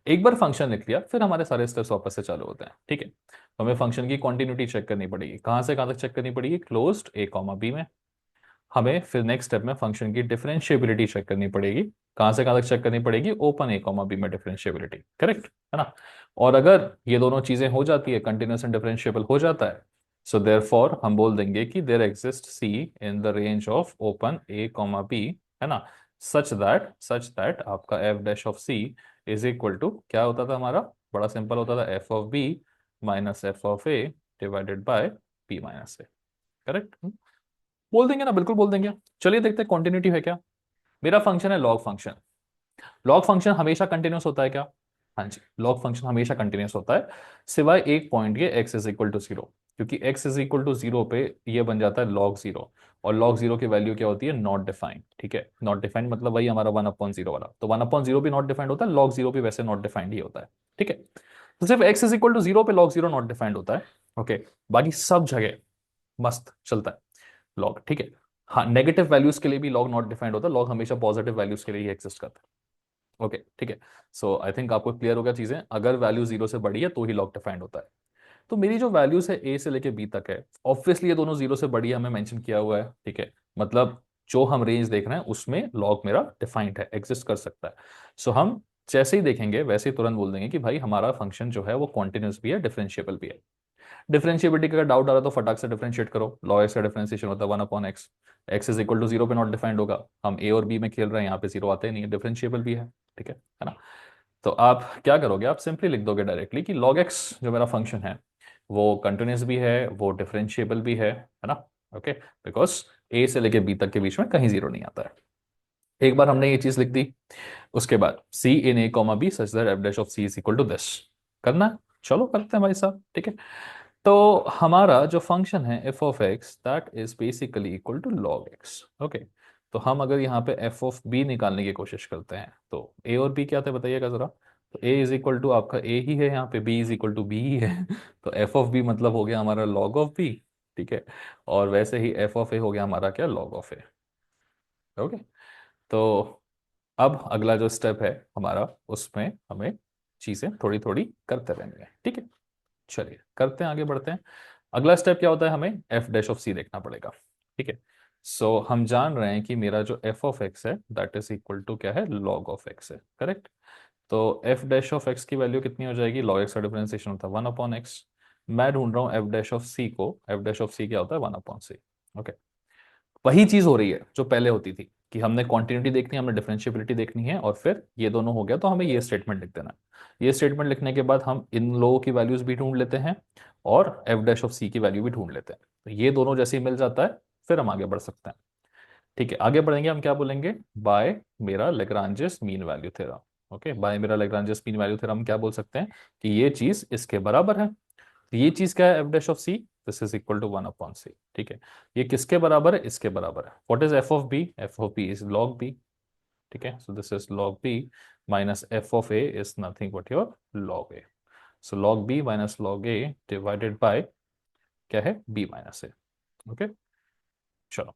एक बार फंक्शन लिख लिया फिर हमारे सारे स्टेप्स वापस से चालू होते हैं। ठीक है, तो हमें फंक्शन की क्वांटिन्यूटी चेक करनी पड़ेगी, कहां से कहां तक चेक करनी पड़ेगी, क्लोज्ड ए कॉमा बी में। हमें फिर नेक्स्ट स्टेप में फंक्शन की डिफरेंशिएबिलिटी चेक करनी पड़ेगी, कहां से कहां तक चेक करनी पड़ेगी, ओपन ए कॉमा बी में डिफरेंशिएबिलिटी, करेक्ट है ना। और अगर ये दोनों चीजें हो जाती है, कंटिन्यूस एंड डिफरेंशिएबल हो जाता है, सो देयरफॉर हम बोल देंगे कि there exist C in the range of open A comma b, है ना, सच दैट आपका F dash of C is equal to क्या होता था हमारा, बड़ा सिंपल होता था, F of B minus F of A divided by B minus A. Correct, बोल देंगे ना, बिल्कुल बोल देंगे। चलिए देखते हैं कॉन्टिन्यूटी है क्या। मेरा फंक्शन है लॉग फंक्शन, लॉग फंक्शन हमेशा कंटिन्यूस होता है क्या, हाँ जी, लॉग फंक्शन हमेशा कंटिन्यूस होता है, सिवाय एक पॉइंट के X is equal to zero, क्योंकि X is equal to zero पे ये बन जाता है लॉग जीरो, और लॉग जीरो की वैल्यू क्या होती है, नॉट डिफाइंड। ठीक है, नॉट डिफाइंड मतलब वही हमारा वन अपॉन जीरो वाला, तो वन अपॉन जीरो भी नॉट डिफाइंड होता है, लॉग जीरो भी वैसे नॉट डिफाइंड ही होता है। ठीक है, तो सिर्फ x is equal to zero पे लॉग जीरो नॉट डिफाइंड होता है। ओके, बाकी सब जगह मस्त चलता है लॉग। ठीक है, हाँ, नेगेटिव वैल्यूज के लिए भी लॉग नॉट डिफाइंड होता है, लॉग हमेशा पॉजिटिव वैल्यूज के लिए ही एग्जिस्ट करता है। ओके ठीक है, आई थिंक आपको क्लियर हो गया चीजें, अगर वैल्यू जीरो से बड़ी है तो ही लॉग डिफाइंड होता है। तो मेरी जो वैल्यूज है ए से लेके बी तक है, ऑब्वियसली ये दोनों जीरो से बड़ी है, हमें मेंशन किया हुआ है। ठीक है, मतलब जो हम रेंज देख रहे हैं उसमें लॉग मेरा डिफाइंड है, एग्जिस्ट कर सकता है। हम जैसे ही देखेंगे वैसे ही तुरंत बोल देंगे कि भाई हमारा फंक्शन जो है वो कॉन्टिन्यूस भी है, डिफरेंशिएबल भी है। डिफरेंशिएबिलिटी का डाउट आ रहा है तो फटाक से डिफरेंशिएट करो, लॉग एक्स का डिफरेंशिएशन होता है one upon x, x is equal to zero पे नॉट डिफाइंड होगा, हम ए और बी में खेल रहे हैं, यहाँ पे जीरो आते ही नहीं है, डिफरेंशिएबल भी है। ठीक है ना। तो आप क्या करोगे, आप सिंपली लिख दोगे डायरेक्टली कि लॉग एक्स जो मेरा फंक्शन है वो कंटिन्यूस भी है, वो डिफरेंशिएबल भी है ना। ओके, बिकॉज ए से लेके बी तक के बीच में कहीं जीरो नहीं आता है। एक बार हमने ये चीज लिख दी, उसके बाद C in A comma B such that F dash of C is equal to this करना है। चलो करते हैं भाई साहब। ठीक है, तो हमारा जो फंक्शन है F of x that is basically equal to log x. Okay, तो हम अगर यहाँ पे एफ ऑफ बी निकालने की कोशिश करते हैं तो ए और बी क्या थे बताइएगा जरा। तो ए इज इक्वल टू आपका ए ही है, यहाँ पे B is equal to B ही है तो एफ ऑफ बी मतलब हो गया हमारा लॉग ऑफ बी। ठीक है, और वैसे ही एफ ऑफ ए हो गया हमारा क्या, लॉग ऑफ ए। ओके, तो अब अगला जो स्टेप है हमारा, उसमें हमें चीजें थोड़ी थोड़ी करते रहेंगे। ठीक है, चलिए करते हैं, आगे बढ़ते हैं। अगला स्टेप क्या होता है, हमें एफ डैश ऑफ सी देखना पड़ेगा। ठीक है, हम जान रहे हैं कि मेरा जो एफ ऑफ एक्स है दैट इज इक्वल टू क्या है, लॉग ऑफ एक्स है, करेक्ट। तो एफ डैश ऑफ एक्स की वैल्यू कितनी हो जाएगी, लॉग एक्स का डिफरेंशिएशन होता है वन अपॉन एक्स, मैं ढूंढ रहा हूँ एफ डैश ऑफ सी को। एफ डैश ऑफ सी क्या होता है, 1/c। ओके, वही चीज हो रही है जो पहले होती थी कि हमने कॉन्टिन्यूटी देखनी है, हमने डिफरेंशिएबिलिटी देखनी है, और फिर ये दोनों हो गया तो हमें ये स्टेटमेंट लिख देना है। ये स्टेटमेंट लिखने के बाद हम इन लोगों की वैल्यूज भी ढूंढ लेते हैं और एफ डैश ऑफ सी की वैल्यू भी ढूंढ लेते हैं। तो ये दोनों जैसे ही मिल जाता है फिर हम आगे बढ़ सकते हैं। ठीक है, आगे बढ़ेंगे, हम क्या बोलेंगे, बाय मेरा Lagrange's mean value theorem. Okay, by मेरा लेग्रांजेस मीन वैल्यू थ्योरम क्या बोल सकते हैं कि ये चीज इसके बराबर है। तो ये चीज क्या है, F dash of c, this is equal to 1/c। ठीक है, ये किसके बराबर है, इसके बराबर है। What is F of B, F of B is log b. ठीक है, so this is log b minus F of A is nothing but your log a. So log b minus log a divided by क्या है, B minus A. Okay, चलो।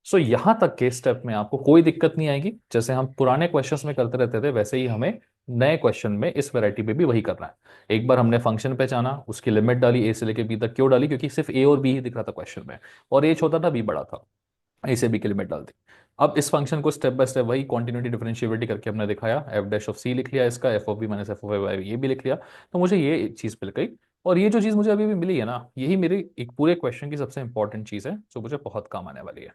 सो यहां तक के step में आपको कोई दिक्कत नहीं आएगी। जैसे हम पुराने क्वेश्चंस में करते रहते थे वैसे ही हमें नए क्वेश्चन में इस वैरायटी पे भी वही करना है। एक बार हमने फंक्शन पहचाना, उसकी लिमिट डाली, ए से लेके बी तक। क्यों डाली, क्योंकि सिर्फ ए और बी ही दिख रहा था क्वेश्चन में, और ए छोटा था बी बड़ा था, ए से बी की लिमिट डाल दी। अब इस फंक्शन को स्टेप बाय स्टेप वही क्वांटिटी डिफरेंशिएबिलिटी करके हमने दिखाया। एफ डैश ऑफ सी लिख लिया, इसका f of B minus F of A by ये भी लिख लिया। तो मुझे ये चीज मिल गई। और ये जो चीज मुझे अभी भी मिली है ना, यही मेरी एक पूरे क्वेश्चन की सबसे इंपॉर्टेंट चीज है जो मुझे बहुत काम आने वाली है।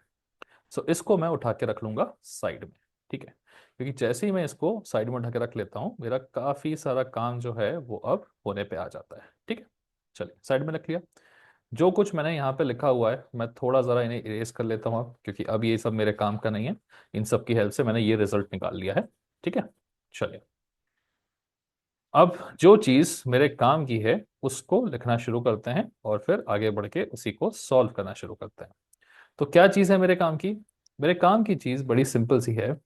सो इसको मैं उठा के रख लूंगा साइड में। ठीक है, क्योंकि जैसे ही मैं इसको साइड में उठा के रख लेता हूं मेरा काफी सारा काम जो है वो अब होने पे आ जाता है। ठीक है, चलिए साइड में रख लिया। जो कुछ मैंने यहाँ पे लिखा हुआ है मैं थोड़ा ज़रा इन्हें इरेज कर लेता हूँ अब, क्योंकि अब ये सब मेरे काम का नहीं है। इन सब की हेल्प से मैंने ये रिजल्ट निकाल लिया है। ठीक है, चलिए अब जो चीज़ मेरे काम की है उसको लिखना शुरू करते हैं और फिर आगे बढ़ के उसी को सॉल्व करना शुरू करते हैं। तो क्या चीज़ है मेरे काम की, मेरे काम की चीज़ बड़ी सिंपल सी है।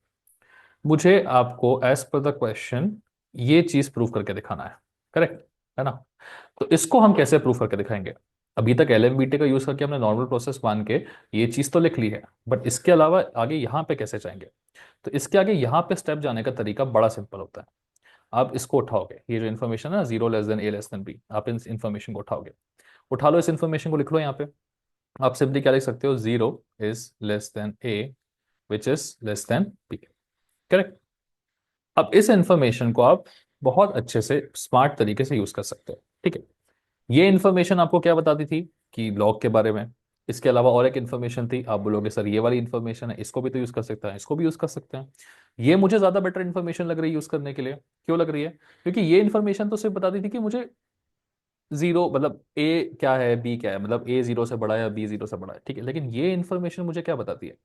मुझे आपको एज पर द क्वेश्चन ये चीज़ प्रूव करके दिखाना है। करेक्ट है ना। तो इसको हम कैसे प्रूफ करके दिखाएंगे। अभी तक एलएमबीटी का यूज करके हमने नॉर्मल प्रोसेस मान के ये चीज तो लिख ली है, बट इसके अलावा आगे यहाँ पे कैसे जाएंगे। तो इसके आगे यहाँ पे स्टेप जाने का तरीका बड़ा सिंपल होता है। आप इसको उठाओगे, ये जो इन्फॉर्मेशन है, जीरो लेस देन ए लेस देन बी, आप इस इन्फॉर्मेशन को उठाओगे। उठा लो, इस इन्फॉर्मेशन को लिख लो यहाँ पे। आप सिंपली क्या लिख सकते हो, zero is less than a which is less than b. Correct. अब इस इन्फॉर्मेशन को आप बहुत अच्छे से स्मार्ट तरीके से यूज कर सकते हो। ठीक है, ये इन्फॉर्मेशन आपको क्या बताती थी कि लॉग के बारे में। इसके अलावा और एक इन्फॉर्मेशन थी, आप बोलोगे सर ये वाली इन्फॉर्मेशन है, इसको भी तो यूज कर सकते हैं, इसको भी यूज कर सकते हैं। ये मुझे ज्यादा बेटर इन्फॉर्मेशन लग रही है यूज करने के लिए। क्यों लग रही है, क्योंकि ये इन्फॉर्मेशन तो सिर्फ बताती थी कि मुझे जीरो मतलब ए क्या है बी क्या है, मतलब ए जीरो से बड़ा है या बी जीरो से बड़ा है। ठीक है, लेकिन ये इन्फॉर्मेशन मुझे क्या बताती है,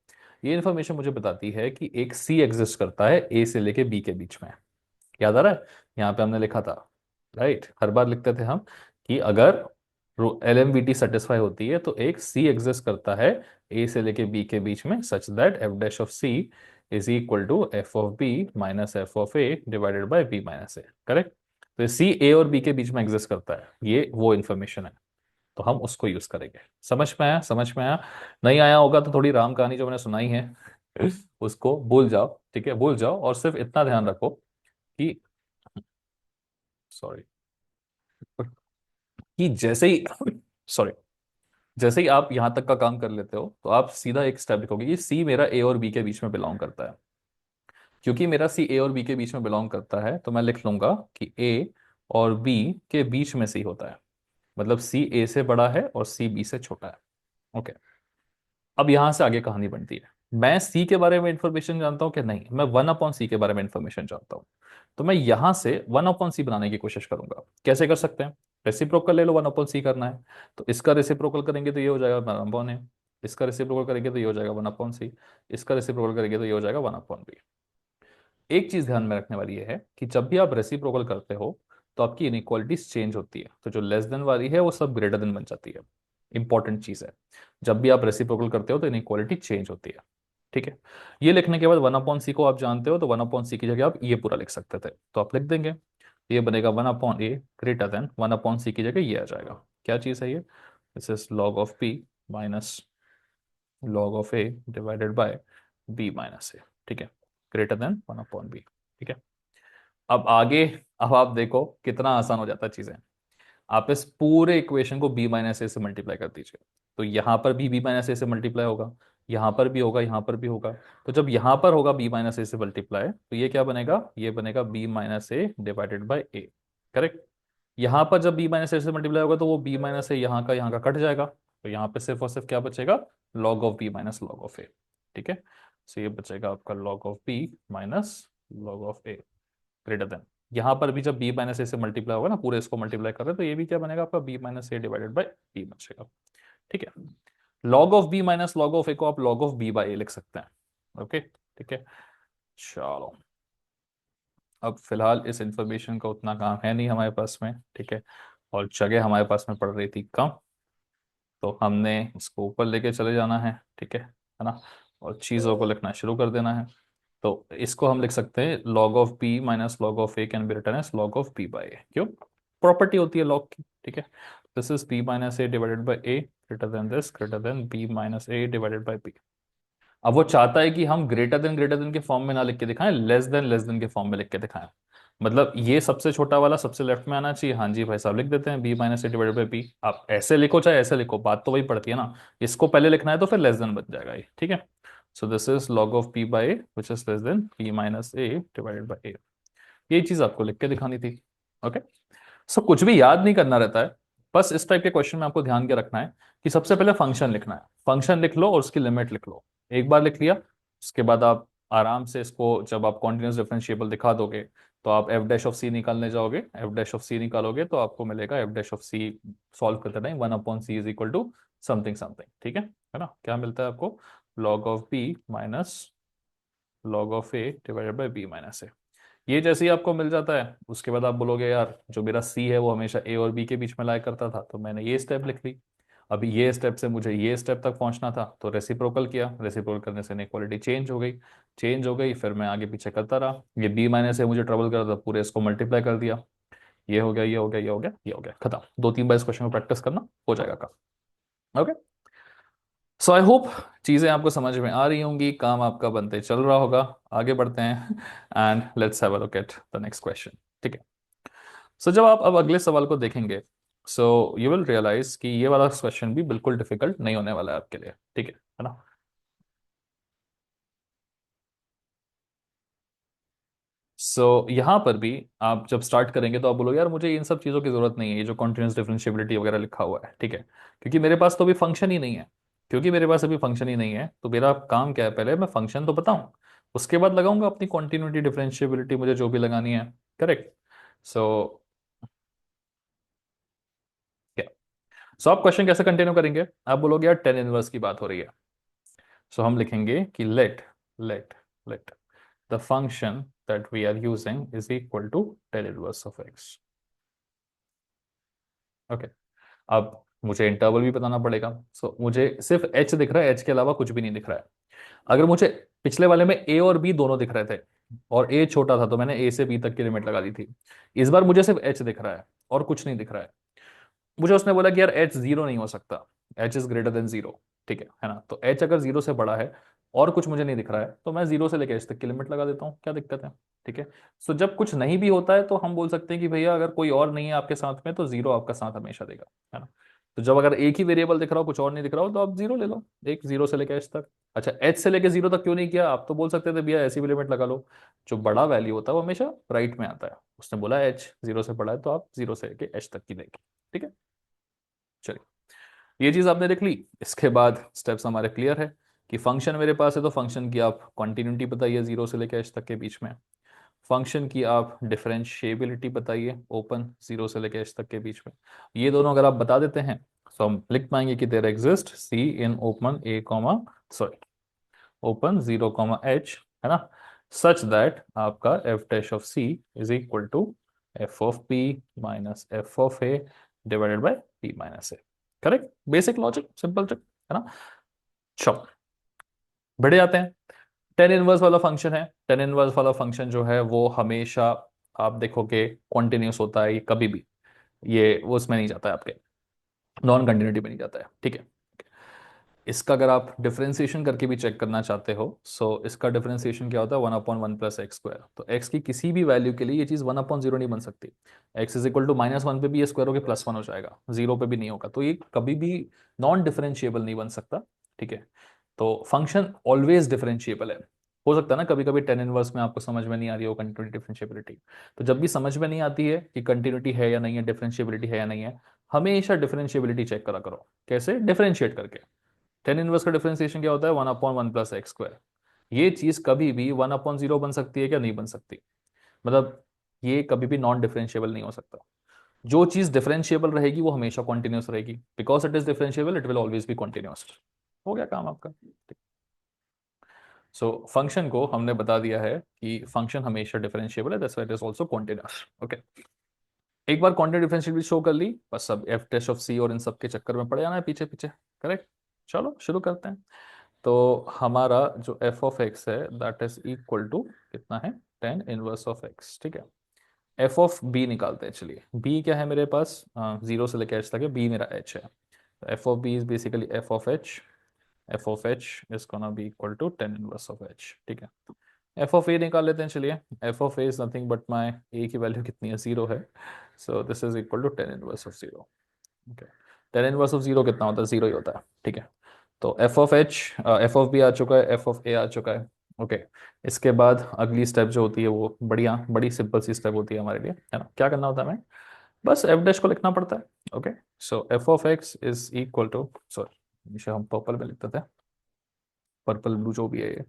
ये इन्फॉर्मेशन मुझे बताती है कि एक सी एग्जिस्ट करता है ए से लेके बी के बीच में। याद आ रहा है, यहाँ पे हमने लिखा था, राइट, हर बार लिखते थे हम कि अगर L M V T satisfy होती है तो एक सी एग्जिस्ट करता है ए से लेके बी के बीच में, such that F dash of C is equal to F of B minus F of A divided by B minus A. Correct. तो सी ए और बी के बीच में एग्जिस्ट करता है, ये वो इन्फॉर्मेशन है। तो हम उसको यूज करेंगे। समझ में आया, समझ में आया। नहीं आया होगा तो थोड़ी राम कहानी जो मैंने सुनाई है उसको भूल जाओ। ठीक है, भूल जाओ और सिर्फ इतना ध्यान रखो कि, सॉरी, कि जैसे ही सॉरी, जैसे ही आप यहां तक का काम कर लेते हो तो आप सीधा एक स्टेप लिखोगे कि सी मेरा ए और बी के बीच में बिलोंग करता है। क्योंकि मेरा सी ए और बी के बीच में बिलोंग करता है तो मैं लिख लूंगा कि ए और बी के बीच में सी होता है। मतलब सी ए से बड़ा है और सी बी से छोटा है। ओके, अब यहां से आगे कहानी बनती है। मैं सी के बारे में इंफॉर्मेशन जानता हूं कि नहीं, मैं वन अपॉन सी के बारे में इंफॉर्मेशन जानता हूं। तो मैं यहां से वन अपॉन सी बनाने की कोशिश करूंगा। कैसे कर सकते हैं, रेसिप्रोकल ले लो, वन अपॉन सी करना है तो इसका रेसिप्रोकल करेंगे तो ये हो जाएगा वन अपॉन ए। इसका रेसिप्रोकल करेंगे तो ये हो जाएगा वन अपॉन सी। इसका रेसिप्रोकल करेंगे तो ये हो जाएगा वन अपॉन बी। एक चीज ध्यान में रखने वाली ये है कि जब भी आप रेसिप्रोकल करते हो तो आपकी इनइक्वालिटीज चेंज होती है, तो जो लेस देन वाली है वो सब ग्रेटर देन बन जाती है। इंपॉर्टेंट चीज है, जब भी आप रेसिप्रोकल करते हो तो इनइक्वालिटी चेंज होती है। ठीक है, ये लिखने के बाद वन अपॉन सी को आप जानते हो तो वन अपॉन सी की जगह आप ये पूरा लिख सकते थे, तो आप लिख देंगे। ये बनेगा one upon A greater than one upon C की जगह ये आ जाएगा। क्या चीज है ये, this is log of P minus log of A divided by B minus A. ठीक है, greater than one upon B. ठीक है, अब आगे, अब आप देखो कितना आसान हो जाता है चीजें। आप इस पूरे इक्वेशन को बी माइनस ए से मल्टीप्लाई कर दीजिए। तो यहां पर भी बी माइनस ए से मल्टीप्लाई होगा, यहां पर भी होगा, यहां पर भी होगा। तो जब यहां पर होगा बी माइनस ए से मल्टीप्लाई तो ये क्या बनेगा, ये बनेगा b minus A divided by a. Correct. यहाँ पर जब b माइनस ए से मल्टीप्लाई होगा तो वो b माइनस ए यहाँ का कट जाएगा, तो यहाँ पे सिर्फ और सिर्फ क्या बचेगा, log of b minus log of a। ठीक है, सो ये बचेगा आपका log of b minus log of a greater then, यहाँ पर भी जब b माइनस ए से मल्टीप्लाई होगा ना, पूरे इसको मल्टीप्लाई कर रहे हैं, तो ये भी क्या बनेगा आपका b minus A divided by b बचेगा। ठीक है, log of b minus log of a को आप log of b by a लिख सकते हैं। ओके, ठीक है, चलो अब फिलहाल इस इंफॉर्मेशन का उतना काम है नहीं हमारे पास में। ठीक है, और जगह हमारे पास में पड़ रही थी कम, तो हमने इसको ऊपर लेके चले जाना है। ठीक है ना, और चीज़ों को लिखना शुरू कर देना है। तो इसको हम लिख सकते हैं log of b minus log of a can be written as log of b by a। क्यों, प्रॉपर्टी होती है log की। ठीक है, this is b minus a divided by a greater than this greater than b minus a divided by b। अब वो चाहता है कि हम ग्रेटर देन के फॉर्म में ना लिख के दिखाएं, लेस देन के फॉर्म में लिख के दिखाएं। मतलब ये सबसे छोटा वाला सबसे लेफ्ट में आना चाहिए। हाँ जी भाई साहब, लिख देते हैं b minus A divided by b. आप ऐसे लिखो चाहे ऐसे लिखो, बात तो वही पड़ती है ना। इसको पहले लिखना है तो फिर लेस देन बन जाएगा ये। ठीक है, so this is log of p by A which is less than b minus A divided by A. ये चीज आपको लिख के दिखानी थी। ओके, सो कुछ भी याद नहीं करना रहता है, बस इस टाइप के क्वेश्चन में आपको ध्यान के रखना है कि सबसे पहले फंक्शन लिखना है। फंक्शन लिख लो और उसकी लिमिट लिख लो। एक बार लिख लिया, उसके बाद आप आराम से इसको जब आप कॉन्टिन्यूस डिफरेंशिएबल दिखा दोगे तो आप एफ डैश ऑफ सी निकालने जाओगे, एफ डैश ऑफ सी निकालोगे तो आपको मिलेगा F dash of C solve करते time 1/c is equal to something something. ठीक है ना, क्या मिलता है आपको, log of b minus log of a divided by b minus a। ये जैसे ही आपको मिल जाता है, उसके बाद आप बोलोगे यार जो मेरा सी है वो हमेशा ए और बी के बीच में लाया करता था, तो मैंने ये स्टेप लिख ली। अभी ये स्टेप से मुझे ये स्टेप तक पहुंचना था, तो रेसिप्रोकल किया, रेसिप्रोकल करने से इक्वालिटी चेंज हो गई, फिर मैं आगे पीछे करता रहा। ये बी माइनस से मुझे ट्रबल कर रहा था, पूरे इसको मल्टीप्लाई कर दिया। ये हो गया, ये हो गया, ये हो गया, ये हो गया, खत्म। 2-3 बार इस क्वेश्चन को प्रैक्टिस करना, हो जाएगा काम। ओके, सो आई होप चीजें आपको समझ में आ रही होंगी, काम आपका बनते चल रहा होगा। आगे बढ़ते हैं and let's have a look at the next question. ठीक है, सो जब आप अब अगले सवाल को देखेंगे, सो यू विल रियलाइज कि ये वाला क्वेश्चन भी बिल्कुल डिफिकल्ट नहीं होने वाला है आपके लिए। ठीक है ना। यहाँ पर भी आप जब स्टार्ट करेंगे तो आप बोलोगे यार मुझे इन सब चीज़ों की जरूरत नहीं है, ये जो कॉन्टिन्यूस डिफरेंशिएबिलिटी वगैरह लिखा हुआ है। ठीक है, क्योंकि मेरे पास तो अभी फंक्शन ही नहीं है। क्योंकि मेरे पास अभी फंक्शन ही नहीं है, तो मेरा काम क्या है, पहले मैं फंक्शन तो बताऊं, उसके बाद लगाऊंगा अपनी कॉन्टिन्यूटी डिफरेंशिएबिलिटी मुझे जो भी लगानी है। करेक्ट। सो क्या, सो आप क्वेश्चन कैसे कंटिन्यू करेंगे, आप बोलोगे यार टेन इनवर्स की बात हो रही है, सो हम लिखेंगे कि let the function that we are using is equal to tan inverse of x। Okay, अब मुझे इंटरवल भी बताना पड़ेगा। मुझे सिर्फ h दिख रहा है, h के अलावा कुछ भी नहीं दिख रहा है। अगर मुझे पिछले वाले में a और b दोनों दिख रहे थे और a छोटा था तो मैंने a से b तक की लिमिट लगा दी थी, इस बार मुझे सिर्फ h दिख रहा है और कुछ नहीं दिख रहा है। मुझे उसने बोला कि यार h जीरो नहीं हो सकता, h is greater than zero. ठीक है ना, तो h अगर जीरो से बड़ा है और कुछ मुझे नहीं दिख रहा है, तो मैं जीरो से लेकर h तक की लिमिट लगा देता हूँ, क्या दिक्कत है। ठीक है, जब कुछ नहीं भी होता है तो हम बोल सकते हैं कि भैया अगर कोई और नहीं है आपके साथ में तो जीरो आपका साथ हमेशा देगा, है ना। तो जब अगर एक ही वेरिएबल दिख रहा हो, कुछ और नहीं दिख रहा हो, तो आप जीरो ले लो, एक जीरो से लेकर h तक। अच्छा, h से लेकर जीरो तक क्यों नहीं किया, आप तो बोल सकते थे भैया ऐसी भी लिमिट लगा लो। जो बड़ा वैल्यू होता है वो हमेशा राइट में आता है, उसने बोला h जीरो से बड़ा है तो आप जीरो से लेकर h तक की लेंगे। ठीक है, चलिए ये चीज आपने देख ली। इसके बाद स्टेप्स हमारे क्लियर है कि फंक्शन मेरे पास है तो फंक्शन की आप कंटिन्यूटी बताइए जीरो से लेकर एच तक के बीच में। फंक्शन की आप डिफरेंशिएबिलिटी बताइए ओपन जीरो से लेकर एच तक के बीच में। ये दोनों अगर आप बता देते हैं तो हम लिख पाएंगे कि there exist C in open A comma sorry open zero comma H, है ना, सच दैट आपका F dash of C is equal to F of P minus F of A divided by P minus A. Correct, basic logic, simple trick, है ना। चलो बढ़े जाते हैं। Tan inverse वाला फंक्शन है, टेन इनवर्स वाला फंक्शन जो है वो हमेशा आप देखोगे कॉन्टिन्यूस होता है, ये कभी भी ये वो उसमें नहीं जाता है, आपके नॉन कंटिन्यूटी में नहीं जाता है। ठीक है, इसका अगर आप डिफरेंशिएशन करके भी चेक करना चाहते हो, इसका डिफरेंशिएशन क्या होता है, 1/1 प्लस एक्स स्क्वायर। तो एक्स की किसी भी वैल्यू के लिए ये चीज़ 1/0 नहीं बन सकती। एक्स इज इक्वल टू -1 पे भी ये स्क्वायर होकर +1 हो जाएगा, जीरो पे भी नहीं होगा, तो ये कभी भी नॉन डिफरेंशिएबल नहीं बन सकता। ठीक है, तो फंक्शन ऑलवेज डिफरेंशिएबल है। हो सकता है ना कभी कभी टेन इनवर्स में आपको समझ में नहीं आ रही हो कंटिन्यूटी डिफरेंशिएबिलिटी। तो जब भी समझ में नहीं आती है कि कंटिन्यूटी है या नहीं है, डिफरेंशिएबिलिटी है या नहीं है, हमेशा डिफरेंशिएबिलिटी चेक करा करो। कैसे? डिफरेंशिएट करके। टेन इनवर्स का डिफरेंशिएशन क्या होता है? 1/1 + x²। ये चीज कभी भी 1/0 बन सकती है क्या? नहीं बन सकती। मतलब ये कभी भी नॉन डिफरेंशिएबल नहीं हो सकता। जो चीज डिफरेंशिएबल रहेगी वो हमेशा कॉन्टिन्यूस रहेगी। Because it is differentiable it will always be continuous. हो गया काम आपका। सो फंक्शन को हमने बता दिया है कि फंक्शन हमेशा डिफरेंशिएबल है, that's why it is also continuous. Okay, एक बार कॉन्टिन्यू डिफरेंशिएबिलिटी शो कर ली, बस अब एफ डैश ऑफ सी और इन सब के चक्कर में पड़ जाना है पीछे पीछे। करेक्ट। चलो शुरू करते हैं। तो हमारा जो एफ ऑफ एक्स है दैट इज इक्वल टू कितना है? Tan inverse of x. ठीक है। एफ ऑफ बी निकालते हैं। चलिए, बी क्या है मेरे पास? जीरो से लेकर एच तक है, बी मेरा एच है। F of B is basically F of H. F of H is gonna be equal to tan inverse of H. ठीक है। एफ ऑफ ए निकाल लेते हैं। चलिए, F of A is nothing but my A की value कितनी है? Zero है। So this is equal to tan inverse of zero. Okay, tan inverse of zero कितना होता है? जीरो ही होता है। ठीक है। तो F of H, F of B आ चुका है, एफ ऑफ ए आ चुका है। ओके, इसके बाद अगली स्टेप जो होती है वो बढ़िया बड़ी सिंपल सी स्टेप होती है हमारे लिए, है ना? क्या करना होता है हमें? बस एफ डैश को लिखना पड़ता है। Okay, so F of x is equal to, sorry इसे हम पर्पल में लिखते थे, पर्पल ब्लू जो भी है ये।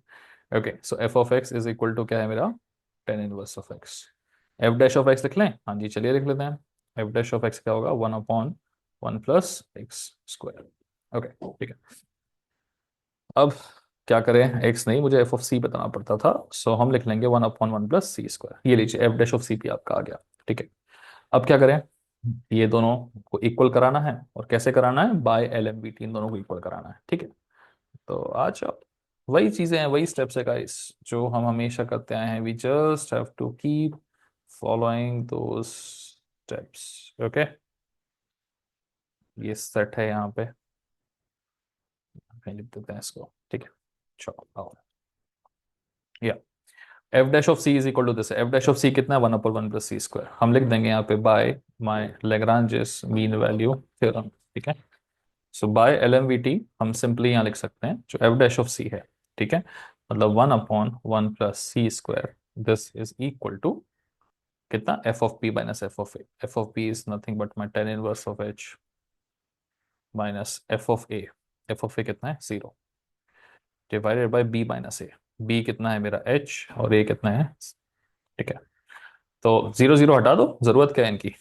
Okay, so F of x is equal to क्या है मेरा? Tan inverse of x. F dash of x लिख लें? हाँ जी, चलिए लिख लेते हैं। एफ डैश ऑफ एक्स क्या होगा? 1/1 + x²। ओके, ठीक है। अब क्या करें? एक्स नहीं, मुझे एफ ऑफ सी बताना पड़ता था, सो हम लिख लेंगे 1/1 + c²। ये लीजिए, f dash of c p आपका आ गया। ठीक है। अब क्या करें? ये दोनों को इक्वल कराना है, और कैसे कराना है? By L M B T, इन दोनों को इक्वल कराना है। ठीक है। तो आज अब वही चीजें हैं, वही स्टेप्स है गाइस, जो हम हमेशा करते आए हैं। We just have to keep following those steps. Okay, ये सेट है यहाँ पे, कहीं लिख देते हैं इसको। ठीक है, चलो आओ। या F dash of C is equal to this. F dash of C कितना है? 1/1 + c²। हम लिख देंगे यहाँ पे by my Lagrange's mean value theorem. ठीक है। So by L M V T हम सिंपली यहाँ लिख सकते हैं जो एफ डैश ऑफ सी है। ठीक है, मतलब 1/1 + c²। This is equal to कितना? F of P minus F of A. F of P is nothing but my tan inverse of H minus F of A. F of A कितना है? Zero, divided by B minus A. B कितना है मेरा? H, और ए कितना है? ठीक है। तो जीरो जीरो हटा दो, जरूरत क्या है इनकी?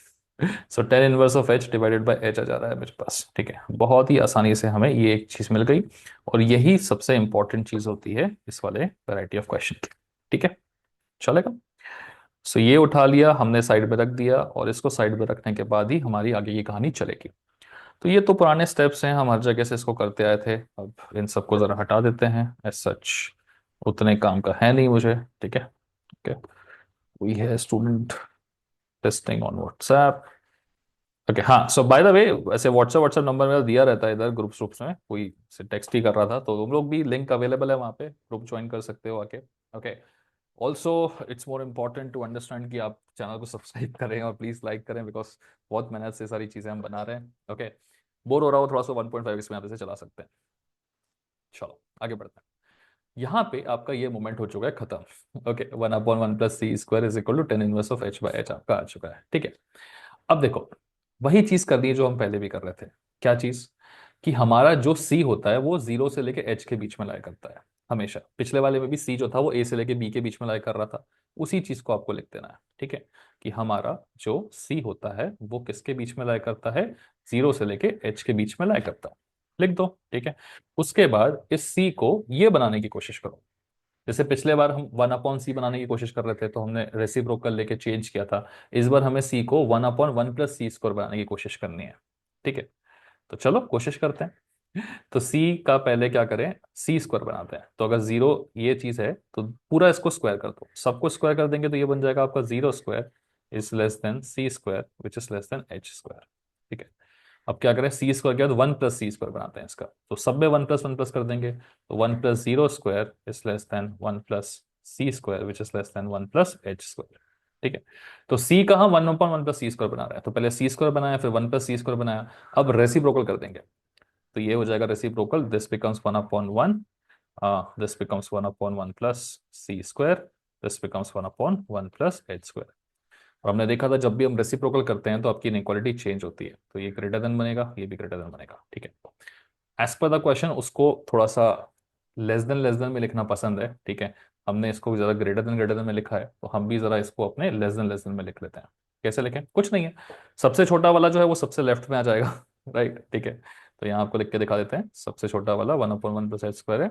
So tan inverse of H divided by H आ जा रहा है मेरे पास। ठीक है, बहुत ही आसानी से हमें ये एक चीज मिल गई, और यही सबसे इंपॉर्टेंट चीज होती है इस वाले वैरायटी ऑफ क्वेश्चन की। ठीक है, चलेगा। सो ये उठा लिया हमने, साइड में रख दिया, और इसको साइड में रखने के बाद ही हमारी आगे की कहानी चलेगी। तो ये तो पुराने स्टेप्स हैं, हम हर जगह से इसको करते आए थे। अब इन सबको जरा हटा देते हैं, एज सच उतने काम का है नहीं मुझे। ठीक है। ओके, वी है student testing on WhatsApp. Okay, हाँ, सो बाय द वे, वैसे व्हाट्सएप व्हाट्सएप नंबर मेरा दिया रहता है इधर ग्रुप्स ग्रुप्स में, कोई से टेक्स्ट ही कर रहा था तो तुम लोग भी, लिंक अवेलेबल है वहाँ पे, ग्रुप ज्वाइन कर सकते हो आके। Okay, also it's more important to understand कि आप चैनल को सब्सक्राइब करें और प्लीज लाइक करें, बिकॉज बहुत मेहनत से सारी चीजें हम बना रहे हैं। ओके, बोर हो रहा हो थोड़ा सा, 1.5 इसमें आप इसे चला सकते हैं। चलो आगे बढ़ते हैं। यहाँ पे आपका ये मोमेंट हो चुका है खत्म। Okay, 1/1 + c² is equal to tan inverse of h by h आपका आ चुका है। ठीक है। अब देखो, वही चीज करनी है जो हम पहले भी कर रहे थे। क्या चीज? कि हमारा जो सी होता है वो जीरो से लेके एच के बीच में लाया करता है हमेशा। पिछले वाले में भी सी जो था वो ए से लेके बी के बीच में लाया कर रहा था, उसी चीज को आपको लिख देना है। ठीक है, कि हमारा जो सी होता है वो किसके बीच में लाया करता है? जीरो से लेके एच के बीच में लाया करता है। लिख दो। ठीक है, उसके बाद इस सी को ये बनाने की कोशिश करो। जैसे पिछले बार हम 1/c बनाने की कोशिश कर रहे थे तो हमने रेसिप्रोकल लेके चेंज किया था। इस बार हमें सी को 1/1 + c² बनाने की कोशिश करनी है। ठीक है, तो चलो कोशिश करते हैं। तो सी का पहले क्या करें? c² बनाते हैं। तो अगर जीरो ये चीज है तो पूरा इसको स्क्वायर कर दो, सबको स्क्वायर कर देंगे तो ये बन जाएगा आपका 0² is less then c² which is less then h²। ठीक है, अब क्या करें? c² क्या? तो 1 + c² बनाते हैं इसका, तो सब में 1 + 1 + कर देंगे, तो 1 + 0² is less then 1 + c² which is less then 1 + h²। ठीक है, तो c का हम 1/1 + c² बना रहे हैं, तो पहले c² बनाया, फिर 1 + c² बनाया। अब रेसिप्रोकल कर देंगे, तो ये हो जाएगा reciprocal, this becomes 1/1 this becomes 1/1 plus c square, this becomes 1/1 plus h square. और हमने देखा था जब भी हम रेसिप्रोकल करते हैं तो आपकी इनइक्वालिटी चेंज होती है, तो ये ग्रेटर देन बनेगा, ये भी ग्रेटर देन बनेगा, ठीक है। एज पर द क्वेश्चन उसको थोड़ा सा लेस देन में लिखना पसंद है, ठीक है। हमने इसको जरा ग्रेटर देन में लिखा है, तो हम भी जरा इसको अपने लेस देन में लिख लेते हैं। कैसे लिखें, कुछ नहीं है, सबसे छोटा वाला जो है वो सबसे लेफ्ट में आ जाएगा राइट, ठीक है। तो यहाँ आपको लिख के दिखा देते हैं, सबसे छोटा वाला 1/1 प्लस एच स्क्वायर है,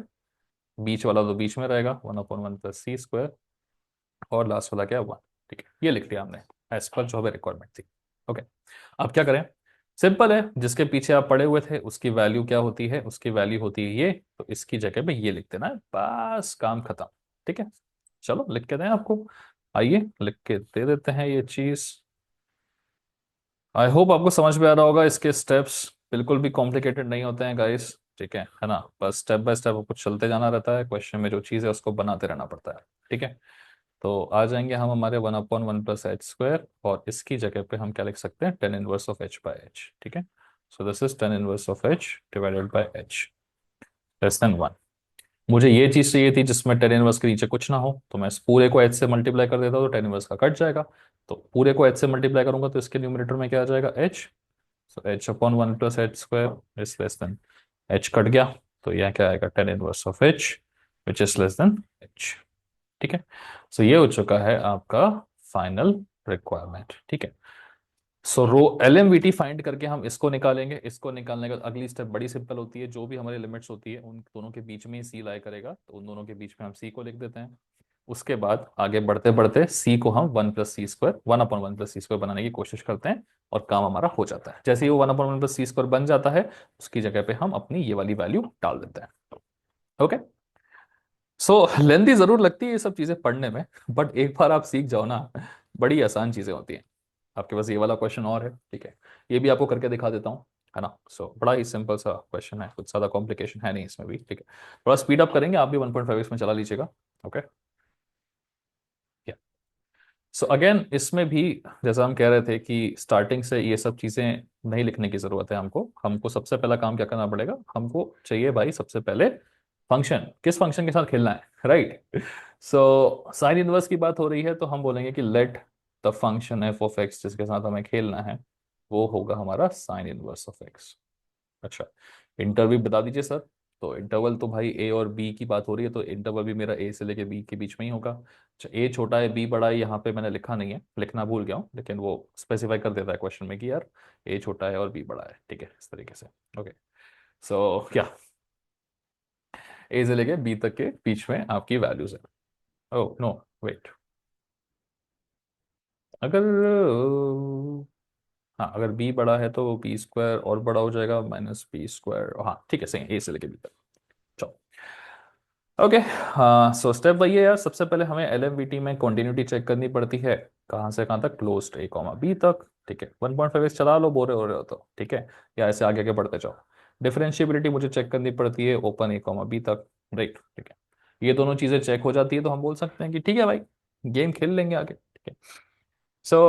बीच वाला तो बीच में रहेगा 1/1 प्लस सी स्क्वायर, और लास्ट वाला क्या है 1, ठीक है। ये लिख लिया हमने एज पर जो हमें रिक्वायरमेंट थी। ओके, अब क्या करें, सिंपल है, जिसके पीछे आप पड़े हुए थे उसकी वैल्यू क्या होती है, उसकी वैल्यू होती है ये, तो इसकी जगह पे ये लिख देना है, बस काम खत्म, ठीक है। चलो लिख के दें आपको, आइए लिख के दे देते हैं ये चीज। आई होप आपको समझ में आ रहा होगा, इसके स्टेप्स बिल्कुल भी कॉम्प्लिकेटेड नहीं होते हैं गाइस, ठीक है ना। बस स्टेप बाय स्टेप आपको चलते जाना रहता है, क्वेश्चन में जो चीज़ है उसको बनाते रहना पड़ता है, ठीक है। तो आ जाएंगे हम हमारे 1/1 प्लस एच स्क्वायर, और इसकी जगह पे हम क्या लिख सकते हैं, tan inverse of H by H, ठीक है। So this is ten inverse of H divided by H less than 1। मुझे ये चीज चाहिए थी जिसमें टेन इनवर्स के नीचे कुछ ना हो, तो मैं इस पूरे को एच से मल्टीप्लाई कर देता हूँ तो टेन इनवर्स का कट जाएगा। तो पूरे को एच से मल्टीप्लाई करूंगा तो इसके न्यूमरेटर में क्या आ जाएगा, H. So H upon 1 plus h square is less then, H cut गया, तो यह क्या आएगा, ten inverse of H which is less then H, ठीक है। सो ये हो चुका है आपका फाइनल रिक्वायरमेंट, ठीक है। सो रो एलएमवीटी फाइंड करके हम इसको निकालेंगे, इसको निकालने का अगली स्टेप बड़ी सिंपल होती है, जो भी हमारी लिमिट्स होती है उन दोनों के बीच में ही सी लाई करेगा, तो उन दोनों के बीच में हम सी को लिख देते हैं। उसके बाद आगे बढ़ते बढ़ते सी को हम 1+c² 1/1+c² बनाने की कोशिश करते हैं, और काम हमारा हो जाता है। जैसे ही वो 1/1+c² बन जाता है, उसकी जगह पे हम अपनी ये वाली वैल्यू डाल देते हैं। ओके, सो लेंथी जरूर लगती है ये सब चीजें पढ़ने में, बट एक बार आप सीख जाओ ना, बड़ी आसान चीजें होती हैं। आपके पास ये वाला क्वेश्चन और है, ठीक है, ये भी आपको करके दिखा देता हूँ, है ना। सो बड़ा ही सिंपल सा क्वेश्चन है, कुछ ज्यादा कॉम्प्लिकेशन है नहीं इसमें भी, ठीक है। थोड़ा स्पीड अप करेंगे, आप भी 1.5 में चला लीजिएगा। ओके, सो अगेन इसमें भी जैसा हम कह रहे थे कि स्टार्टिंग से ये सब चीजें नहीं लिखने की जरूरत है हमको। हमको सबसे पहला काम क्या करना पड़ेगा, हमको चाहिए भाई सबसे पहले फंक्शन, किस फंक्शन के साथ खेलना है, राइट। सो साइन इनवर्स की बात हो रही है, तो हम बोलेंगे कि let the function F of x जिसके साथ हमें खेलना है वो होगा हमारा साइन इनवर्स ऑफ एक्स। अच्छा, इंटरवल बता दीजिए सर। तो इंटरवल तो भाई ए और बी की बात हो रही है, तो इंटरवल भी मेरा ए से लेके बी के बीच में ही होगा। अच्छा, ए छोटा है बी बड़ा है, यहाँ पे मैंने लिखा नहीं है, लिखना भूल गया हूँ, लेकिन वो स्पेसिफाई कर देता है क्वेश्चन में कि यार ए छोटा है और बी बड़ा है, ठीक है, इस तरीके से। ओके, सो क्या ए से लेके बी तक के बीच में आपकी वैल्यूज है। ओह नो, वेट, अगर हाँ अगर बी बड़ा है तो बी स्क्वायर और बड़ा हो जाएगा -b², हाँ ठीक है, सही, ए से लेके बी तक। चलो, ओके, हाँ सो स्टेप वही है यार, सबसे पहले हमें एलएमवीटी में कंटिन्यूटी चेक करनी पड़ती है, कहाँ से कहाँ तक, क्लोज्ड ए कॉमा बी तक, ठीक है। 1.5 चला लो, बोरे हो रहे हो तो ठीक है, या ऐसे आगे आगे बढ़ते जाओ। डिफरेंशिएबिलिटी मुझे चेक करनी पड़ती है ओपन ए कॉमा बी तक, राइट, ठीक है। ये दोनों चीज़ें चेक हो जाती है तो हम बोल सकते हैं कि ठीक है भाई, गेम खेल लेंगे आगे, ठीक है। सो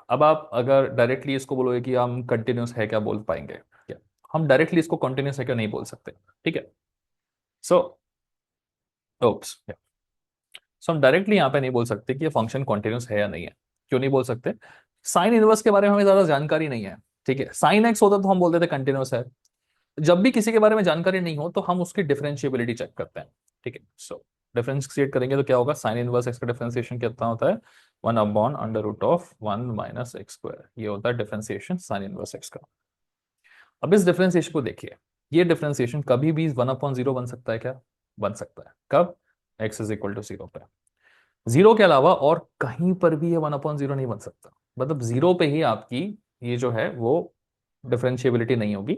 अब आप अगर डायरेक्टली इसको बोलोगे कि हम कंटिन्यूस है क्या, बोल पाएंगे क्या, हम डायरेक्टली इसको कंटिन्यूस है क्या नहीं बोल सकते, ठीक है। सो ओप्स, सो हम डायरेक्टली यहाँ पे नहीं बोल सकते कि ये फंक्शन कॉन्टिन्यूस है या नहीं है। क्यों नहीं बोल सकते, साइन इनवर्स के बारे में हमें ज्यादा जानकारी नहीं है, ठीक है। साइन एक्स होता तो हम बोल देते कंटिन्यूस है। जब भी किसी के बारे में जानकारी नहीं हो तो हम उसकी डिफरेंशिएबिलिटी चेक करते हैं, ठीक है। सो डिफरेंशिएट करेंगे तो क्या होगा, साइन इनवर्स एक्स का डिफरेंशिएशन कितना होता है, 1/√(1 - x²), ये होता है डिफरेंशिएशन साइन इनवर्स एक्स का। अब इस डिफरेंशिएशन को देखिए, ये डिफरेंशिएशन कभी भी 1/0 बन सकता है क्या, बन सकता है, कब, x इज इक्वल टू 0 पे। जीरो के अलावा और कहीं पर भी ये 1/0 नहीं बन सकता, मतलब जीरो पे ही आपकी ये जो है वो डिफरेंशिएबिलिटी नहीं होगी,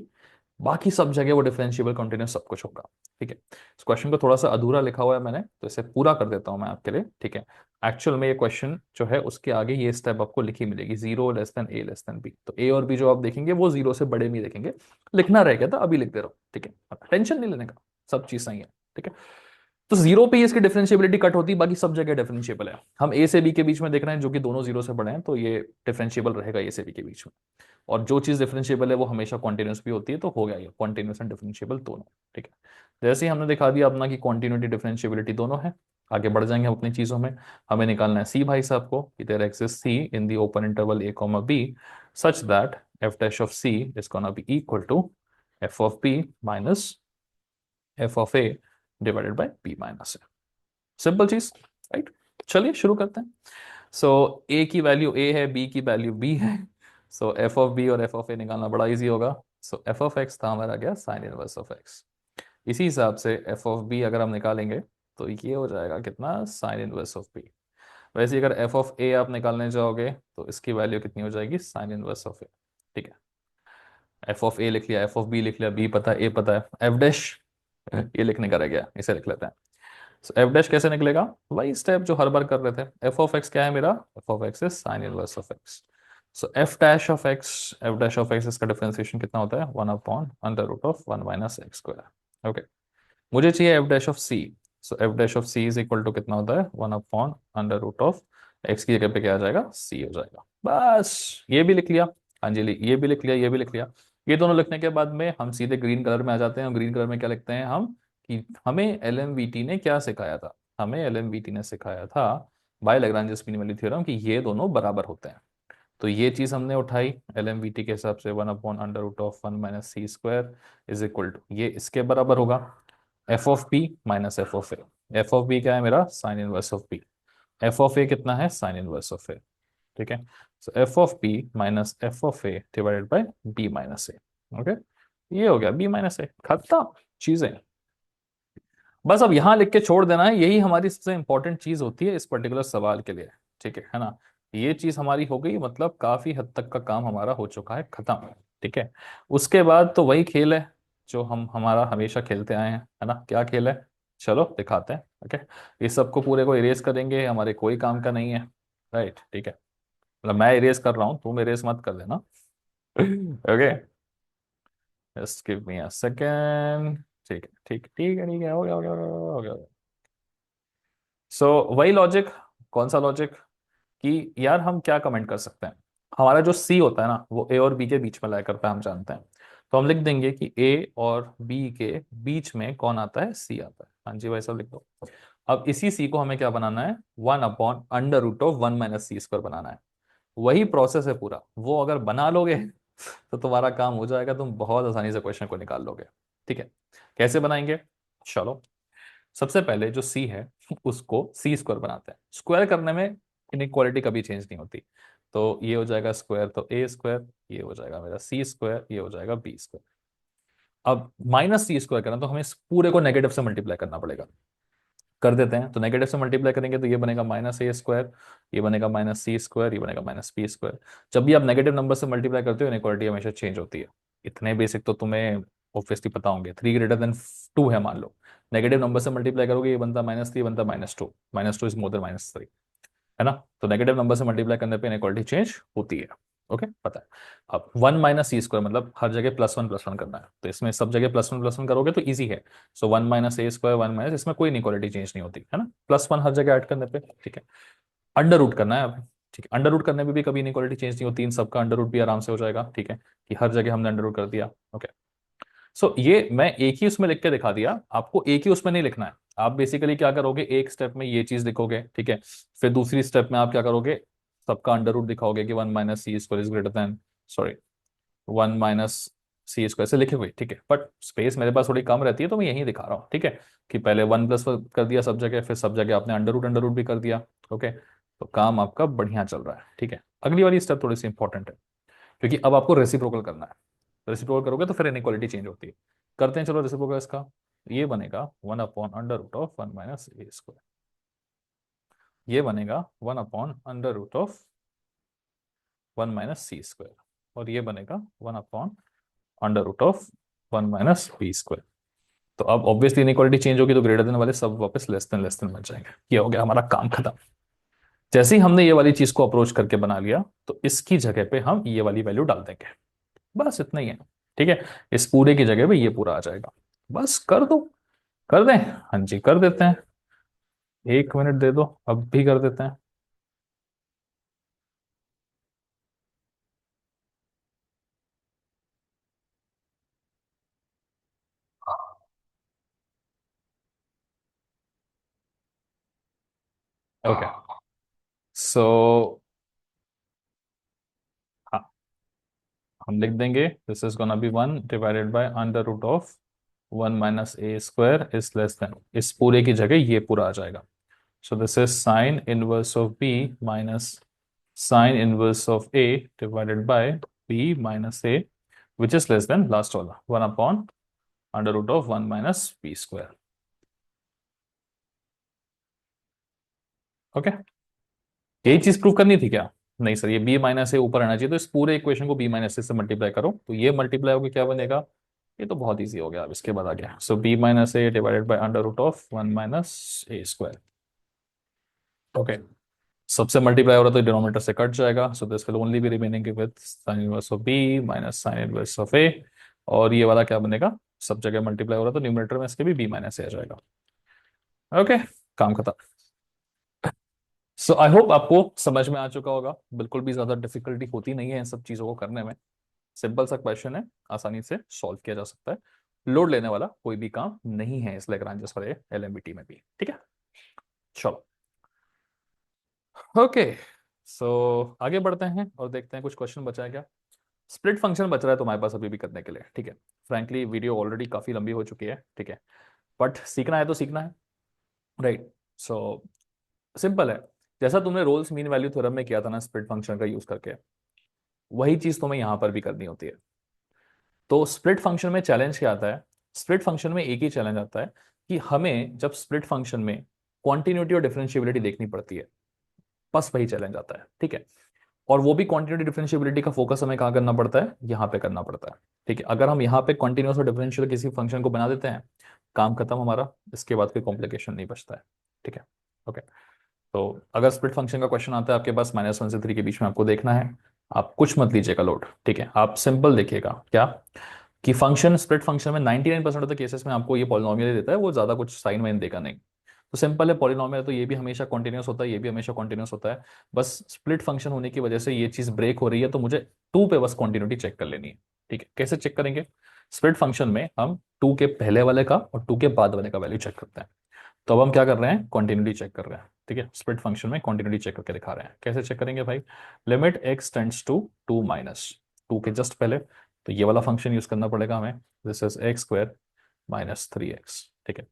बाकी सब जगह वो डिफरेंशिएबल कंटिन्यूस सब कुछ होगा, ठीक है। इस क्वेश्चन को थोड़ा सा अधूरा लिखा हुआ है मैंने, तो इसे पूरा कर देता हूं मैं आपके लिए, ठीक है। एक्चुअल में ये क्वेश्चन जो है उसके आगे ये स्टेप आपको लिखी मिलेगी, 0 a b, तो ए और बी जो आप देखेंगे वो जीरो से बड़े में ही देखेंगे, लिखना रह गया था अभी लिख दे रहा हूँ, ठीक है, टेंशन नहीं लेने का, सब चीज सही है, ठीक है। तो जीरो पे ही इसकी डिफरेंशिएबिलिटी कट होती है, बाकी सब जगह डिफरेंशिएबल है। हम ए से बी के बीच में देख रहे हैं जो कि दोनों जीरो से बड़े हैं, तो ये डिफरेंशिएबल रहेगा ए से बी के बीच में। और जो चीज डिफरेंशिएबल है वो हमेशा कॉन्टिन्यूस भी होती है, तो हो गया ये कॉन्टिन्यूस एंड डिफरेंशिएबल दोनों। ठीक है, जैसे ही हमने दिखा दिया अपना कि कॉन्टिन्यूटी डिफरेंशिएबिलिटी दोनों है, आगे बढ़ जाएंगे हम अपनी चीजों में। हमें निकालना है सी भाई साहब को, कि there exist c in the open interval a comma B such that F dash of C is gonna be equal to F of B minus F of A divided by B minus a. Simple चीज, right. चलिए शुरू करते हैं। सो ए की value ए है, B की value B है। So F of B और एफ ऑफ ए निकालना बड़ा इजी होगा। सो एफ ऑफ एक्स था हमारा क्या, साइन इनवर्स ऑफ एक्स। इसी हिसाब से एफ ऑफ बी अगर हम निकालेंगे तो ये हो जाएगा कितना, साइन इनवर्स ऑफ बी। वैसे ही अगर एफ ऑफ ए आप निकालने जाओगे तो इसकी वैल्यू कितनी हो जाएगी, साइन इनवर्स ऑफ ए। ठीक है, एफ ऑफ ए लिख लिया, एफ ऑफ बी लिख लिया, बी पता है, ए पता है, एफ डैश ये लिखने का रह गया, इसे लिख लेते हैं। सो एफ डैश कैसे निकलेगा, वही स्टेप जो हर बार कर रहे थे। एफ ऑफ एक्स क्या है मेरा, f of x is sine inverse of x. So F dash of x इसका डिफरेंशिएशन कितना होता है, 1 upon under root of 1 minus x square. Okay, मुझे चाहिए F dash of C. So F dash of C is equal to कितना होता है, 1 upon under root of x की जगह पे क्या आ जाएगा, सी हो जाएगा। बस ये भी लिख लिया। हाँ जी, ये भी लिख लिया, ये भी लिख लिया। ये दोनों लिखने के बाद में हम सीधे ग्रीन कलर में आ जाते हैं। और ग्रीन कलर में क्या लिखते हैं हम, कि हमें एलएमवीटी ने क्या सिखाया था, हमें एलएमवीटी ने सिखाया था by Lagrange mean value theorem कि ये दोनों बराबर होते हैं। तो ये चीज हमने उठाई एलएमवीटी के हिसाब से, 1 upon under root of 1 minus C square is equal to, ये इसके बराबर होगा F of B minus F of A. F of B क्या है मेरा, sine inverse of B. F of A कितना है, साइन इनवर्स ऑफ ए। ठीक है, so F of B minus F of A divided by B minus A. Okay, ये हो गया बी माइनस ए, खत्म चीजें। बस अब यहां लिख के छोड़ देना है, यही हमारी सबसे इंपॉर्टेंट चीज होती है इस पर्टिकुलर सवाल के लिए। ठीक है ना, ये चीज हमारी हो गई, मतलब काफी हद तक का काम हमारा हो चुका है खत्म। ठीक है, उसके बाद तो वही खेल है जो हम हमारा हमेशा खेलते आए हैं, है ना, क्या खेल है, चलो दिखाते हैं। ओके, इस सबको पूरे को इरेज करेंगे, हमारे कोई काम का नहीं है। राइट, ठीक है, मतलब मैं इरेज कर रहा हूँ, तुम इरेज मत कर देना। Okay, just give me a second. ठीक है, ठीक है, ठीक है, हो गया, हो गया। सो वही लॉजिक, कौन सा लॉजिक, कि यार हम क्या कमेंट कर सकते हैं। हमारा जो सी होता है ना, वो ए और बी के बीच में लाया करता है, हम जानते हैं। तो हम लिख देंगे कि ए और बी के बीच में कौन आता है, सी आता है। हाँ जी भाई साहब, लिख दो। अब इसी सी को हमें क्या बनाना है, 1 upon under root of 1 minus C square बनाना है। वही प्रोसेस है पूरा, वो अगर बना लोगे तो तुम्हारा काम हो जाएगा, तुम बहुत आसानी से क्वेश्चन को निकाल लोगे। ठीक है, कैसे बनाएंगे, चलो। सबसे पहले जो सी है उसको सी स्क्वायर बनाते हैं। स्क्वायर करने में इनइक्वालिटी कभी चेंज नहीं होती। तो ये हो जाएगा स्क्वायर, तो ए स्क्वायर, ये हो जाएगा मेरा सी स्क्वायर, ये हो जाएगा बी स्क्वायर। अब माइनस सी स्क्वायर करना, तो हमें इस पूरे को नेगेटिव से मल्टीप्लाई करना पड़ेगा। कर देते हैं, तो नेगेटिव से मल्टीप्लाई करेंगे तो ये बनेगा माइनस ए स्क्वायर, ये बनेगा माइनस सी स्क्वायर, ये बनेगा माइनस बी स्क्वायर। जब भी आप नेगेटिव नंबर से मल्टीप्लाई करते हो इनइक्वालिटी हमेशा चेंज होती है। इतने बेसिक तो तुम्हें ऑब्वियसली पता होंगे। 3 ग्रेटर देन 2 है मान लो, नेगेटिव नंबर से मल्टीप्लाई करोगे, ये बनता -3, बनता -2, -2 इज मोर देन -3, है ना। तो नेगेटिव नंबर से मल्टीप्लाई करने पे इनइक्वालिटी चेंज होती है। ओके, पता है। अब 1 माइनस सी स्क्वायर मतलब हर जगह +1 +1 करना है, तो इसमें सब जगह +1 +1 करोगे तो इजी है। सो 1 माइनस ए स्क्वायर, 1 माइनस, इसमें कोई इनइक्वालिटी चेंज नहीं होती, है ना, +1 हर जगह ऐड करने पे। ठीक है, अंडर रूट करना है अब। ठीक है, अंडर रूट करने में भी कभी इनइक्वालिटी चेंज नहीं होती, इन सबका अंडर रूट भी आराम से हो जाएगा। ठीक है, कि हर जगह हमने अंडर रूट कर दिया। ओके, सो ये मैं एक ही उसमें लिख के दिखा दिया, आपको एक ही उसमें नहीं लिखना है। आप बेसिकली क्या करोगे, एक स्टेप में ये चीज लिखोगे, ठीक है, फिर दूसरी स्टेप में आप क्या करोगे, सबका अंडर रूट दिखाओगे कि 1 minus C square is greater than, sorry, 1 minus C square से लिखे हुए। ठीक है, बट स्पेस मेरे पास थोड़ी कम रहती है तो मैं यही दिखा रहा हूँ। ठीक है, कि पहले 1 + कर दिया सब जगह, फिर सब जगह आपने अंडर रूट भी कर दिया। ओके, तो काम आपका बढ़िया चल रहा है। ठीक है, अगली वाली स्टेप थोड़ी सी इंपॉर्टेंट है, क्योंकि अब आपको रेसिप्रोकल करना है। रेसिप्रोकल करोगे तो फिर इनइक्वालिटी चेंज होती है। करते हैं, चलो रेसिप्रोकल इसका। ये बनेगा 1 upon under root of 1 minus a square, ये बनेगा 1 upon under root of 1 minus C square, और ये बनेगा 1 upon under root of 1 minus b square. तो अब ऑब्वियसली इनइक्वालिटी चेंज होगी, तो ग्रेटर देन वाले सब वापस लेस देन बन जाएंगे। ये हो गया हमारा काम खत्म। जैसे ही हमने ये वाली चीज को अप्रोच करके बना लिया, तो इसकी जगह पे हम ये वाली वैल्यू डाल देंगे। बस इतना ही है। ठीक है, इस पूरे की जगह पे ये पूरा आ जाएगा, बस कर दो। कर दें? हाँ जी, कर देते हैं। 1 मिनट दे दो, अब भी कर देते हैं। ओके, सो हाँ, हम लिख देंगे this is gonna B 1 / √of 1 - a² is less then, इस पूरे की जगह ये पूरा आ जाएगा। सो this is sine inverse of b minus sign inverse of a divided by b minus a, which is less then last वाला 1/√of 1 - b²। ओके, यही चीज प्रूव करनी थी क्या? नहीं सर, ये b माइनस ए ऊपर आना चाहिए, तो इस पूरे इक्वेशन को b माइनस ए से मल्टीप्लाई करो, तो ये मल्टीप्लाई होकर क्या बनेगा? ये तो बहुत इजी हो गया, अब इसके बाद आ गया। सो b minus A divided by √of 1 - a²। Okay, सबसे मल्टीप्लाई हो रहा है तो डिनोमिनेटर से कट जाएगा, so this will only be remaining with sign inverse of b minus sign inverse of a। और ये वाला क्या बनेगा? सब जगह मल्टीप्लाई हो रहा है तो न्यूमरेटर में इसके भी b माइनस ए आ जाएगा। ओके, काम खत्म। सो आई होप आपको समझ में आ चुका होगा, बिल्कुल भी ज्यादा डिफिकल्टी होती नहीं है इन सब चीजों को करने में। सिंपल सा क्वेश्चन है, आसानी से सॉल्व किया जा सकता है। लोड लेने वाला कोई भी काम नहीं है इस लैग्रांज वाले एलएमबीटी में भी, ठीक है। चलो, ओके, सो आगे बढ़ते हैं और देखते हैं कुछ क्वेश्चन बचा है क्या। स्प्लिट फंक्शन बच रहा है तुम्हारे पास अभी भी करने के लिए, ठीक है। फ्रैंकली वीडियो ऑलरेडी काफी लंबी हो चुकी है, ठीक है, बट सीखना है तो सीखना है, राइट। सो सिंपल है, जैसा तुमने रोल्स मीन वैल्यू थ्योरम में किया था ना स्प्लिट फंक्शन का यूज करके, वही चीज तुम्हें यहां पर भी करनी होती है। तो स्प्लिट फंक्शन में चैलेंज क्या आता है? स्प्लिट फंक्शन में एक ही चैलेंज आता है कि हमें जब स्प्लिट फंक्शन में क्वांटिन्यूटी और डिफरेंशिएबिलिटी देखनी पड़ती है, बस वही चैलेंज आता है, ठीक है। और वो भी क्वांटिटी डिफरेंशिएबिलिटी का फोकस हमें कहाँ करना पड़ता है? यहाँ पे करना पड़ता है, ठीक है। अगर हम यहाँ पे कंटिन्यूस और डिफरेंशियल किसी फंक्शन को बना देते हैं, काम खत्म हमारा, इसके बाद कोई कॉम्प्लिकेशन नहीं बचता है, ठीक है। ओके, तो अगर स्प्लिट फंक्शन का क्वेश्चन आता है आपके पास -1 से 3 के बीच में आपको देखना है, आप कुछ मत लीजिएगा लोड, ठीक है। आप सिंपल देखिएगा क्या, कि फंक्शन स्प्लिट फंक्शन में 99% ऑफ द केसेस में आपको ये पॉलिनोमियल देता है, वो ज्यादा कुछ साइन वाइन देगा नहीं। तो सिंपल है, पॉलिनोमियल तो ये भी हमेशा कॉन्टिन्यूस होता है, ये भी हमेशा कॉन्टिन्यूस होता है। बस स्प्लिट फंक्शन होने की वजह से ये चीज ब्रेक हो रही है, तो मुझे 2 पे बस कॉन्टिन्यूटी चेक कर लेनी है, ठीक है। कैसे चेक करेंगे? स्प्लिट फंक्शन में हम 2 के पहले वाले का और 2 के बाद वाले का वैल्यू चेक करते हैं। तो अब हम क्या कर रहे हैं? कॉन्टिन्यूटी चेक कर रहे हैं, ठीक है। स्प्लिट फंक्शन में कॉन्टिन्यूटी चेक करके दिखा रहे हैं। कैसे चेक करेंगे भाई? Limit x tends to 2 minus 2 के जस्ट पहले, तो ये वाला फंक्शन यूज करना पड़ेगा हमें, दिस इज x² - 3x, ठीक है।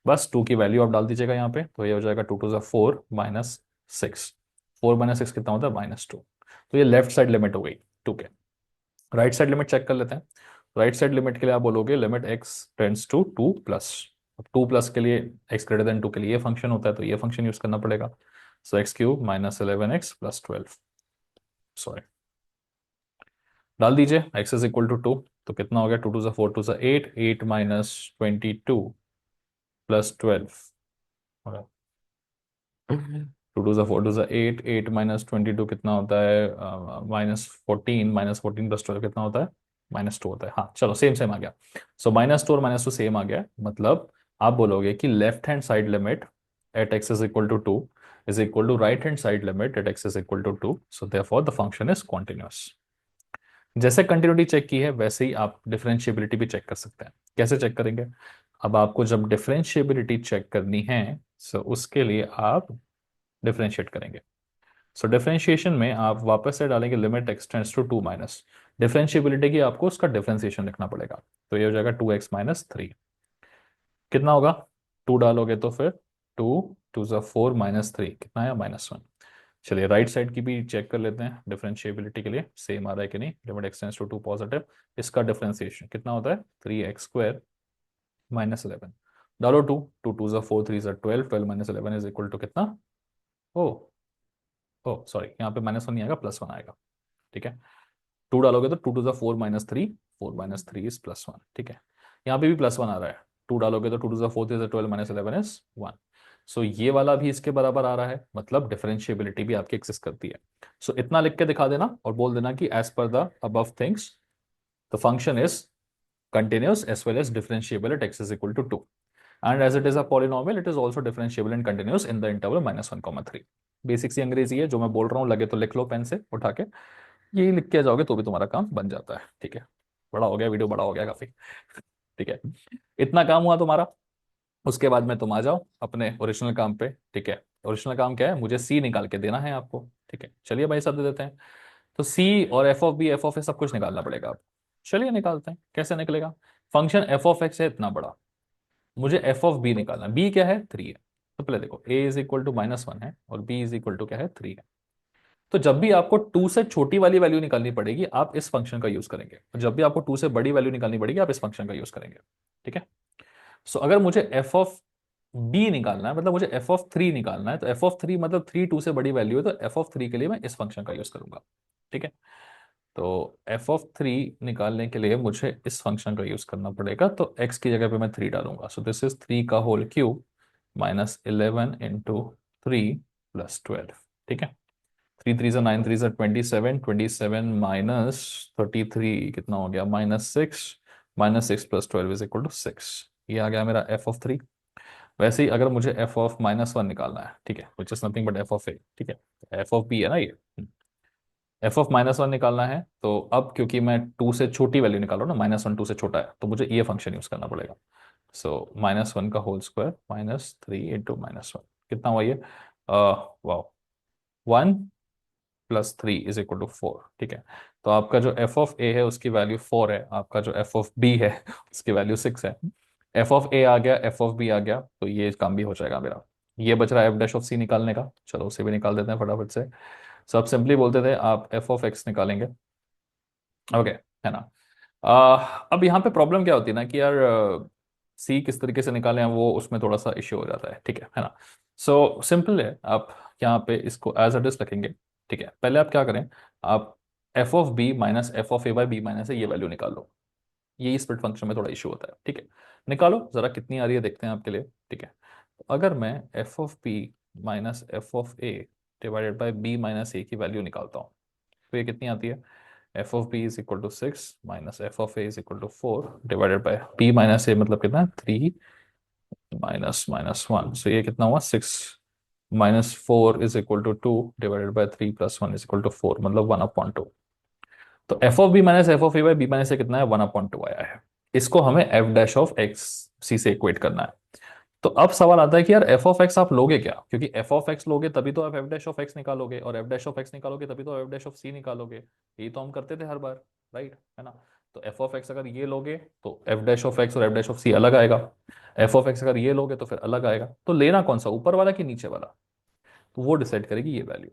बस 2 की वैल्यू आप डाल दीजिएगा यहाँ पे, तो ये हो जाएगा 2 × 4 - 6। 4 - 6 कितना होता है? -2। तो ये लेफ्ट साइड लिमिट हो गई 2 के। राइट साइड लिमिट चेक कर लेते हैं। राइट साइड लिमिट के लिए आप बोलोगे limit x tends to 2 plus. अब 2 प्लस के लिए, x greater than 2 के लिए ये फंक्शन होता है, तो ये फंक्शन यूज करना पड़ेगा। सो x³ - 11x + 12, सॉरी, डाल दीजिए x इज इक्वल टू 2, तो कितना हो गया? 2 × 2 = 4, 2 × 8, 8 - 22 + 12, 2 × 4 = 8, 8 - 22 कितना होता है? -14, -14 + 12 कितना होता है? -2 होता है। हाँ चलो, सेम सेम आ गया। सो -2 और -2 सेम आ गया, मतलब आप बोलोगे कि left hand side limit at x is equal to 2 is equal to right hand side limit at x is equal to 2, so therefore the function is continuous. जैसे कंटिन्यूटी चेक की है वैसे ही आप डिफरेंशिएबिलिटी भी चेक कर सकते हैं। कैसे चेक करेंगे? अब आपको जब डिफरेंशिएबिलिटी चेक करनी है, सो उसके लिए आप डिफरेंशिएट करेंगे। सो डिफरेंशिएशन में आप वापस से डालेंगे limit x tends to 2 minus, differentiability की आपको उसका डिफरेंशिएशन लिखना पड़ेगा, तो ये हो जाएगा 2x - 3। कितना होगा? 2 डालोगे तो फिर 2 × 2 = 4 -3 कितना है? -1। चलिए राइट साइड की भी चेक कर लेते हैं डिफरेंशिएबिलिटी के लिए, सेम आ रहा है कि नहीं। Limit x tends to 2 positive, इसका डिफरेंशिएशन कितना होता है? 3x² - 11। डालो 2, 2 × 2 = 4, 3 × 12, 12 - 11 इज इक्वल टू कितना? ओ, ओ सॉरी, यहाँ पे -1 नहीं आएगा, +1 आएगा, ठीक है। 2 डालोगे तो 2 × 4 - 3, 4 - 3 इज +1, ठीक है। यहाँ पे भी +1 आ रहा है, 2 डालोगे तो 2 × 4 = 12 - 11 इज 1। सो ये वाला भी इसके बराबर आ रहा है, मतलब डिफरेंशिएबिलिटी भी आपकी एक्सिस्ट करती है। सो इतना लिख के दिखा देना और बोल देना कि as per the above things the function is continuous as well as differentiable at x is equal to 2। And as it is a polynomial it is also differentiable and continuous in the interval -1, 3। Basic सी अंग्रेजी है जो मैं बोल रहा हूँ, लगे तो लिख लो पेन से उठा के, यही लिख के जाओगे तो भी तुम्हारा काम बन जाता है। ठीक है, बड़ा हो गया वीडियो, बड़ा हो गया काफी। ठीक है, इतना काम हुआ तुम्हारा। उसके बाद में तुम आ जाओ अपने ओरिजिनल काम पे। ठीक है, ओरिजिनल काम क्या है, मुझे सी निकाल के देना है आपको। ठीक है, चलिए भाई साहब दे देते हैं। तो सी और F of B F of A सब कुछ निकालना पड़ेगा आपको। चलिए निकालते हैं, कैसे निकलेगा। फंक्शन एफ ऑफ एक्स है इतना बड़ा, मुझे एफ ऑफ बी निकालना, बी क्या है 3 है। तो पहले देखो ए इज इक्वल टू -1 है और बी इज इक्वल टू क्या है 3 है। तो जब भी आपको 2 से छोटी वाली वैल्यू निकालनी पड़ेगी आप इस फंक्शन का यूज करेंगे, और जब भी आपको 2 से बड़ी वैल्यू निकालनी पड़ेगी आप इस फंक्शन का यूज करेंगे। ठीक है, सो अगर मुझे एफ ऑफ बी निकालना है, मतलब मुझे एफ ऑफ 3 निकालना है, तो एफ ऑफ 3 मतलब 3 2 से बड़ी वैल्यू है, तो एफ ऑफ 3 के लिए मैं इस फंक्शन का यूज करूंगा। ठीक है, तो एफ ऑफ 3 निकालने के लिए मुझे इस फंक्शन का यूज करना पड़ेगा, तो एक्स की जगह पे मैं 3 डालूंगा। सो दिस इज 3 का होल क्यूब -11 इंटू 3 + 12। ठीक है, 3 3 9 3 27, 27 -33 कितना हो गया -6, -6 + 12 = 6। ये आ गया मेरा एफ ऑफ 3। वैसे ही अगर मुझे एफ ऑफ -1 निकालना है, ठीक है, which is nothing but F of A. ठीक है, एफ ऑफ बी है ना ये, एफ ऑफ -1 निकालना है, तो अब क्योंकि मैं 2 से छोटी वैल्यू निकाल रहा हूँ ना, -1 2 से छोटा है, तो मुझे ये फंक्शन यूज करना पड़ेगा। सो -1 का होल स्क्वायर -3 इंटू -1 कितना हुआ ये, वाह, 1 + 3 = 4। ठीक है, तो आपका जो एफ ऑफ ए है उसकी वैल्यू 4 है, आपका जो एफ ऑफ बी है उसकी वैल्यू 6 है। एफ ऑफ ए आ गया, एफ ऑफ बी आ गया, तो ये काम भी हो जाएगा मेरा। ये बच रहा है एफ डैश ऑफ सी निकालने का, चलो उसे भी निकाल देते हैं फटाफट से। सब सिंपली बोलते थे आप एफ ऑफ एक्स निकालेंगे। ओके, है ना। अब यहाँ पे प्रॉब्लम क्या होती है ना कि यार सी किस तरीके से निकालें, वो उसमें थोड़ा सा इश्यू हो जाता है ना। सो सिंपल है, आप यहाँ पे इसको एज इट इज रखेंगे। ठीक है, पहले आप क्या करें, आप F of B minus F of A by B minus A ये वैल्यू निकाल लो। ये स्प्लिट फंक्शन में थोड़ा इश्यू होता है। ठीक है, निकालो जरा कितनी आ रही है देखते हैं आपके लिए। ठीक है, तो अगर मैं F of B minus F of A divided by B minus A की वैल्यू निकालता हूँ, तो ये कितनी आती है, F of B is equal to 6 minus F of A is equal to 4 divided by B minus A मतलब कितना, 3 -1। सो ये कितना हुआ, 6 -4 is equal to 2 divided by 3 + 1 is equal to 4, मतलब 1/2। तो F of B minus F of A by B minus A कितना है, 1/2 आया है। इसको हमें F dash of X C से इक्वेट करना है। तो अब सवाल आता है कि यार एफ ऑफ एक्स आप लोगे क्या, क्योंकि एफ ऑफ एक्स लोगे तभी तो आप एफ डैश ऑफ एक्स निकालोगे, और एफ डैश ऑफ एक्स निकालोगे तभी तो एफ डैश ऑफ सी निकालोगे। यही तो हम करते थे हर बार, राइट, है ना। तो एफ ऑफ एक्स अगर ये लोगे तो एफ डैश ऑफ एक्स और एफ डैश ऑफ सी अलग आएगा। एफ ऑफ एक्स अगर ये लोगे तो फिर अलग आएगा। तो लेना कौन सा, ऊपर वाला कि नीचे वाला, तो वो डिसाइड करेगी ये वैल्यू।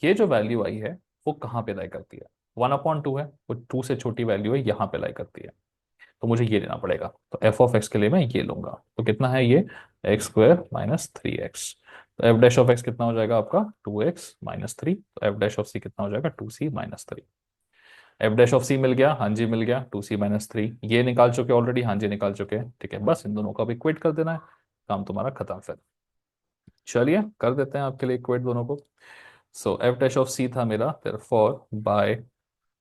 ये जो वैल्यू आई है वो कहाँ पे लाई करती है, 1/2 है, वो 2 से छोटी वैल्यू है, यहाँ पे लाई करती है। तो मुझे ये लेना पड़ेगा, तो एफ ऑफ एक्स के लिए मैं ये लूंगा। तो कितना है ये, x² - 3x। तो एफ डैश ऑफ एक्स कितना हो जाएगा आपका, 2x - 3। तो एफ डैश ऑफ सी कितना हो जाएगा, 2c - 3। एफ डैश ऑफ सी मिल गया, हाँ जी मिल गया, 2c - 3। ये निकाल चुके ऑलरेडी, हाँ जी निकाल चुके। ठीक है, बस इन दोनों का भी इक्वेट कर देना है, काम तुम्हारा खत्म फिर। चलिए कर देते हैं आपके लिए इक्वेट दोनों को। So F dash of C था मेरा, therefore by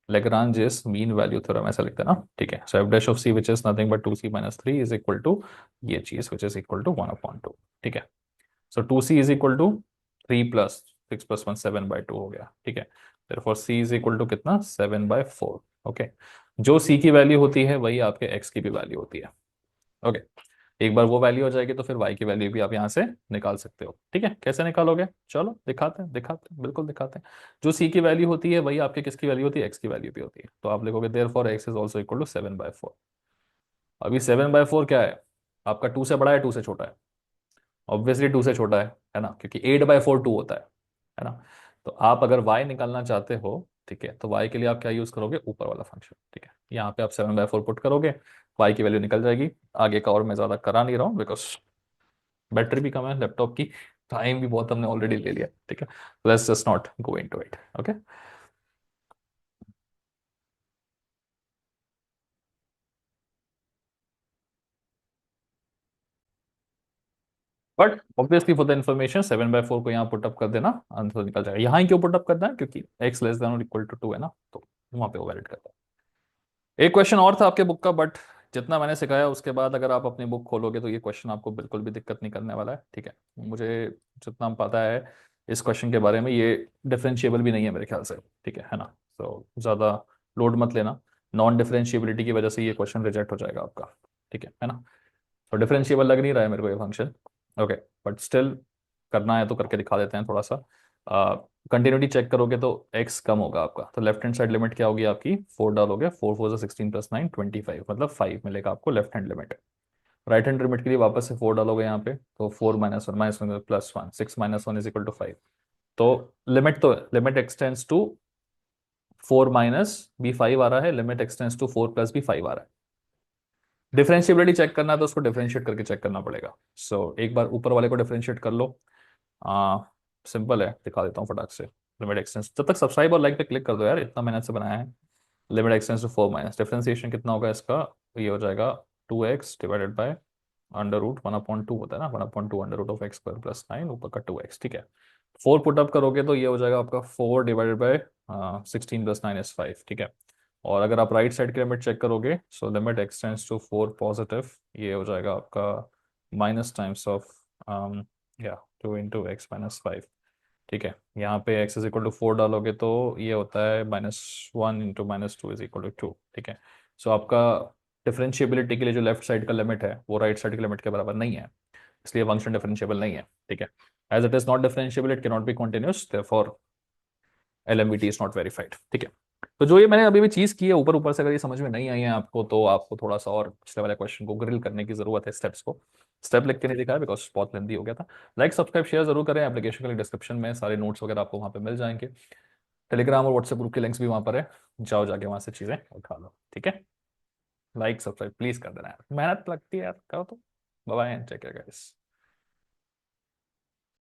Lagrange's mean value theorem, ऐसा लिखते हैं ना। ठीक है, so F dash of C which is nothing but 2c - 3 is equal to ये चीज विच इज इक्वल टू 1/2। ठीक है, सो 2c इज इक्वल टू 3 + 6 + 1 7/2 हो गया। ठीक है, therefore c is equal to कितना, 7/4। ओके, जो c की वैल्यू होती है वही आपके x की भी वैल्यू होती है। ओके, एक बार वो वैल्यू हो जाएगी तो फिर y की वैल्यू भी आप यहाँ से निकाल सकते हो। ठीक है, कैसे निकालोगे, चलो दिखाते हैं बिल्कुल दिखाते हैं। जो c की वैल्यू होती है वही आपके किसकी वैल्यू होती है, x की वैल्यू भी होती है। तो आप लिखोगे therefore x is also equal to 7/4। अभी 7/4 क्या है, आपका 2 से बड़ा है 2 से छोटा है, ऑब्वियसली 2 से छोटा है ना, क्योंकि 8/4 2 होता है ना। तो आप अगर y निकालना चाहते हो, ठीक है, तो y के लिए आप क्या यूज करोगे, ऊपर वाला फंक्शन। ठीक है, यहाँ पे आप 7/4 पुट करोगे, y की वैल्यू निकल जाएगी। आगे का और मैं ज्यादा करा नहीं रहा हूँ बिकॉज बैटरी भी कम है लैपटॉप की, टाइम भी बहुत हमने ऑलरेडी ले लिया। ठीक है, let's just not go into it. Okay, but obviously for the information 7/4 को यहाँ पुटअप कर देना, आंसर निकल जाएगा। यहाँ ही क्यों पुटअप करना है, क्योंकि x <= 2 है ना, तो वहां पे वो वैलिड करता है। एक क्वेश्चन और था आपके बुक का, बट जितना मैंने सिखाया उसके बाद अगर आप अपनी बुक खोलोगे तो ये क्वेश्चन आपको बिल्कुल भी दिक्कत नहीं करने वाला है, ठीक है। मुझे जितना पता है इस क्वेश्चन के बारे में, ये डिफरेंशिएबल भी नहीं है मेरे ख्याल से, ठीक है ना। तो ज़्यादा लोड मत लेना, नॉन डिफरेंशिएबिलिटी की वजह से ये क्वेश्चन रिजेक्ट हो जाएगा आपका, ठीक है ना। तो डिफरेंशिएबल लग नहीं रहा है मेरे को ये फंक्शन, ओके, बट स्टिल करना है तो करके दिखा देते हैं थोड़ा सा। कंटिन्यूटी चेक करोगे तो x कम होगा आपका, तो लेफ्ट हैंड साइड लिमिट क्या होगी आपकी, 4 डालोगे, 4 4 16 + 9 25, मतलब आपको left hand limit. Right hand limit के लिए वापस से 4 डालोगे यहाँ पे, तो 4 - 1 - 1 + 1 6 - 1 = 5। तो लिमिट एक्सटेंड्स टू 4 - b5 आ रहा है, लिमिट एक्सटेंड्स टू 4 + b5 आ रहा है। डिफरेंशिएबिलिटी चेक करना है तो उसको डिफरेंशिएट करके चेक करना पड़ेगा। एक बार ऊपर वाले को डिफरेंशिएट कर लो। आ, सिंपल है, दिखा देता हूँ फटाक से। लिमिट एक्सटेंस, जब तक सब्सक्राइब और लाइक पे क्लिक कर दो यार, इतना मेहनत से बनाया है। Limit x tends to 4 minus, differentiation कितना होगा इसका, ये हो जाएगा 2x डिवाइडेड बाय √1/2 होता है ना, 1/2 √(x²+9) ऊपर का 2x, ठीक है। 4 पुट अप करोगे तो ये हो जाएगा आपका 4 डिवाइडेड बाय 16 + 9 = 5, ठीक है। और अगर आप राइट साइड की लिमिट चेक करोगे, so limit x tends to 4 positive, ये हो जाएगा आपका माइनस टाइम्स ऑफ या 2 × x - 5, ठीक है। यहाँ पे x = 4 डालोगे तो ये होता है -1 × -2 = 2, ठीक है। सो आपका डिफरेंशिएबिलिटी के लिए जो लेफ्ट साइड का लिमिट है वो राइट साइड के लिमिट के बराबर नहीं है, इसलिए फंक्शन डिफरेंशिएबल नहीं है, ठीक है। As it is not differentiable it can not be continuous, therefore LMVT is not verified, ठीक है। तो जो ये मैंने अभी भी चीज की है ऊपर ऊपर से, अगर ये समझ में नहीं आई है आपको तो आपको थोड़ा सा और पिछले वाले क्वेश्चन को ग्रिल करने की जरूरत है, स्टेप्स को। स्टेप लिख के नहीं दिखाया बिकॉज बहुत लेंदी हो गया था। लाइक सब्सक्राइब शेयर जरूर करें, एप्लीकेशन के लिए डिस्क्रिप्शन में सारे नोट्स वगैरह आपको वहाँ पे मिल जाएंगे। टेलीग्राम और व्हाट्सएप ग्रुप के लिंक्स भी वहाँ पर है, जाओ जाके वहाँ से चीजें उठा लो, ठीक है। लाइक सब्सक्राइब प्लीज कर देना यार, मेहनत लगती है यार, करो तो। Bye bye, take care guys.